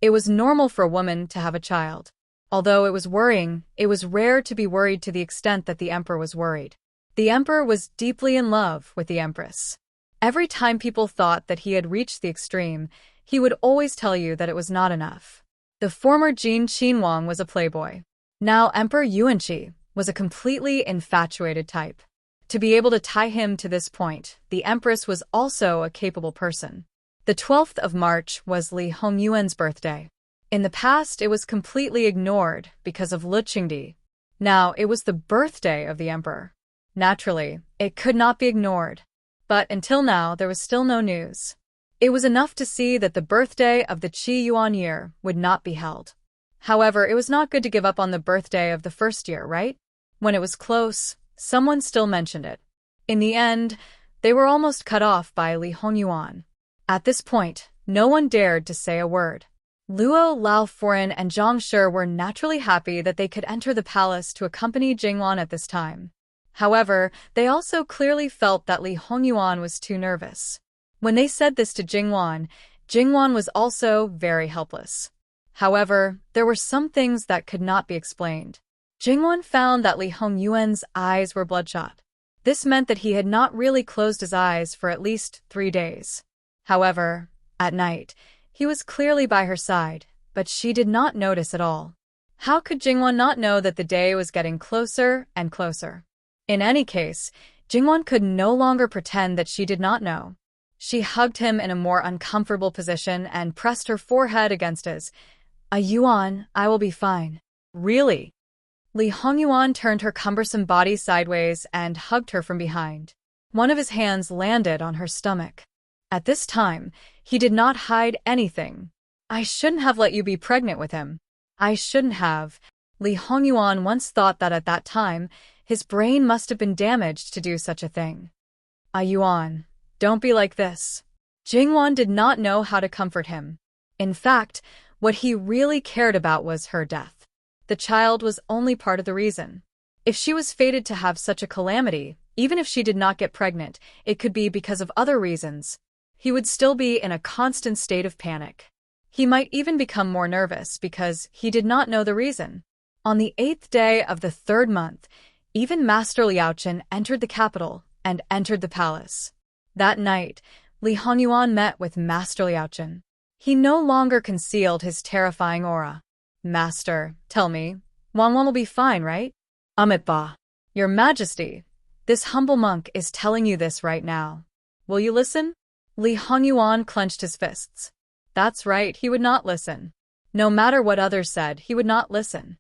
It was normal for a woman to have a child. Although it was worrying, it was rare to be worried to the extent that the emperor was worried. The emperor was deeply in love with the empress. Every time people thought that he had reached the extreme, he would always tell you that it was not enough. The former Jin Qinhuang was a playboy. Now Emperor Yuanqi was a completely infatuated type. To be able to tie him to this point, the empress was also a capable person. The 12th of March was Li Hongyuan's birthday. In the past, it was completely ignored because of Lu Qingdi. Now, it was the birthday of the emperor. Naturally, it could not be ignored. But until now, there was still no news. It was enough to see that the birthday of the Qi Yuan year would not be held. However, it was not good to give up on the birthday of the first year, right? When it was close, someone still mentioned it. In the end, they were almost cut off by Li Hongyuan. At this point, no one dared to say a word. Luo Laoforan and Zhang Shi were naturally happy that they could enter the palace to accompany Jingwan at this time. However, they also clearly felt that Li Hongyuan was too nervous. When they said this to Jingwan, Jingwan was also very helpless. However, there were some things that could not be explained. Jingwan found that Li Hongyuan's eyes were bloodshot. This meant that he had not really closed his eyes for at least 3 days. However, at night, he was clearly by her side, but she did not notice at all. How could Jingwon not know that the day was getting closer and closer? In any case, Jingwon could no longer pretend that she did not know. She hugged him in a more uncomfortable position and pressed her forehead against his. Yuan, I will be fine. Really? Lee Hongyuan turned her cumbersome body sideways and hugged her from behind. One of his hands landed on her stomach. At this time, he did not hide anything. I shouldn't have let you be pregnant with him. I shouldn't have. Lee Hongyuan once thought that at that time, his brain must have been damaged to do such a thing. Yuan, don't be like this. Jingwon did not know how to comfort him. In fact, what he really cared about was her death. The child was only part of the reason. If she was fated to have such a calamity, even if she did not get pregnant, it could be because of other reasons. He would still be in a constant state of panic. He might even become more nervous because he did not know the reason. On the 8th day of the 3rd month, even Master Liaochen entered the capital and entered the palace. That night, Li Hongyuan met with Master Liaochen. He no longer concealed his terrifying aura. Master, tell me, Wang will be fine, right? Ba. Your Majesty, this humble monk is telling you this right now. Will you listen? Li Hongyuan clenched his fists. That's right, he would not listen. No matter what others said, he would not listen.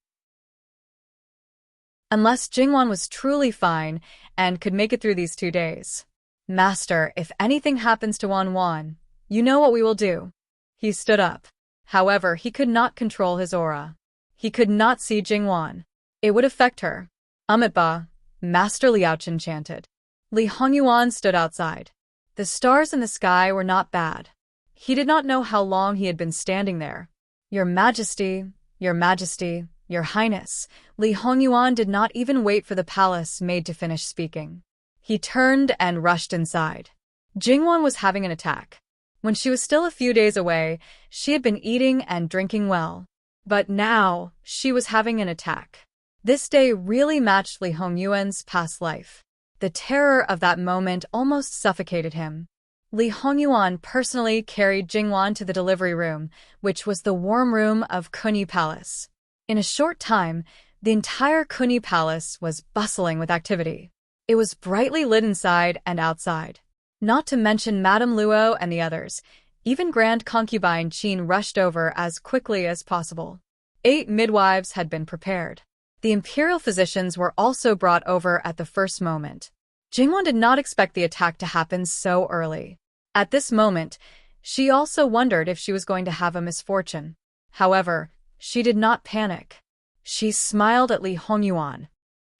Unless Jingwon was truly fine and could make it through these 2 days. Master, if anything happens to Wan, you know what we will do. He stood up. However, he could not control his aura. He could not see Jingwon. It would affect her. Ba, Master Liaochen chanted. Li Hongyuan stood outside. The stars in the sky were not bad. He did not know how long he had been standing there. Your Majesty, Your Majesty, Your Highness. Li Hongyuan did not even wait for the palace maid to finish speaking. He turned and rushed inside. Jingwon was having an attack. When she was still a few days away, she had been eating and drinking well. But now, she was having an attack. This day really matched Li Hongyuan's past life. The terror of that moment almost suffocated him. Li Hongyuan personally carried Jingwon to the delivery room, which was the warm room of Kunyi Palace. In a short time, the entire Kunyi Palace was bustling with activity. It was brightly lit inside and outside. Not to mention Madame Luo and the others, even Grand Concubine Qin rushed over as quickly as possible. 8 midwives had been prepared. The imperial physicians were also brought over at the first moment. Jingwon did not expect the attack to happen so early. At this moment, she also wondered if she was going to have a misfortune. However, she did not panic. She smiled at Li Hongyuan.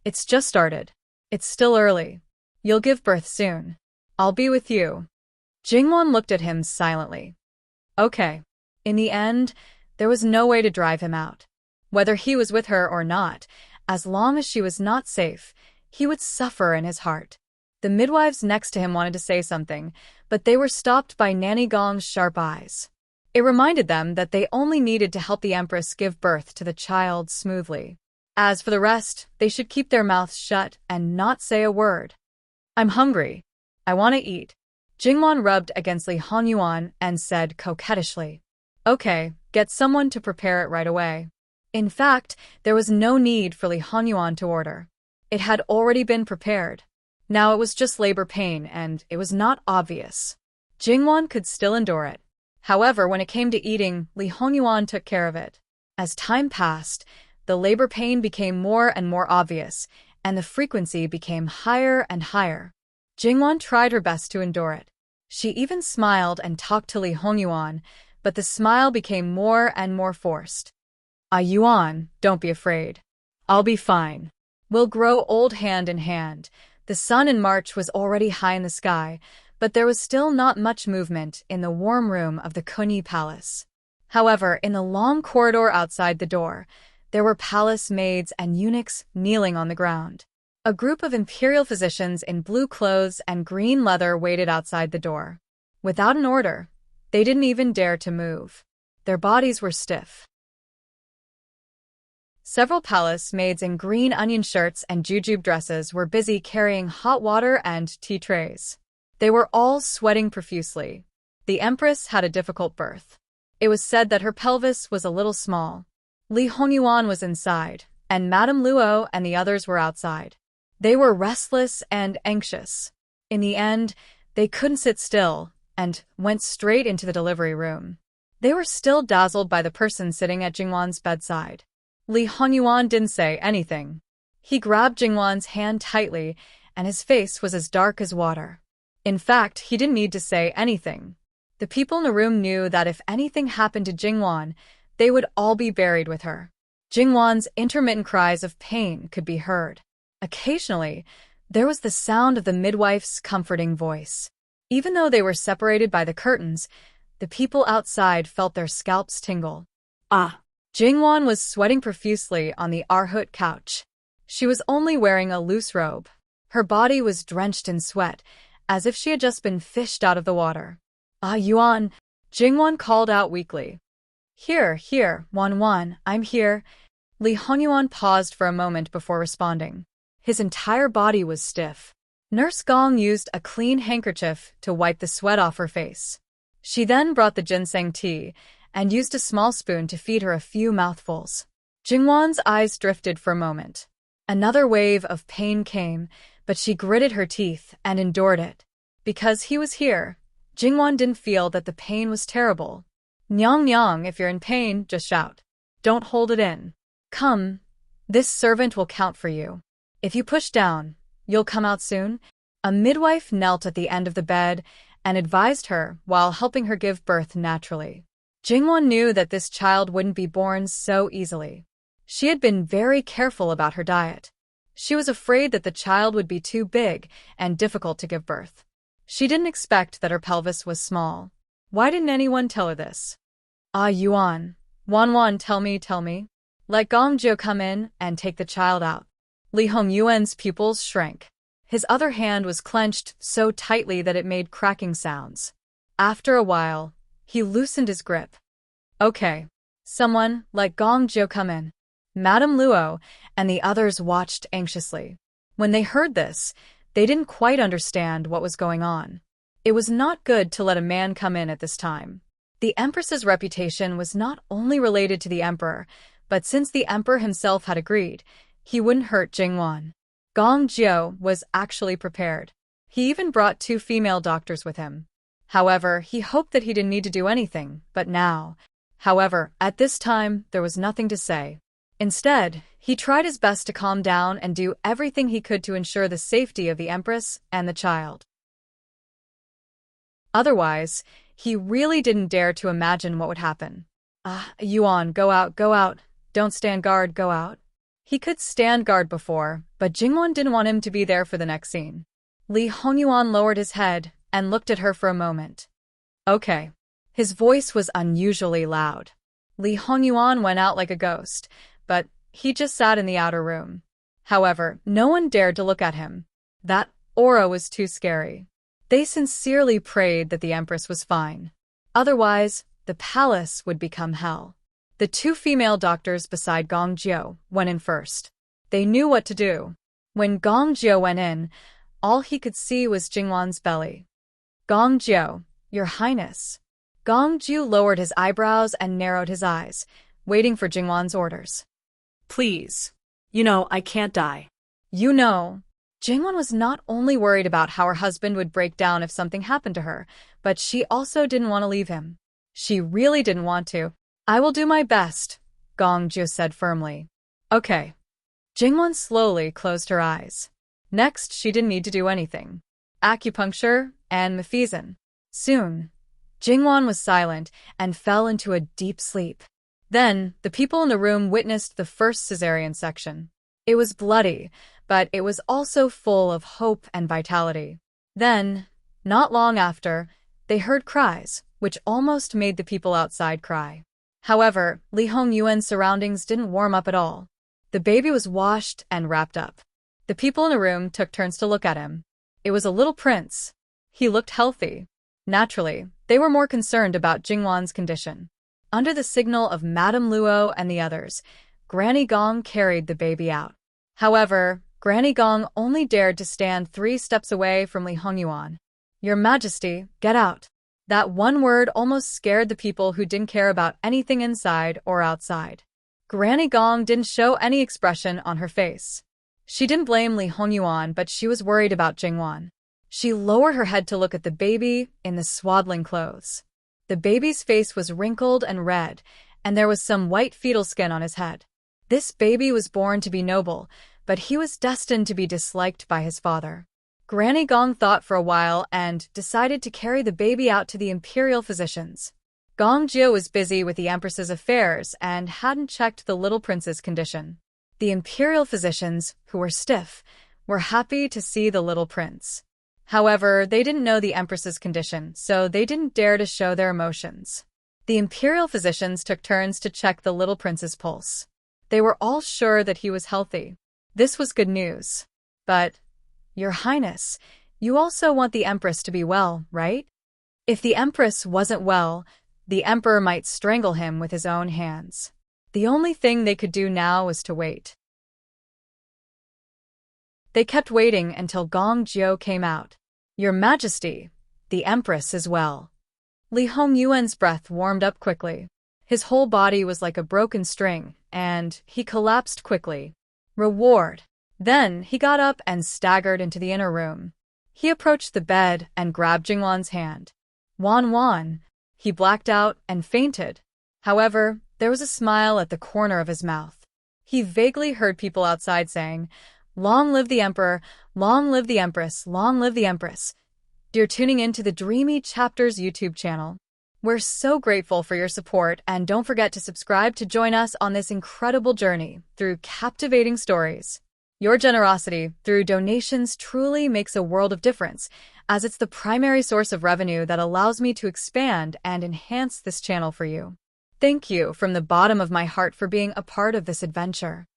It's just started. It's still early. You'll give birth soon. I'll be with you. Jingwon looked at him silently. Okay. In the end, there was no way to drive him out. Whether he was with her or not, as long as she was not safe, he would suffer in his heart. The midwives next to him wanted to say something, but they were stopped by Nanny Gong's sharp eyes. It reminded them that they only needed to help the Empress give birth to the child smoothly. As for the rest, they should keep their mouths shut and not say a word. I'm hungry. I want to eat. Jingwon rubbed against Li Hongyuan and said coquettishly. Okay, get someone to prepare it right away. In fact, there was no need for Li Hongyuan to order. It had already been prepared. Now it was just labor pain, and it was not obvious. Jingwon could still endure it. However, when it came to eating, Li Hongyuan took care of it. As time passed, the labor pain became more and more obvious, and the frequency became higher and higher. Jingwon tried her best to endure it. She even smiled and talked to Li Hongyuan, but the smile became more and more forced. Yuan, don't be afraid. I'll be fine. We'll grow old hand in hand. The sun in March was already high in the sky, but there was still not much movement in the warm room of the Kunyi Palace. However, in the long corridor outside the door, there were palace maids and eunuchs kneeling on the ground. A group of imperial physicians in blue clothes and green leather waited outside the door. Without an order, they didn't even dare to move. Their bodies were stiff. Several palace maids in green onion shirts and jujube dresses were busy carrying hot water and tea trays. They were all sweating profusely. The empress had a difficult birth. It was said that her pelvis was a little small. Li Hongyuan was inside, and Madame Luo and the others were outside. They were restless and anxious. In the end, they couldn't sit still and went straight into the delivery room. They were still dazzled by the person sitting at Jingwan's bedside. Li Hongyuan didn't say anything. He grabbed Jingwan's hand tightly, and his face was as dark as water. In fact, he didn't need to say anything. The people in the room knew that if anything happened to Jingwan, they would all be buried with her. Jingwan's intermittent cries of pain could be heard. Occasionally, there was the sound of the midwife's comforting voice. Even though they were separated by the curtains, the people outside felt their scalps tingle. Jingwan was sweating profusely on the Arhut couch. She was only wearing a loose robe. Her body was drenched in sweat, as if she had just been fished out of the water. Yuan, Jingwan called out weakly. Here, Wan, I'm here. Li Hongyuan paused for a moment before responding. His entire body was stiff. Nurse Gong used a clean handkerchief to wipe the sweat off her face. She then brought the ginseng tea and used a small spoon to feed her a few mouthfuls. Jingwan's eyes drifted for a moment. Another wave of pain came, but she gritted her teeth and endured it. Because he was here, Jingwan didn't feel that the pain was terrible. Nyang, if you're in pain, just shout. Don't hold it in. Come, this servant will count for you. If you push down, you'll come out soon. A midwife knelt at the end of the bed and advised her while helping her give birth naturally. Jingwan knew that this child wouldn't be born so easily. She had been very careful about her diet. She was afraid that the child would be too big and difficult to give birth. She didn't expect that her pelvis was small. Why didn't anyone tell her this? Yuan. Wan, tell me. Let Gongjiu come in and take the child out. Li Hongyuan's pupils shrank. His other hand was clenched so tightly that it made cracking sounds. After a while, he loosened his grip. Okay. Someone, let Gongjiu come in. Madame Luo and the others watched anxiously. When they heard this, they didn't quite understand what was going on. It was not good to let a man come in at this time. The Empress's reputation was not only related to the Emperor, but since the Emperor himself had agreed, he wouldn't hurt Jingwan. Gong Jiu was actually prepared. He even brought 2 female doctors with him. However, he hoped that he didn't need to do anything, but now. However, at this time, there was nothing to say. Instead, he tried his best to calm down and do everything he could to ensure the safety of the Empress and the child. Otherwise, he really didn't dare to imagine what would happen. Yuan, go out. Don't stand guard, go out. He could stand guard before, but Jingwan didn't want him to be there for the next scene. Li Hongyuan lowered his head and looked at her for a moment. Okay. His voice was unusually loud. Li Hongyuan went out like a ghost, but he just sat in the outer room. However, no one dared to look at him. That aura was too scary. They sincerely prayed that the Empress was fine. Otherwise, the palace would become hell. The 2 female doctors beside Gong Jiu went in first. They knew what to do. When Gong Jiu went in, all he could see was Jingwan's belly. Gong Jiu, Your Highness. Gong Jiu lowered his eyebrows and narrowed his eyes, waiting for Jingwan's orders. Please. You know, I can't die. Jingwan was not only worried about how her husband would break down if something happened to her, but she also didn't want to leave him. She really didn't want to. I will do my best, Gong Jiu said firmly. Okay. Jingwan slowly closed her eyes. Next, she didn't need to do anything. Acupuncture and Mephisin. Soon, Jingwan was silent and fell into a deep sleep. Then, the people in the room witnessed the first cesarean section. It was bloody, but it was also full of hope and vitality. Then, not long after, they heard cries, which almost made the people outside cry. However, Li Hongyuan's surroundings didn't warm up at all. The baby was washed and wrapped up. The people in the room took turns to look at him. It was a little prince. He looked healthy. Naturally, they were more concerned about Jingwan's condition. Under the signal of Madame Luo and the others, Granny Gong carried the baby out. However, Granny Gong only dared to stand 3 steps away from Li Hongyuan. "Your Majesty, get out." That one word almost scared the people who didn't care about anything inside or outside. Granny Gong didn't show any expression on her face. She didn't blame Li Hongyuan, but she was worried about Jingwan. She lowered her head to look at the baby in the swaddling clothes. The baby's face was wrinkled and red, and there was some white fetal skin on his head. This baby was born to be noble, but he was destined to be disliked by his father. Granny Gong thought for a while and decided to carry the baby out to the imperial physicians. Gong Jia was busy with the Empress's affairs and hadn't checked the little prince's condition. The imperial physicians, who were stiff, were happy to see the little prince. However, they didn't know the Empress's condition, so they didn't dare to show their emotions. The imperial physicians took turns to check the little prince's pulse. They were all sure that he was healthy. This was good news. But, Your Highness, you also want the Empress to be well, right? If the Empress wasn't well, the Emperor might strangle him with his own hands. The only thing they could do now was to wait. They kept waiting until Gong Jiu came out. "Your Majesty, the Empress is well." Li Hongyuan's breath warmed up quickly. His whole body was like a broken string, and he collapsed quickly. Reward. Then he got up and staggered into the inner room. He approached the bed and grabbed Jingwan's hand. Wan. He blacked out and fainted. However, there was a smile at the corner of his mouth. He vaguely heard people outside saying, "Long live the Emperor, long live the Empress, long live the Empress." You're tuning in to the Dreamy Chapters YouTube channel. We're so grateful for your support, and don't forget to subscribe to join us on this incredible journey through captivating stories. Your generosity through donations truly makes a world of difference, as it's the primary source of revenue that allows me to expand and enhance this channel for you. Thank you from the bottom of my heart for being a part of this adventure.